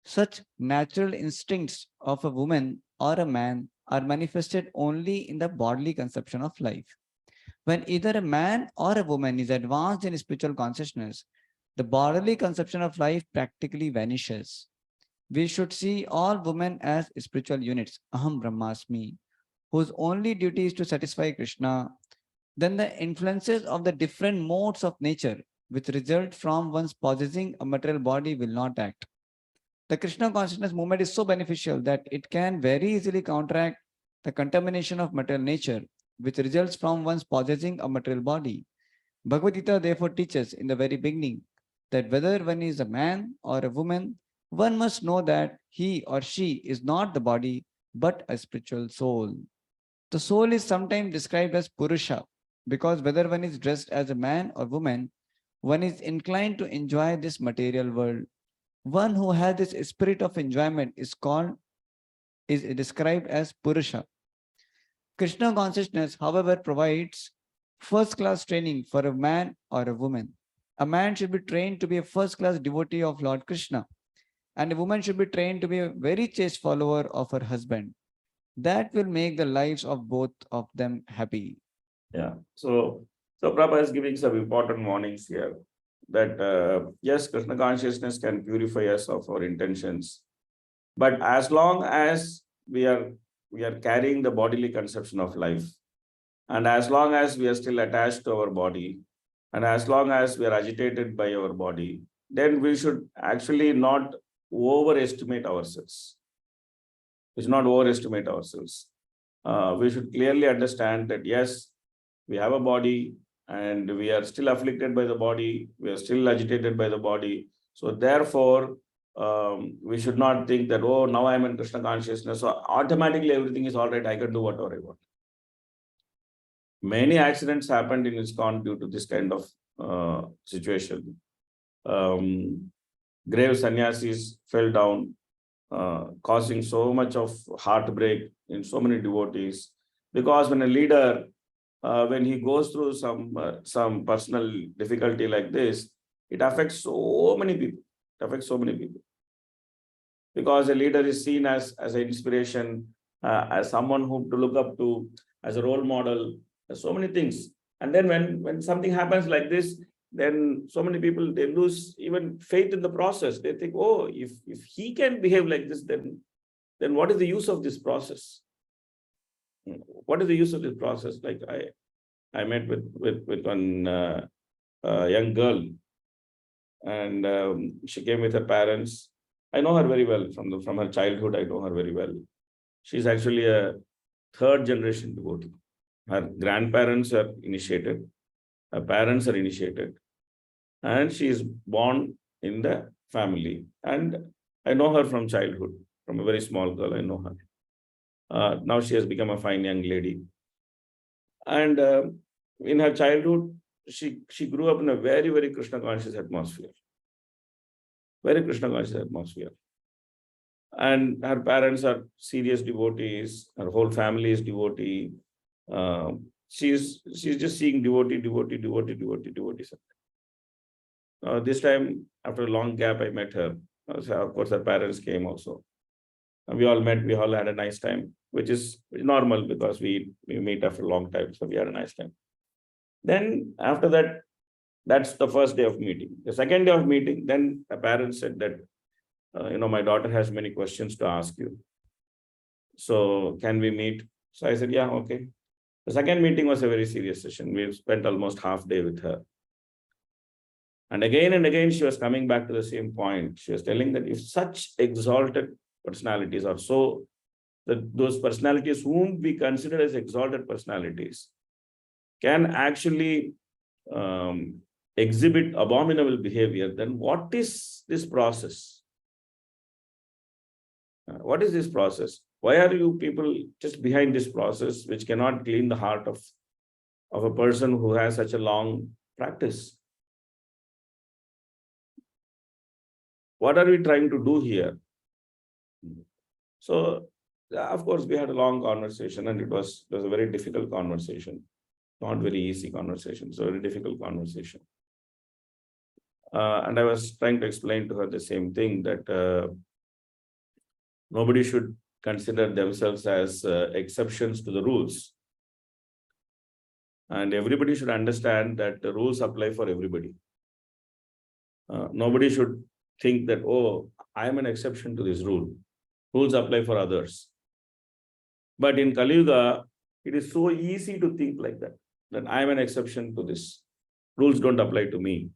Such natural instincts of a woman or a man are manifested only in the bodily conception of life. When either a man or a woman is advanced in spiritual consciousness, the bodily conception of life practically vanishes. We should see all women as spiritual units, Aham Brahmasmi, whose only duty is to satisfy Krishna. Then the influences of the different modes of nature which result from one's possessing a material body will not act. The Krishna consciousness movement is so beneficial that it can very easily counteract the contamination of material nature which results from one's possessing a material body. Bhagavad Gita therefore teaches in the very beginning that whether one is a man or a woman, one must know that he or she is not the body but a spiritual soul. The soul is sometimes described as Purusha because whether one is dressed as a man or woman, one is inclined to enjoy this material world. One who has this spirit of enjoyment is described as Purusha. Krishna consciousness, however, provides first-class training for a man or a woman. A man should be trained to be a first-class devotee of Lord Krishna, and a woman should be trained to be a very chaste follower of her husband. That will make the lives of both of them happy. Yeah. So Prabhupada is giving some important warnings here that yes, Krishna consciousness can purify us of our intentions, but as long as we are carrying the bodily conception of life, and as long as we are still attached to our body, and as long as we are agitated by our body, then we should actually not overestimate ourselves. We should not overestimate ourselves. We should clearly understand that yes, we have a body and we are still afflicted by the body, we are still agitated by the body. So therefore, we should not think that, oh, now I am in Krishna consciousness, so automatically everything is all right, I can do whatever I want. Many accidents happened in ISKCON due to this kind of situation. Grave sannyasis fell down, causing so much of heartbreak in so many devotees. Because when a leader, when he goes through some personal difficulty like this, it affects so many people. It affects so many people. Because a leader is seen as an inspiration, as someone whom to look up to, as a role model, so many things. And then when something happens like this, then so many people, they lose even faith in the process. They think, oh, if he can behave like this, then what is the use of this process? What is the use of this process? Like I met with one young girl, and she came with her parents. I know her very well from her childhood. I know her very well. She's actually a third generation devotee. Her grandparents are initiated, her parents are initiated, and she is born in the family. And I know her from childhood, from a very small girl. I know her. Now she has become a fine young lady. And in her childhood, she grew up in a very, very Krishna conscious atmosphere. Very Krishna conscious atmosphere. And her parents are serious devotees. Her whole family is devotee. She's just seeing devotee. This time, after a long gap, I met her. So of course, her parents came also. We all met. We all had a nice time, which is normal because we meet after a long time. So we had a nice time. Then after that, that's the first day of meeting. The second day of meeting, then the parents said that, my daughter has many questions to ask you. So can we meet? So I said, yeah, okay. The second meeting was a very serious session. We spent almost half day with her. And again, she was coming back to the same point. She was telling that if such exalted personalities are so, that those personalities whom we consider as exalted personalities can actually exhibit abominable behavior, then what is this process? What is this process? Why are you people just behind this process, which cannot clean the heart of a person who has such a long practice? What are we trying to do here? So, of course, we had a long conversation, and it was a very difficult conversation, not very easy conversation. So, very difficult conversation. And I was trying to explain to her the same thing, that nobody should consider themselves as exceptions to the rules. And everybody should understand that the rules apply for everybody. Nobody should think that, oh, I am an exception to this rule. Rules apply for others. But in Kali Yuga, it is so easy to think like that I am an exception to this. Rules don't apply to me.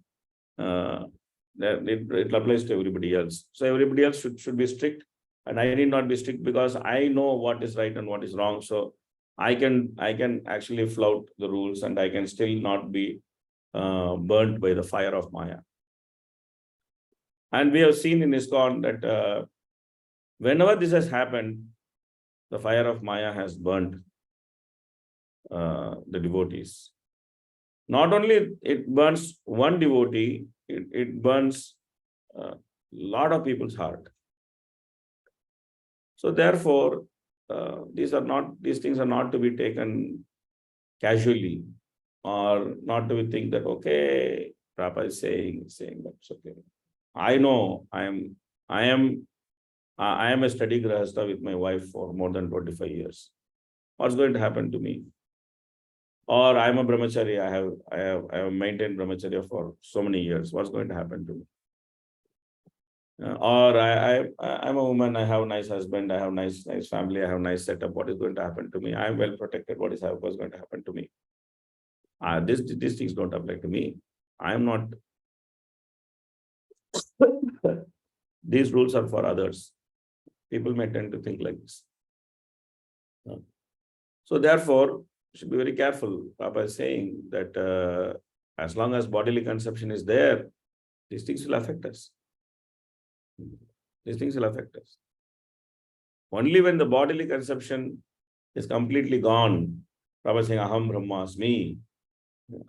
It applies to everybody else. So everybody else should be strict, and I need not be strict because I know what is right and what is wrong. So I can actually flout the rules, and I can still not be burnt by the fire of Maya. And we have seen in ISKCON that whenever this has happened, the fire of Maya has burnt the devotees. Not only it burns one devotee, it burns a lot of people's heart. So therefore, these things are not to be taken casually, or not to be think that, okay, Prabhupada is saying that's okay. I know I am a steady grahastha with my wife for more than 25 years. What's going to happen to me? Or I'm a brahmachari, I have maintained brahmacharya for so many years. What's going to happen to me? Or I'm a woman, I have a nice husband, I have nice family, I have nice setup. What is going to happen to me? I'm well protected. What's going to happen to me? These things don't apply to me. I am not. These rules are for others. People may tend to think like this. So therefore, you should be very careful. Papa is saying that as long as bodily conception is there, these things will affect us. These things will affect us. Only when the bodily conception is completely gone, Papa is saying, Aham Brahmasmi,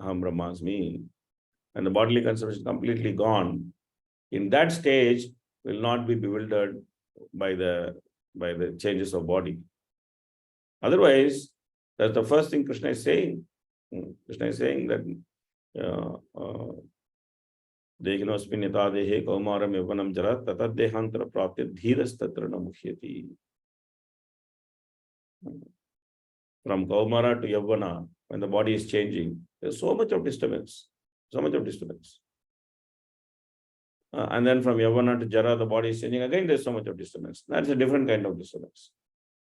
Aham Brahmasmi, and the bodily conception is completely gone, in that stage, will not be bewildered by the changes of body. Otherwise, that's the first thing Krishna is saying. Krishna is saying that Dehinosmi nita dehe kaumaram yavanam jara tata dehantara prapti dhiras tatra namukhyati. From kaumara to yavana, when the body is changing, there's so much of disturbance. And then from yavana to jara, the body is changing. Again, there's so much of disturbance. That's a different kind of disturbance.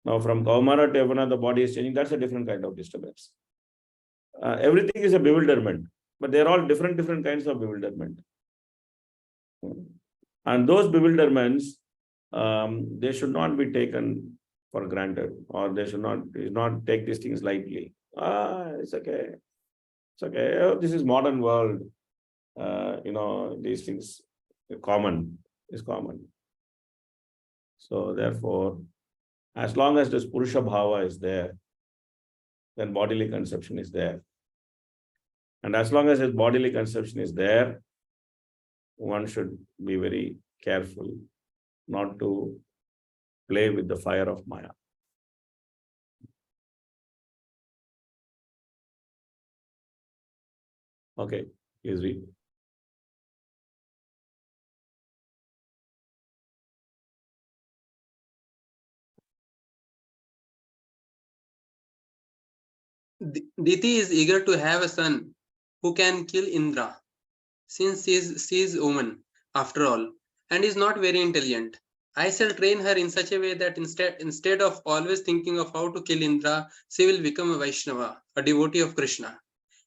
Now, from kaumara to yavana, the body is changing. That's a different kind of disturbance. Everything is a bewilderment, but they're all different kinds of bewilderment. And those bewilderments, they should not be taken for granted, or they should not take these things lightly. It's okay. It's okay. Oh, this is modern world. These things is common. So therefore, As long as this Purusha Bhava is there, then bodily conception is there. And as long as his bodily conception is there, one should be very careful not to play with the fire of Maya. Okay, please read. Diti is eager to have a son who can kill Indra, since she is woman, after all, and is not very intelligent. I shall train her in such a way that instead of always thinking of how to kill Indra, she will become a Vaishnava, a devotee of Krishna.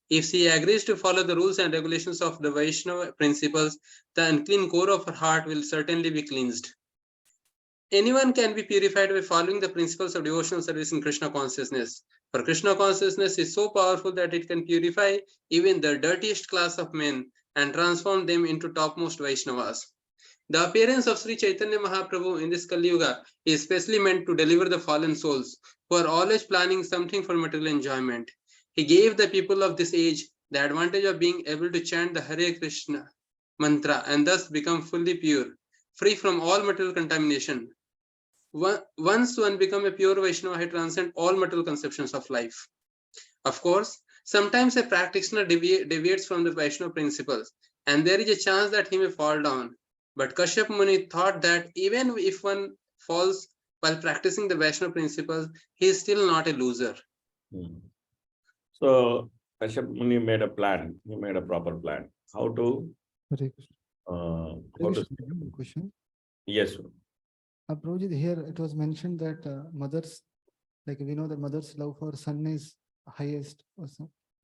If she agrees to follow the rules and regulations of the Vaishnava principles, the unclean core of her heart will certainly be cleansed. Anyone can be purified by following the principles of devotional service in Krishna consciousness. For Krishna consciousness is so powerful that it can purify even the dirtiest class of men and transform them into topmost Vaishnavas. The appearance of Sri Chaitanya Mahaprabhu in this Kali Yuga is specially meant to deliver the fallen souls who are always planning something for material enjoyment. He gave the people of this age the advantage of being able to chant the Hare Krishna mantra and thus become fully pure, free from all material contamination. Once one becomes a pure Vaishnava, he transcends all material conceptions of life. Of course, sometimes a practitioner deviates from the Vaishnava principles, and there is a chance that he may fall down. But Kashyap Muni thought that even if one falls while practicing the Vaishnava principles, he is still not a loser. So Kashyap Muni made a plan. He made a proper plan. How to? Question. Yes, sir. Prabhuji, here it was mentioned that mothers, like we know that mother's love for son is highest,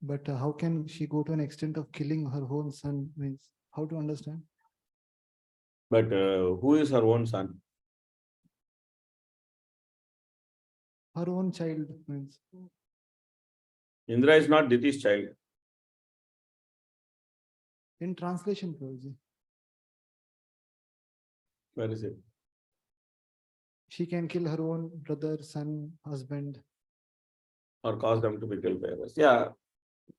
but how can she go to an extent of killing her own son? Means how to understand? But who is her own son? Her own child means. Indra is not Diti's child. In translation, Prabhuji. Where is it? She can kill her own brother, son, husband. Or cause them to be killed by others. Yeah,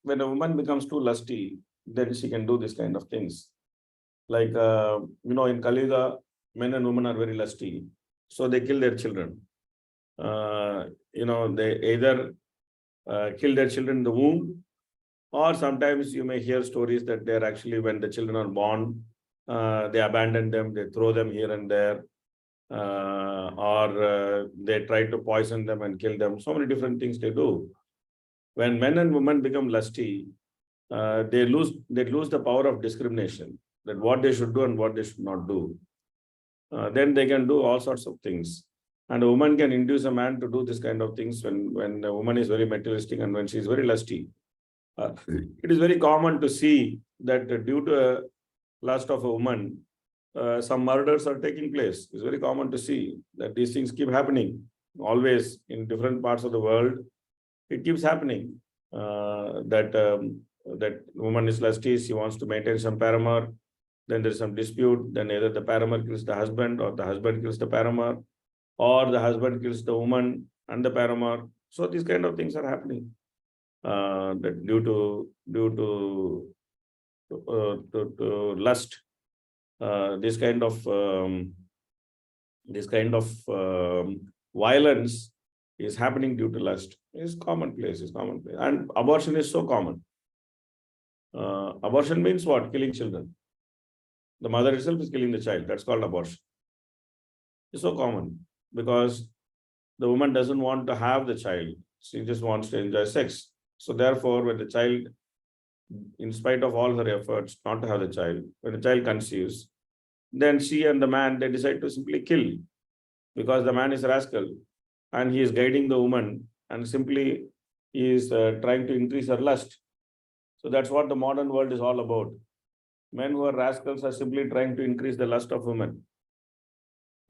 when a woman becomes too lusty, then she can do this kind of things. Like, in Kali Yuga, men and women are very lusty. So they kill their children. They either kill their children in the womb, or sometimes you may hear stories that they're actually, when the children are born, they abandon them, they throw them here and there. Or they try to poison them and kill them. So many different things they do. When men and women become lusty, they lose the power of discrimination, that what they should do and what they should not do. Then they can do all sorts of things. And a woman can induce a man to do this kind of things when a woman is very materialistic and when she is very lusty. It is very common to see that due to lust of a woman, some murders are taking place. It's very common to see that these things keep happening always in different parts of the world. It keeps happening that woman is lusty, she wants to maintain some paramour, then there's some dispute, then either the paramour kills the husband or the husband kills the paramour, or the husband kills the woman and the paramour. So these kind of things are happening that due to lust. This kind of violence is happening due to lust. It's commonplace. And abortion is so common. Abortion means what? Killing children. The mother itself is killing the child. That's called abortion. It's so common because the woman doesn't want to have the child. She just wants to enjoy sex. So therefore, when the child, in spite of all her efforts not to have the child, when the child conceives, then she and the man, they decide to simply kill, because the man is a rascal and he is guiding the woman and simply is trying to increase her lust. So that's what the modern world is all about. Men who are rascals are simply trying to increase the lust of women.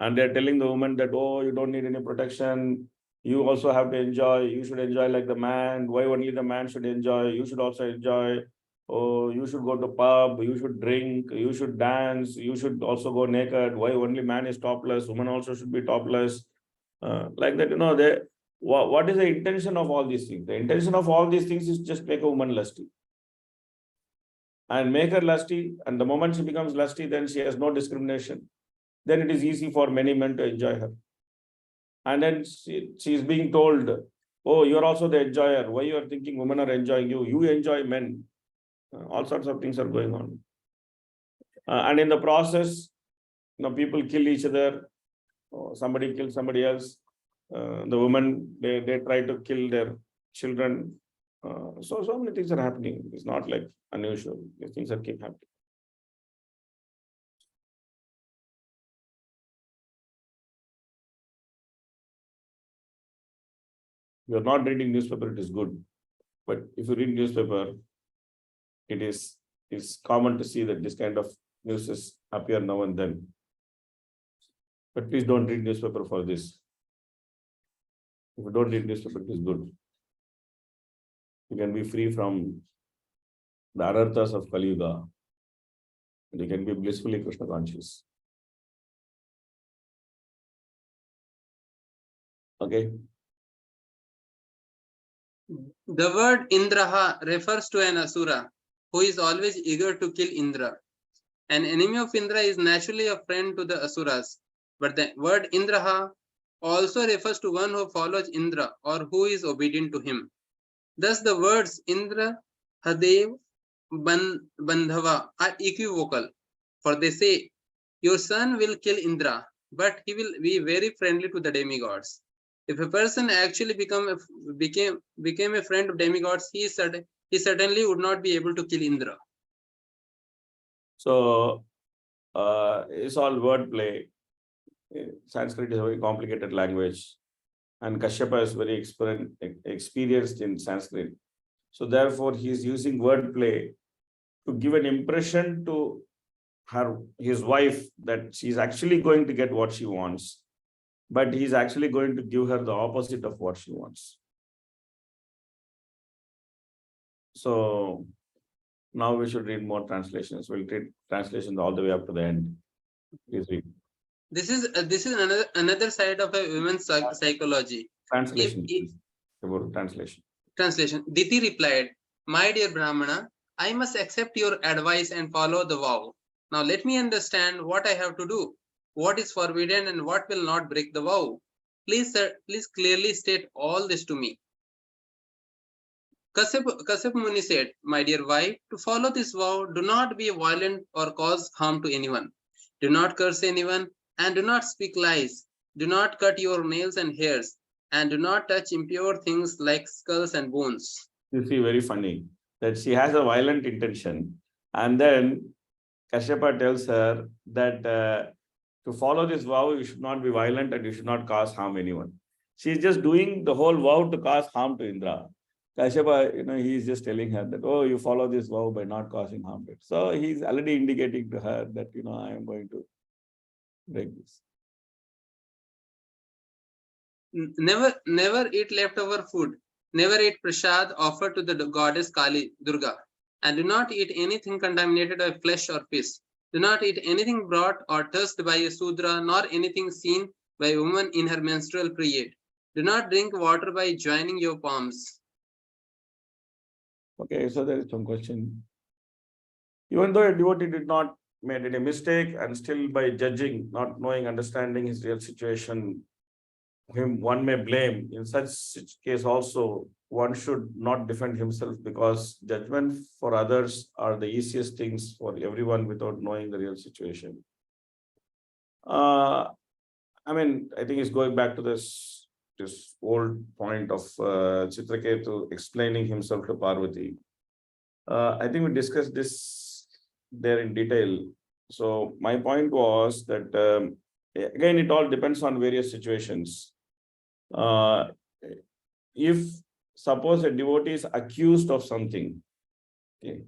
And they're telling the woman that, oh, you don't need any protection. You also have to enjoy. You should enjoy like the man. Why only the man should enjoy? You should also enjoy. Oh, you should go to pub. You should drink. You should dance. You should also go naked. Why only man is topless? Woman also should be topless. Like that, what is the intention of all these things? The intention of all these things is just make a woman lusty. And make her lusty, and the moment she becomes lusty, then she has no discrimination. Then it is easy for many men to enjoy her. And then she is being told, oh, you're also the enjoyer. Why you are thinking women are enjoying you? You enjoy men. All sorts of things are going on. And in the process, people kill each other. Somebody kills somebody else. The women, they try to kill their children. So many things are happening. It's not like unusual. These things are keep happening. You're not reading newspaper, it is good. But if you read newspaper, it's common to see that this kind of news appear now and then. But please don't read newspaper for this. If you don't read newspaper, it is good. You can be free from the anarthas of Kali Yuga. You can be blissfully Krishna conscious. Okay. The word Indraha refers to an Asura who is always eager to kill Indra. An enemy of Indra is naturally a friend to the Asuras. But the word Indraha also refers to one who follows Indra or who is obedient to him. Thus, the words Indra, Hadev, Bandhava are equivocal, for they say, your son will kill Indra, but he will be very friendly to the demigods. If a person actually became a friend of demigods, he certainly would not be able to kill Indra. So, it's all wordplay. Sanskrit is a very complicated language, and Kashyapa is very experienced in Sanskrit. So therefore, he is using wordplay to give an impression to his wife that she's actually going to get what she wants, but he's actually going to give her the opposite of what she wants. So now we should read more translations. We'll read translations all the way up to the end. Please read. This is another side of a woman's psychology. Translation. About translation. Translation. Diti replied, my dear Brahmana, I must accept your advice and follow the vow. Now let me understand what I have to do, what is forbidden and what will not break the vow. Please, sir, please clearly state all this to me. Kashyap Muni said, my dear wife, to follow this vow, do not be violent or cause harm to anyone. Do not curse anyone and do not speak lies. Do not cut your nails and hairs and do not touch impure things like skulls and bones. You see, very funny that she has a violent intention, and then Kashyapa tells her that to follow this vow, you should not be violent and you should not cause harm anyone. She's just doing the whole vow to cause harm to Indra. Kashyapa, he is just telling her that, oh, you follow this vow by not causing harm to it. So he's already indicating to her that, I am going to break this. Never eat leftover food. Never eat prasad offered to the goddess Kali, Durga. And do not eat anything contaminated by flesh or fish. Do not eat anything brought or touched by a Sudra, nor anything seen by a woman in her menstrual period. Do not drink water by joining your palms. Okay, so there is some question. Even though a devotee did not made any mistake, and still by judging, not knowing, understanding his real situation, one may blame. In such case also, one should not defend himself, because judgment for others are the easiest things for everyone without knowing the real situation. I think it's going back to this old point of Chitraketu explaining himself to Parvati. I think we discussed this there in detail. So my point was that, again, it all depends on various situations. If suppose a devotee is accused of something, okay,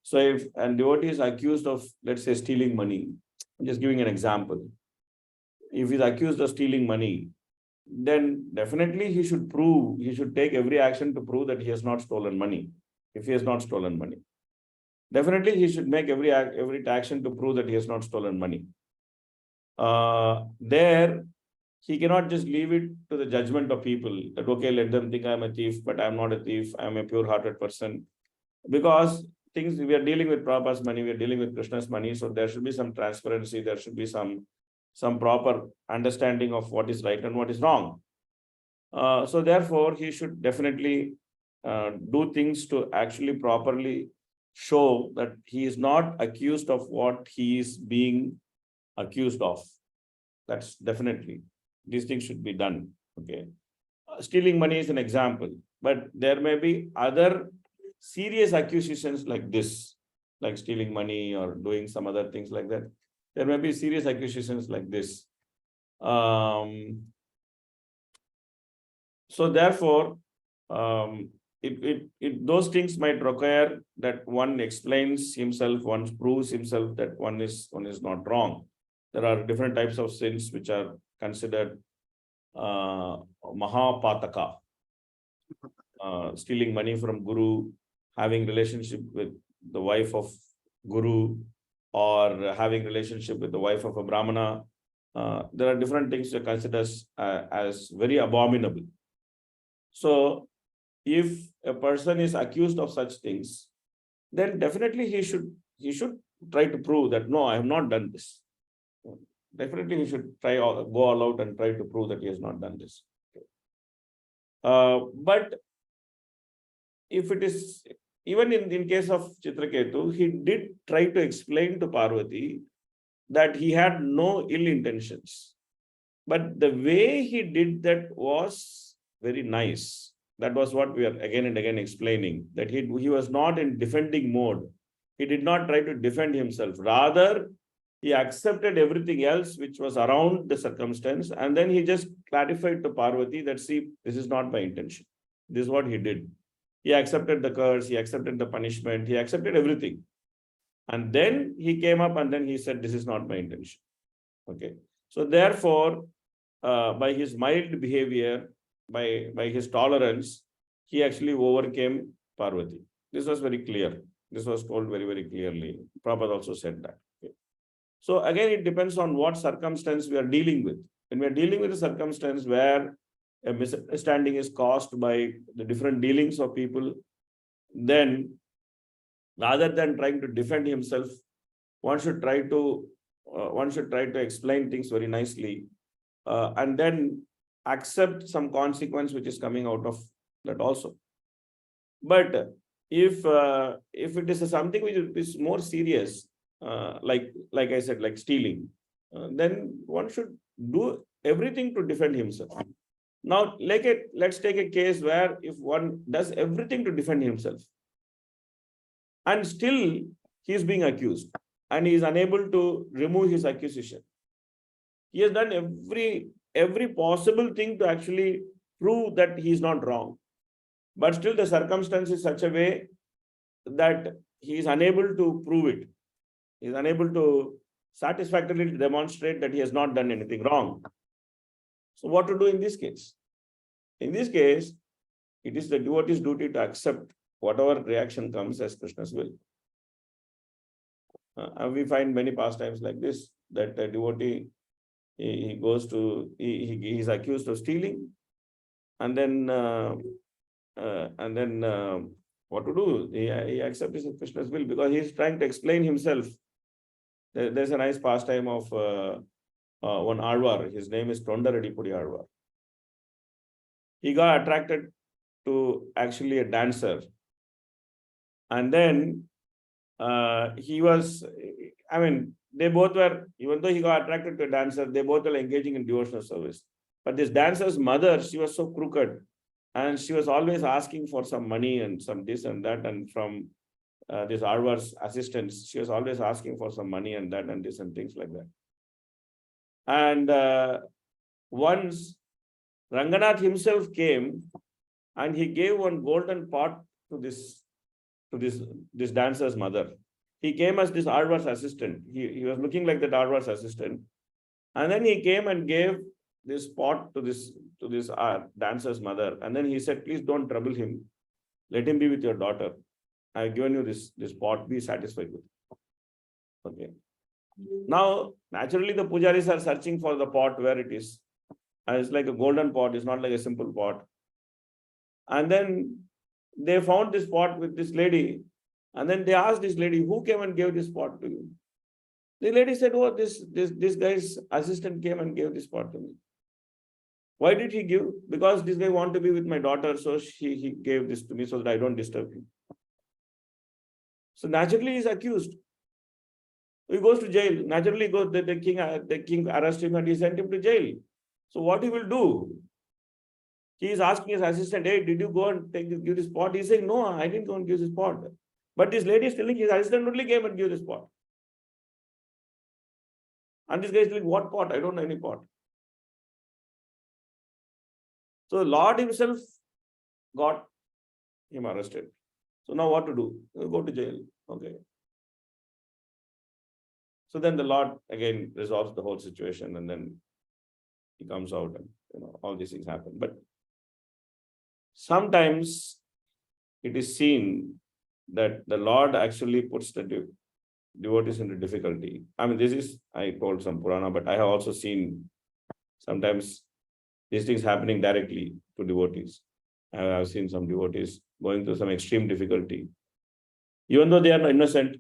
so if a devotee is accused of, let's say, stealing money, I'm just giving an example. If he's accused of stealing money, then definitely he should take every action to prove that he has not stolen money. If he has not stolen money, definitely he should make every action to prove that he has not stolen money. There, he cannot just leave it to the judgment of people that, okay, let them think I'm a thief, but I'm not a thief. I'm a pure-hearted person. Because things, we are dealing with Prabhupada's money, we are dealing with Krishna's money. So there should be some transparency. There should be some proper understanding of what is right and what is wrong. So therefore, he should definitely do things to actually properly show that he is not accused of what he is being accused of. That's definitely, these things should be done. Okay. Stealing money is an example, but there may be other serious accusations like this, like stealing money or doing some other things like that. There may be serious accusations like this. So therefore, those things might require that one explains himself, one proves himself that one is not wrong. There are different types of sins which are considered mahapataka. Stealing money from Guru, having relationship with the wife of Guru, or having relationship with the wife of a Brahmana. There are different things that are considered as very abominable. So if a person is accused of such things, then definitely he should try to prove that, no, I have not done this. Definitely he should go all out and try to prove that he has not done this. But if it is, even in case of Chitraketu, he did try to explain to Parvati that he had no ill intentions. But the way he did that was very nice. That was what we are again and again explaining, that he was not in defending mode. He did not try to defend himself. Rather, he accepted everything else which was around the circumstance, and then he just clarified to Parvati that, see, this is not my intention. This is what he did. He accepted the curse, he accepted the punishment, he accepted everything. And then he came up and then he said, this is not my intention. Okay. So therefore, by his mild behavior, by his tolerance, he actually overcame Parvati. This was very clear. This was told very, very clearly. Prabhupada also said that. Okay. So again, it depends on what circumstance we are dealing with. When we are dealing with a circumstance where a misunderstanding is caused by the different dealings of people, then rather than trying to defend himself, one should try to explain things very nicely, and then accept some consequence which is coming out of that also. But if it is something which is more serious, like I said, like stealing, then one should do everything to defend himself. Now, let's take a case where if one does everything to defend himself, and still he is being accused, and he is unable to remove his accusation. He has done every possible thing to actually prove that he is not wrong. But still the circumstance is such a way that he is unable to prove it. He is unable to satisfactorily demonstrate that he has not done anything wrong. So what to do in this case? In this case, it is the devotee's duty to accept whatever reaction comes as Krishna's will. And we find many pastimes like this, that a devotee, he is accused of stealing, and then what to do? He accepts Krishna's will because he is trying to explain himself. There's a nice pastime of one Alvar. His name is Tondaredipudi Alvar. He got attracted to actually a dancer, and then he was, I mean, they both were, even though he got attracted to a dancer, they both were engaging in devotional service. But this dancer's mother, she was so crooked, and she was always asking for some money and some this and that, and from this Alvar's assistants, she was always asking for some money and that and this and things like that. And once Ranganath himself came, and he gave one golden pot to this dancer's mother. He came as this Alvar's assistant. He was looking like that Alvar's assistant. And then he came and gave this pot to this dancer's mother. And then he said, please don't trouble him. Let him be with your daughter. I've given you this pot, be satisfied with it. Okay. Now, naturally, the pujaris are searching for the pot where it is. And it's like a golden pot, it's not like a simple pot. And then they found this pot with this lady. And then they asked this lady, who came and gave this pot to you? The lady said, oh, this guy's assistant came and gave this pot to me. Why did he give? Because this guy wanted to be with my daughter, so he gave this to me so that I don't disturb him. So naturally he's accused. He goes to jail. Naturally goes the king arrests him and he sent him to jail. So what he will do? He is asking his assistant, hey, did you go and give this pot? He's saying, no, I didn't go and give this pot. But this lady is telling his assistant only came and gave this pot. And this guy is telling, what pot? I don't know any pot. So Lord himself got him arrested. So now what to do? Go to jail. Okay. So then the Lord again resolves the whole situation, and then he comes out, and all these things happen. But sometimes it is seen that the Lord actually puts the devotees into difficulty. I mean, this is, I told some Purana, but I have also seen sometimes these things happening directly to devotees. I have seen some devotees going through some extreme difficulty, even though they are innocent,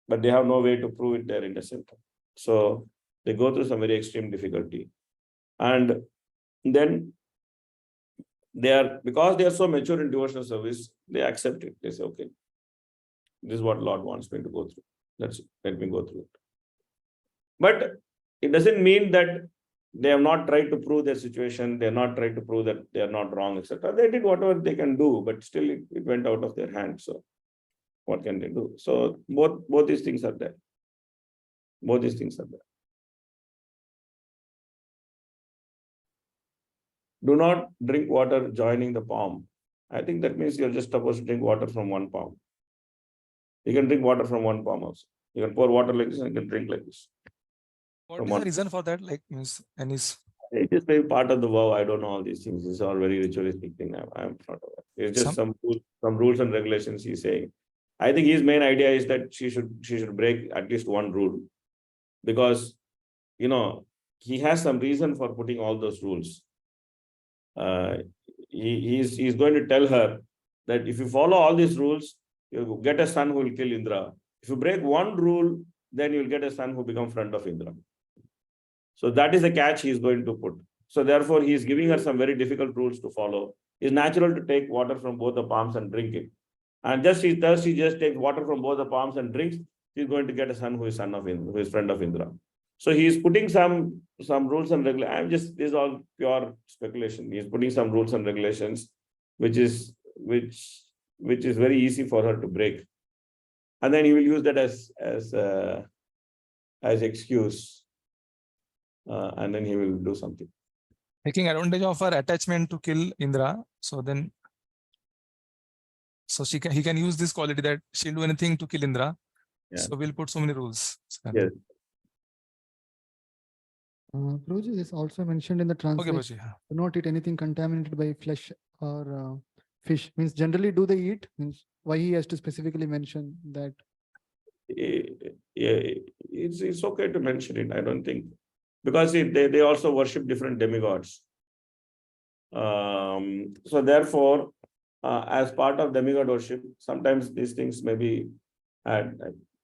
but they have no way to prove it they're innocent. So they go through some very extreme difficulty. And then because they are so mature in devotional service, they accept it. They say, okay, this is what Lord wants me to go through. Let me go through it. But it doesn't mean that they have not tried to prove their situation. They have not tried to prove that they are not wrong, etc. They did whatever they can do, but still it went out of their hands. So what can they do? So both these things are there. Both these things are there. Do not drink water joining the palm. I think that means you're just supposed to drink water from one palm. You can drink water from one palm also. You can pour water like this and you can drink like this. What is the reason for that? Like, means, and is it is maybe part of the vow. I don't know all these things. It's all very ritualistic thing. I'm not aware. It's just some rules and regulations he's saying. I think his main idea is that she should break at least one rule, because he has some reason for putting all those rules. He's going to tell her that if you follow all these rules, you get a son who will kill Indra. If you break one rule, then you'll get a son who becomes friend of Indra. So that is the catch he's going to put. So therefore, he's giving her some very difficult rules to follow. It's natural to take water from both the palms and drink it. And just she just takes water from both the palms and drinks, she's going to get a son who is son of Indra, who is friend of Indra. So he's putting some rules and regulations. This is all pure speculation. He's putting some rules and regulations, which is very easy for her to break. And then he will use that as excuse. And then he will do something. taking advantage of her attachment to kill Indra. So then, he can use this quality that she'll do anything to kill Indra. Yeah. So we'll put so many rules. Yes. Prabhuji is also mentioned in the Okay, translation. Baji. Do not eat anything contaminated by flesh or fish. Means generally do they eat? Means why he has to specifically mention that? It's okay to mention it, I don't think. Because they also worship different demigods. So therefore, as part of demigod worship, sometimes these things may be had.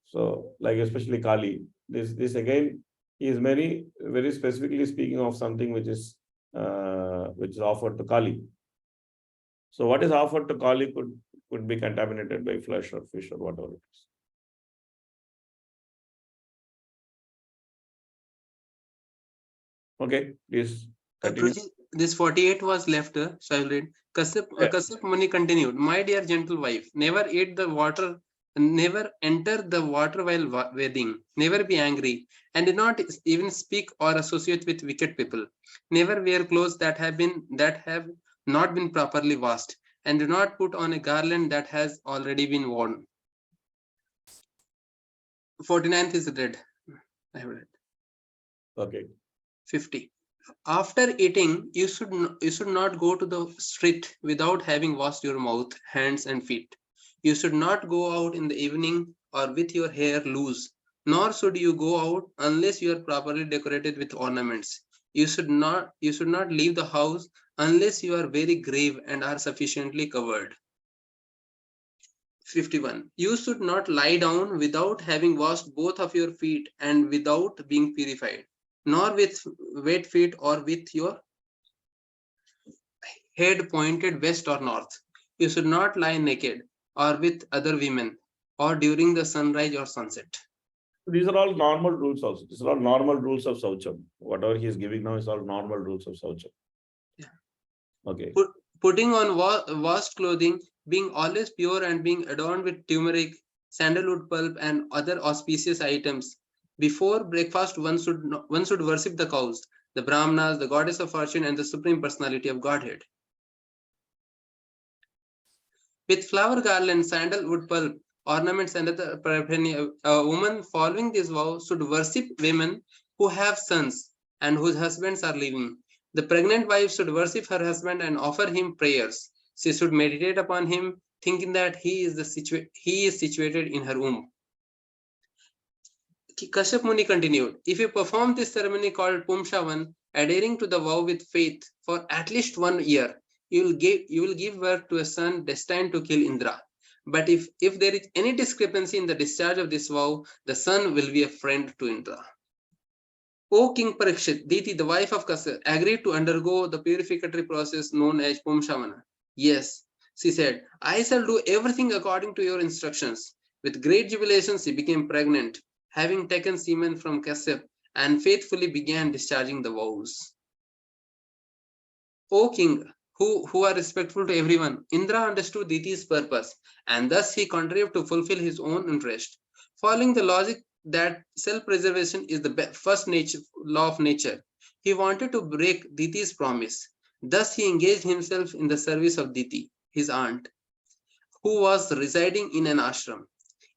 So like especially Kali, this again is very specifically speaking of something which is offered to Kali. So what is offered to Kali could be contaminated by flesh or fish or whatever it is. Okay, please continue. This 48 was left, so I will read. Kashyap Muni continued, my dear gentle wife, never eat the water, never enter the water while bathing, never be angry, and do not even speak or associate with wicked people. Never wear clothes that have not been properly washed, and do not put on a garland that has already been worn. 49th is read. I have read. Okay. 50. After eating, you should not go to the street without having washed your mouth, hands, and feet. You should not go out in the evening or with your hair loose, nor should you go out unless you are properly decorated with ornaments. You should not leave the house unless you are very grave and are sufficiently covered. 51. You should not lie down without having washed both of your feet and without being purified, nor with wet feet or with your head pointed west or north. You should not lie naked or with other women or during the sunrise or sunset. These are all normal rules also. These are all normal rules of Saucham. Whatever he is giving now is all normal rules of Saucham. Yeah. Okay. Putting on washed clothing, being always pure and being adorned with turmeric, sandalwood pulp and other auspicious items. Before breakfast, one should worship the cows, the Brahmanas, the goddess of fortune and the supreme personality of Godhead. With flower garlands, sandalwood pulp, ornaments and other paraphernalia, a woman following this vow should worship women who have sons and whose husbands are living. The pregnant wife should worship her husband and offer him prayers. She should meditate upon him, thinking that he is situated in her womb. Kashyap Muni continued, if you perform this ceremony called Pumshavan, adhering to the vow with faith for at least 1 year, you will give birth to a son destined to kill Indra. But if there is any discrepancy in the discharge of this vow, the son will be a friend to Indra. O King Parikshit, Diti, the wife of Kashyap, agreed to undergo the purificatory process known as Pumshavana. Yes, she said, I shall do everything according to your instructions. With great jubilation, she became pregnant, having taken semen from Kashyap, and faithfully began discharging the vows. O King, who are respectful to everyone, Indra understood Diti's purpose, and thus he contrived to fulfill his own interest. Following the logic that self-preservation is the first law of nature, he wanted to break Diti's promise. Thus he engaged himself in the service of Diti, his aunt, who was residing in an ashram.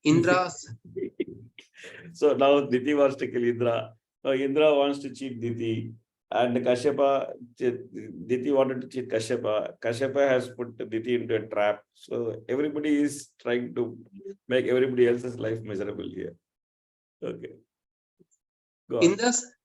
Indra's So now Diti wants to kill Indra. Now Indra wants to cheat Diti. And Kashyapa, Diti wanted to cheat Kashyapa. Kashyapa has put Diti into a trap. So everybody is trying to make everybody else's life miserable here. Okay. Go on.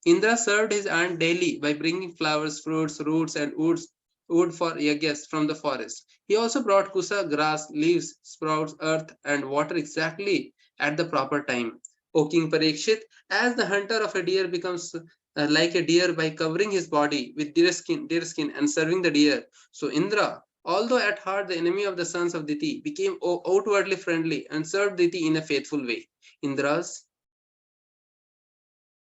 Indra served his aunt daily by bringing flowers, fruits, roots, and wood for yajnas from the forest. He also brought kusa, grass, leaves, sprouts, earth, and water exactly at the proper time. O King Parikshit, as the hunter of a deer becomes like a deer by covering his body with deer skin and serving the deer, so Indra, although at heart the enemy of the sons of Diti, became outwardly friendly and served Diti in a faithful way. Indra's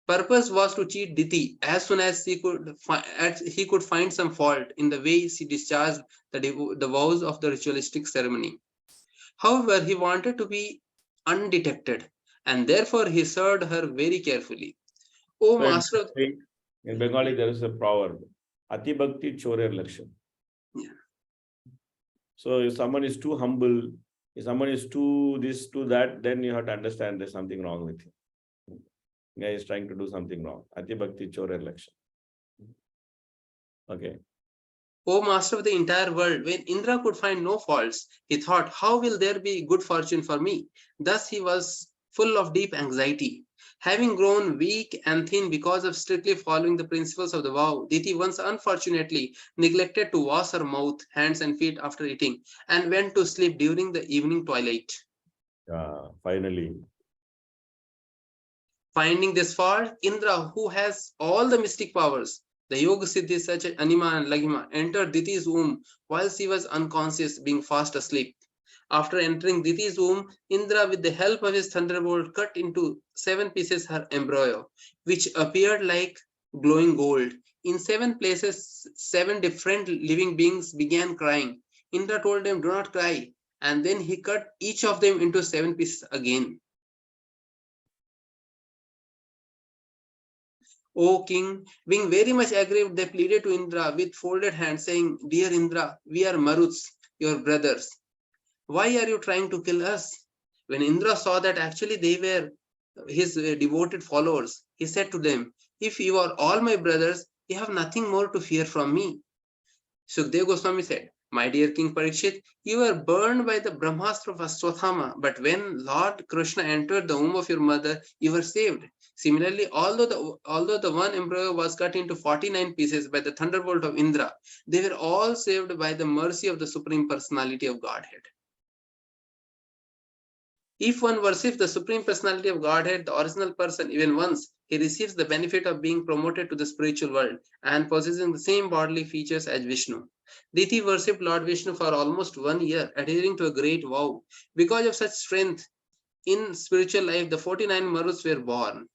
purpose was to cheat Diti as soon as he could find some fault in the way she discharged the vows of the ritualistic ceremony. However, he wanted to be undetected, and therefore he served her very carefully. O Master, in Bengali, there is a proverb, Ati Bhakti Chorer Lakshan. Yeah. So if someone is too humble, if someone is too this, too that, then you have to understand there's something wrong with him. Guy is trying to do something wrong. Ati Bhakti Chorer Lakshan. Okay. O Master of the entire world, when Indra could find no faults, he thought, how will there be good fortune for me? Thus he was full of deep anxiety. Having grown weak and thin because of strictly following the principles of the vow, Diti once unfortunately neglected to wash her mouth, hands and feet after eating and went to sleep during the evening twilight. Finally. Finding this fault, Indra, who has all the mystic powers, the Yoga Siddhis such as Anima and Laghima, entered Diti's womb while she was unconscious, being fast asleep. After entering Diti's womb, Indra, with the help of his thunderbolt, cut into 7 pieces her embryo, which appeared like glowing gold. In 7 places, 7 different living beings began crying. Indra told them, do not cry, and then he cut each of them into 7 pieces again. O King, being very much aggrieved, they pleaded to Indra with folded hands, saying, dear Indra, we are Maruts, your brothers. Why are you trying to kill us? When Indra saw that actually they were his devoted followers, he said to them, if you are all my brothers, you have nothing more to fear from me. Sukdev Goswami said, My dear King Parikshit, you were burned by the Brahmastra of Ashwatthama, but when Lord Krishna entered the womb of your mother, you were saved. Similarly, although the one emperor was cut into 49 pieces by the thunderbolt of Indra, they were all saved by the mercy of the Supreme Personality of Godhead. If one worships the Supreme Personality of Godhead, the original person, even once, he receives the benefit of being promoted to the spiritual world and possessing the same bodily features as Vishnu. Diti worshipped Lord Vishnu for almost 1 year, adhering to a great vow. Because of such strength in spiritual life, the 49 Maruts were born.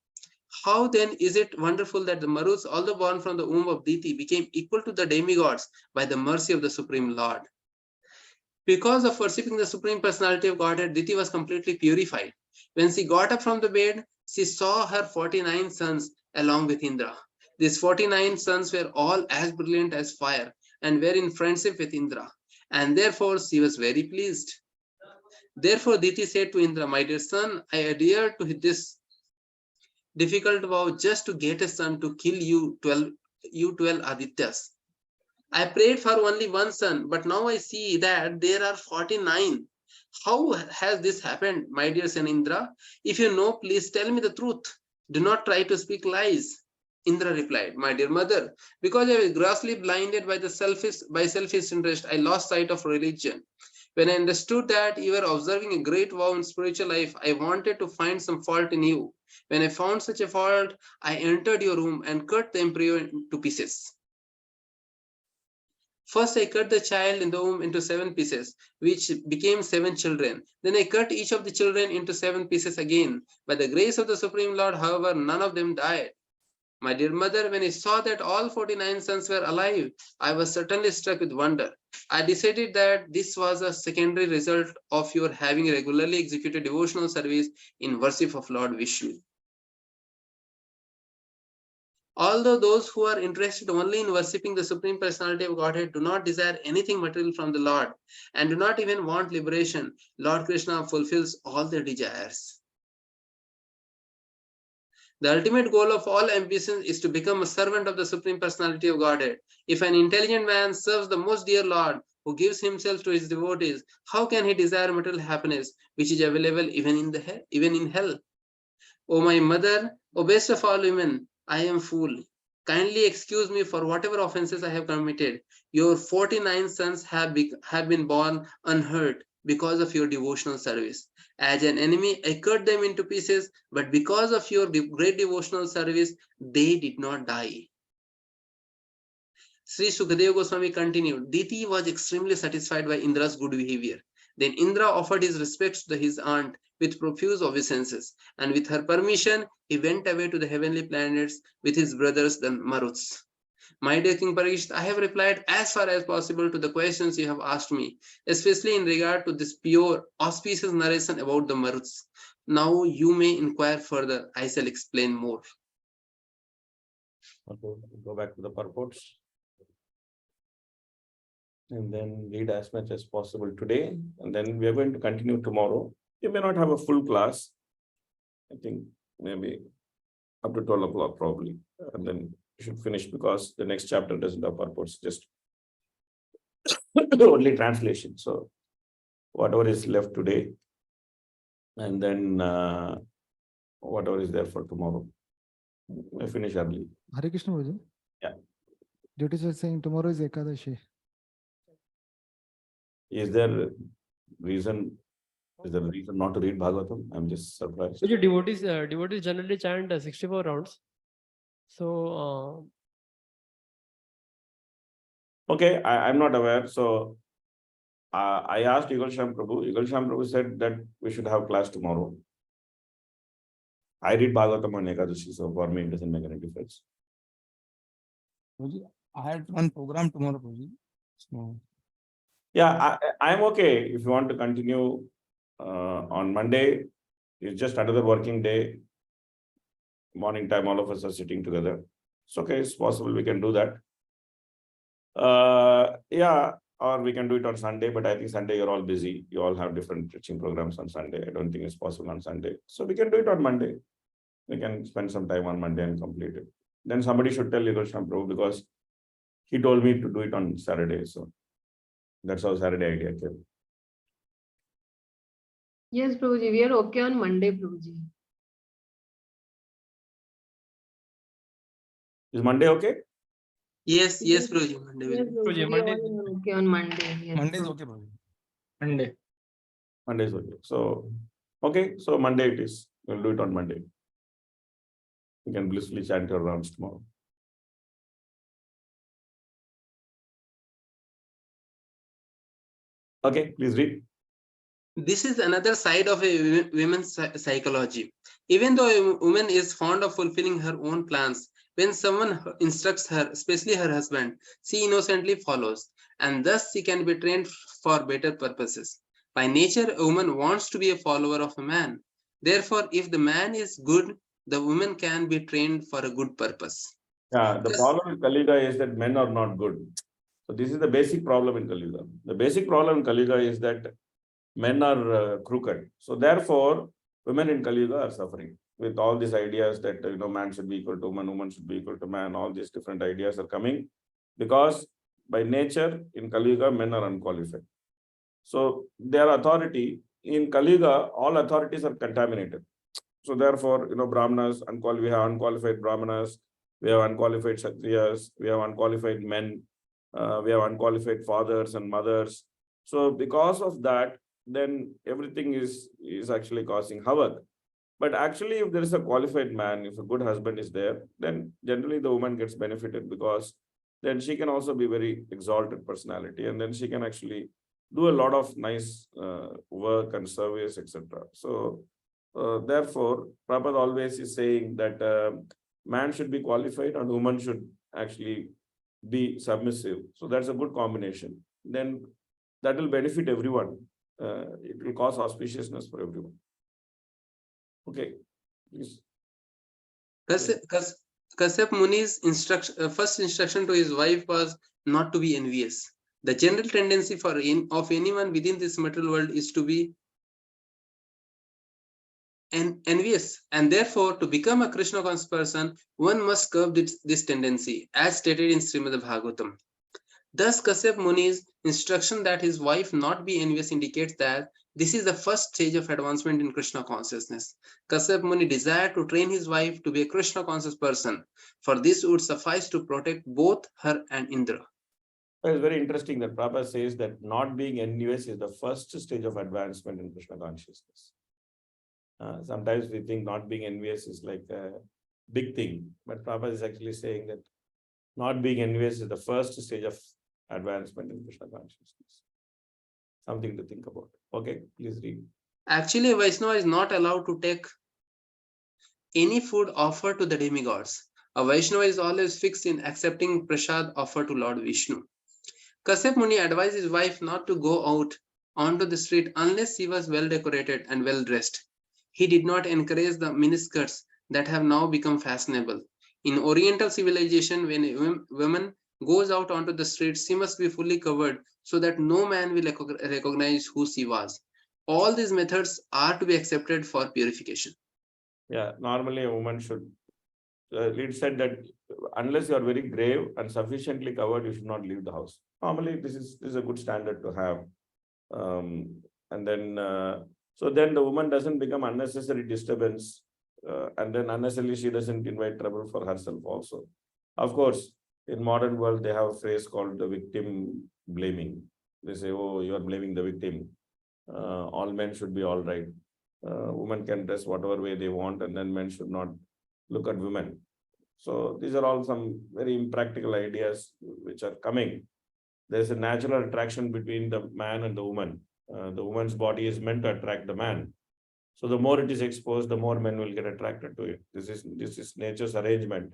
How then is it wonderful that the Maruts, although born from the womb of Diti, became equal to the demigods by the mercy of the Supreme Lord? Because of worshipping the Supreme Personality of Godhead, Diti was completely purified. When she got up from the bed, she saw her 49 sons along with Indra. These 49 sons were all as brilliant as fire and were in friendship with Indra, and therefore she was very pleased. Therefore, Diti said to Indra, my dear son, I adhere to this difficult vow just to get a son to kill you 12 Adityas. I prayed for only one son, but now I see that there are 49. How has this happened, my dear son Indra? If you know, please tell me the truth. Do not try to speak lies. Indra replied, my dear mother, because I was grossly blinded by selfish interest, I lost sight of religion. When I understood that you were observing a great vow in spiritual life, I wanted to find some fault in you. When I found such a fault, I entered your room and cut the embryo into pieces. First, I cut the child in the womb into 7 pieces, which became 7 children. Then I cut each of the children into 7 pieces again. By the grace of the Supreme Lord, however, none of them died. My dear mother, when I saw that all 49 sons were alive, I was certainly struck with wonder. I decided that this was a secondary result of your having regularly executed devotional service in worship of Lord Vishnu. Although those who are interested only in worshipping the Supreme Personality of Godhead do not desire anything material from the Lord and do not even want liberation, Lord Krishna fulfills all their desires. The ultimate goal of all ambitions is to become a servant of the Supreme Personality of Godhead. If an intelligent man serves the most dear Lord, who gives himself to his devotees, how can he desire material happiness, which is available even in hell? O my mother, O best of all women, I am fool. Kindly excuse me for whatever offenses I have committed. Your 49 sons have been born unhurt because of your devotional service. As an enemy, I cut them into pieces, but because of your great devotional service, they did not die. Sri Sukadeva Goswami continued, Diti was extremely satisfied by Indra's good behavior. Then Indra offered his respects to his aunt with profuse obeisances, and with her permission, he went away to the heavenly planets with his brothers, the Maruts. My dear King Parikshit, I have replied as far as possible to the questions you have asked me, especially in regard to this pure, auspicious narration about the Maruts. Now you may inquire further. I shall explain more. Go back to the purports. And then read as much as possible today. And then we are going to continue tomorrow. You may not have a full class. I think maybe up to 12 o'clock probably. And then you should finish because the next chapter doesn't have purports, just only translation. So whatever is left today, and then whatever is there for tomorrow. I finish early. Hare Krishna Prabhuji. Yeah. Duties are saying tomorrow is Ekadashi. Is there a reason not to read Bhagavatam? I'm just surprised. Devotees generally chant 64 rounds. So Okay, I'm not aware. So I asked Yugal Sham Prabhu. Yugal Sham Prabhu said that we should have class tomorrow. I read Bhagavatam on Ekadashi, so for me it doesn't make any difference. I had one program tomorrow, Prabhuji. So Yeah, I'm okay. If you want to continue on Monday, it's just another working day. Morning time, all of us are sitting together. It's okay, it's possible we can do that. Yeah, or we can do it on Sunday, but I think Sunday you're all busy. You all have different preaching programs on Sunday. I don't think it's possible on Sunday. So we can do it on Monday. We can spend some time on Monday and complete it. Then somebody should tell Yugal Sham Prabhu because he told me to do it on Saturday. So That's how Saturday idea came. Yes, Prabhuji, we are okay on Monday, Prabhuji. Is Monday okay? Yes, yes, Prabhuji. Monday will Yes, be. Prabhuji, we Monday. all are okay on Monday. Yes, Monday is Prabhuji. okay, Prabhuji. Monday. Monday is okay. So, okay. So Monday it is. We'll do it on Monday. You can blissfully chant your rounds tomorrow. Okay, please read. This is another side of a women's psychology. Even though a woman is fond of fulfilling her own plans, when someone instructs her, especially her husband, she innocently follows, and thus she can be trained for better purposes. By nature, a woman wants to be a follower of a man. Therefore, if the man is good, the woman can be trained for a good purpose. Yeah, the Yes. problem with Kali Yuga is that men are not good. So this is the basic problem in Kali Yuga. The basic problem in Kali Yuga is that men are crooked. So therefore, women in Kali Yuga are suffering with all these ideas that man should be equal to woman should be equal to man. All these different ideas are coming because by nature in Kali Yuga, men are unqualified. So their authority in Kali Yuga, all authorities are contaminated. So therefore, Brahmanas, we have unqualified Brahmanas, we have unqualified Kshatriyas, we have unqualified men, we have unqualified fathers and mothers. So because of that, then everything is actually causing havoc. But actually, if there is a qualified man, if a good husband is there, then generally the woman gets benefited because then she can also be very exalted personality, and then she can actually do a lot of nice work and service, etc. So therefore, Prabhupada always is saying that man should be qualified and woman should actually be submissive. So that's a good combination. Then that will benefit everyone. It will cause auspiciousness for everyone. Okay, please. Kashyap Muni's first instruction to his wife was not to be envious. The general tendency of anyone within this material world is to be envious, and therefore to become a Krishna conscious person, one must curb this tendency, as stated in Srimad Bhagavatam. Thus, Kashyap Muni's instruction that his wife not be envious indicates that this is the first stage of advancement in Krishna consciousness. Kashyap Muni desired to train his wife to be a Krishna conscious person, for this would suffice to protect both her and Indra. It's very interesting that Prabhupada says that not being envious is the first stage of advancement in Krishna consciousness. Sometimes we think not being envious is like a big thing, but Prabhupada is actually saying that not being envious is the first stage of advancement in Krishna consciousness. Something to think about. Okay, please read. Actually, a Vaishnava is not allowed to take any food offered to the demigods. A Vaishnava is always fixed in accepting prasad offered to Lord Vishnu. Kashyap Muni advised his wife not to go out onto the street unless she was well decorated and well dressed. He did not encourage the miniskirts that have now become fashionable. In Oriental civilization, when a woman goes out onto the streets, she must be fully covered so that no man will recognize who she was. All these methods are to be accepted for purification. Yeah, normally a woman should, it said that unless you are very grave and sufficiently covered, you should not leave the house. Normally, this is a good standard to have. And then, so then the woman doesn't become unnecessary disturbance, and then unnecessarily she doesn't invite trouble for herself also. Of course, in modern world, they have a phrase called the victim blaming. They say, oh, you are blaming the victim. All men should be all right. Women can dress whatever way they want, and then men should not look at women. So these are all some very impractical ideas which are coming. There's a natural attraction between the man and the woman. The woman's body is meant to attract the man. So the more it is exposed, the more men will get attracted to it. This is nature's arrangement.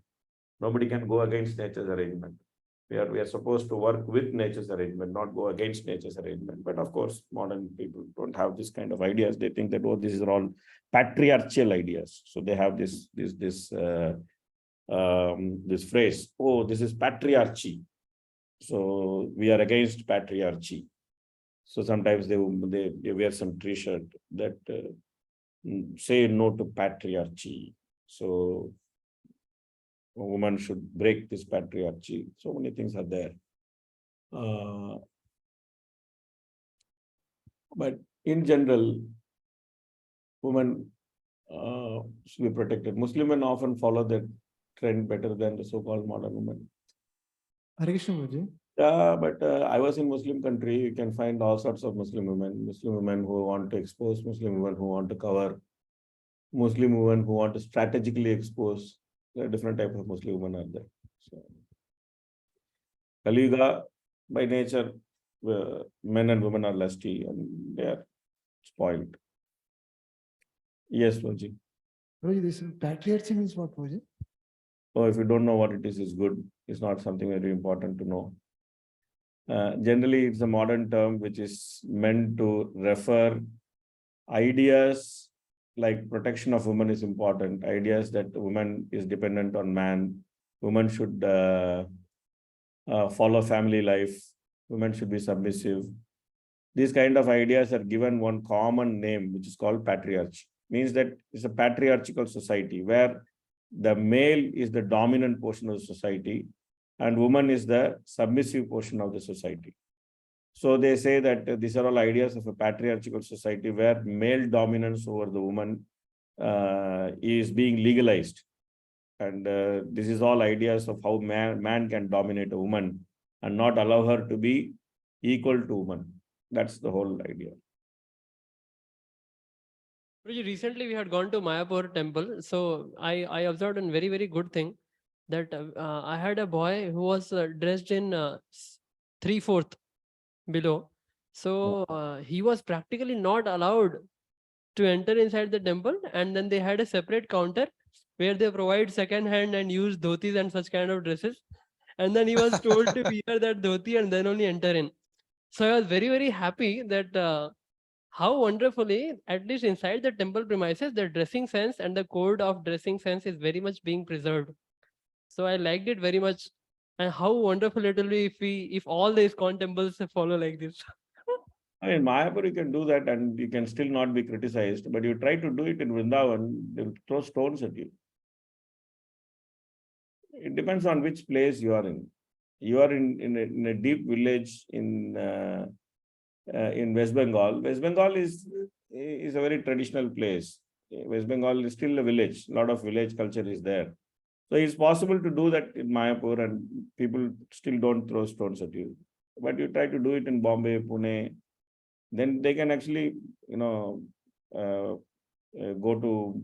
Nobody can go against nature's arrangement. We are supposed to work with nature's arrangement, not go against nature's arrangement. But of course, modern people don't have this kind of ideas. They think that, oh, this is all patriarchal ideas. So they have this phrase, oh, this is patriarchy. So we are against patriarchy. So sometimes they wear some t-shirt that say no to patriarchy. So a woman should break this patriarchy. So many things are there. But in general, women should be protected. Muslim men often follow that trend better than the so-called modern women. Hare Krishna Prabhuji. Yeah, but I was in Muslim country. You can find all sorts of Muslim women who want to expose, Muslim women who want to cover, Muslim women who want to strategically expose. There are different types of Muslim women are there. So, Kali Yuga, by nature, men and women are lusty and they are spoiled. Yes, Prabhuji. Prabhuji, this patriarchy means what, Prabhuji? So if you don't know what it is good. It's not something very important to know. Generally, it's a modern term which is meant to refer ideas like protection of women is important. Ideas that woman is dependent on man. Women should follow family life. Women should be submissive. These kind of ideas are given one common name, which is called patriarchy. Means that it's a patriarchal society where the male is the dominant portion of the society and woman is the submissive portion of the society. So they say that these are all ideas of a patriarchal society where male dominance over the woman is being legalized. And this is all ideas of how man can dominate a woman and not allow her to be equal to woman. That's the whole idea. Recently, we had gone to Mayapur temple. So I observed a very, very good thing that I had a boy who was dressed in 3/4 below. So he was practically not allowed to enter inside the temple. And then they had a separate counter where they provide second hand and used dhotis and such kind of dresses. And then he was told to wear that dhoti and then only enter in. So I was very, very happy that how wonderfully, at least inside the temple premises, the dressing sense and the code of dressing sense is very much being preserved. So I liked it very much. And how wonderful it will be if all the ISKCON temples follow like this. I mean, Mayapur, you can do that and you can still not be criticized, but you try to do it in Vrindavan, they'll throw stones at you. It depends on which place you are in. You are in a deep village in West Bengal. West Bengal is a very traditional place. West Bengal is still a village. A lot of village culture is there. So it's possible to do that in Mayapur and people still don't throw stones at you. But you try to do it in Bombay, Pune, then they can actually, go to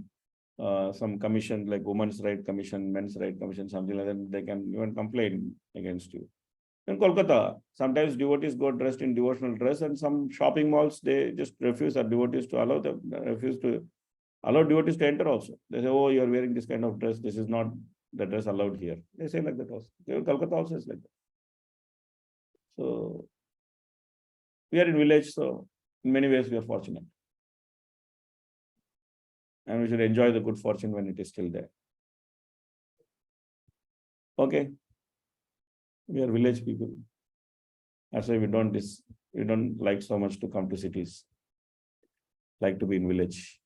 some commission like Women's Right Commission, Men's Right Commission, something like that. They can even complain against you. In Kolkata, sometimes devotees go dressed in devotional dress, and some shopping malls, they just refuse our devotees to allow them, refuse to allow devotees to enter also. They say, oh, you're wearing this kind of dress. This is not the dress allowed here. They say like that also. Kolkata also is like that. So we are in village, so in many ways we are fortunate. And we should enjoy the good fortune when it is still there. Okay. We are village people. That's why we don't like so much to come to cities. Like to be in village.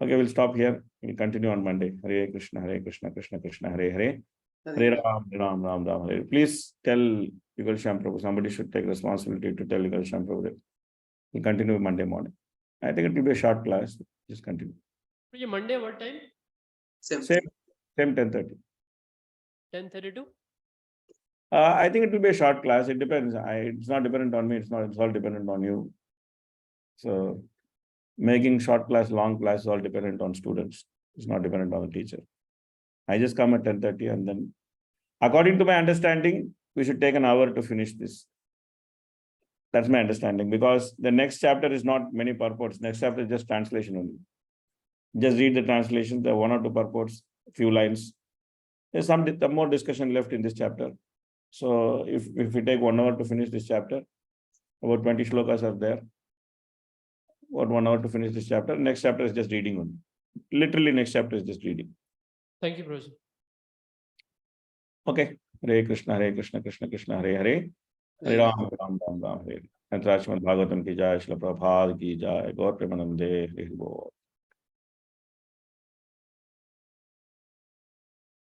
Okay, we'll stop here. We'll continue on Monday. Hare Krishna, Krishna Krishna, Hare Hare. Hare Ram, Ram Ram, Ram Hare. Please tell Yugal Shyam Prabhu. Somebody should take responsibility to tell Yugal Shyam Prabhu. We'll continue Monday morning. I think it will be a short class. Just continue. Monday, what time? Same. 10:30. 10:32. I think it will be a short class. It depends. It's not dependent on me. It's all dependent on you. So making short class, long class is all dependent on students. It's not dependent on the teacher. I just come at 10:30 and then, according to my understanding, we should take an hour to finish this. That's my understanding, because the next chapter is not many purports. Next chapter is just translation only. Just read the translation, the 1 or 2 purports, a few lines. There's some more discussion left in this chapter. So if we take 1 hour to finish this chapter, about 20 shlokas are there. About 1 hour to finish this chapter. Next chapter is just reading only. Literally, next chapter is just reading. Thank you, Prabhuji. Okay. Hare Krishna, Krishna Krishna, Hare Hare. Hare Ram, Ram Ram, Ram Hare. And Srimad Bhagavatam ki jai, Srila Prabhupada ki jai, Gaur Premanande, Hare Bol.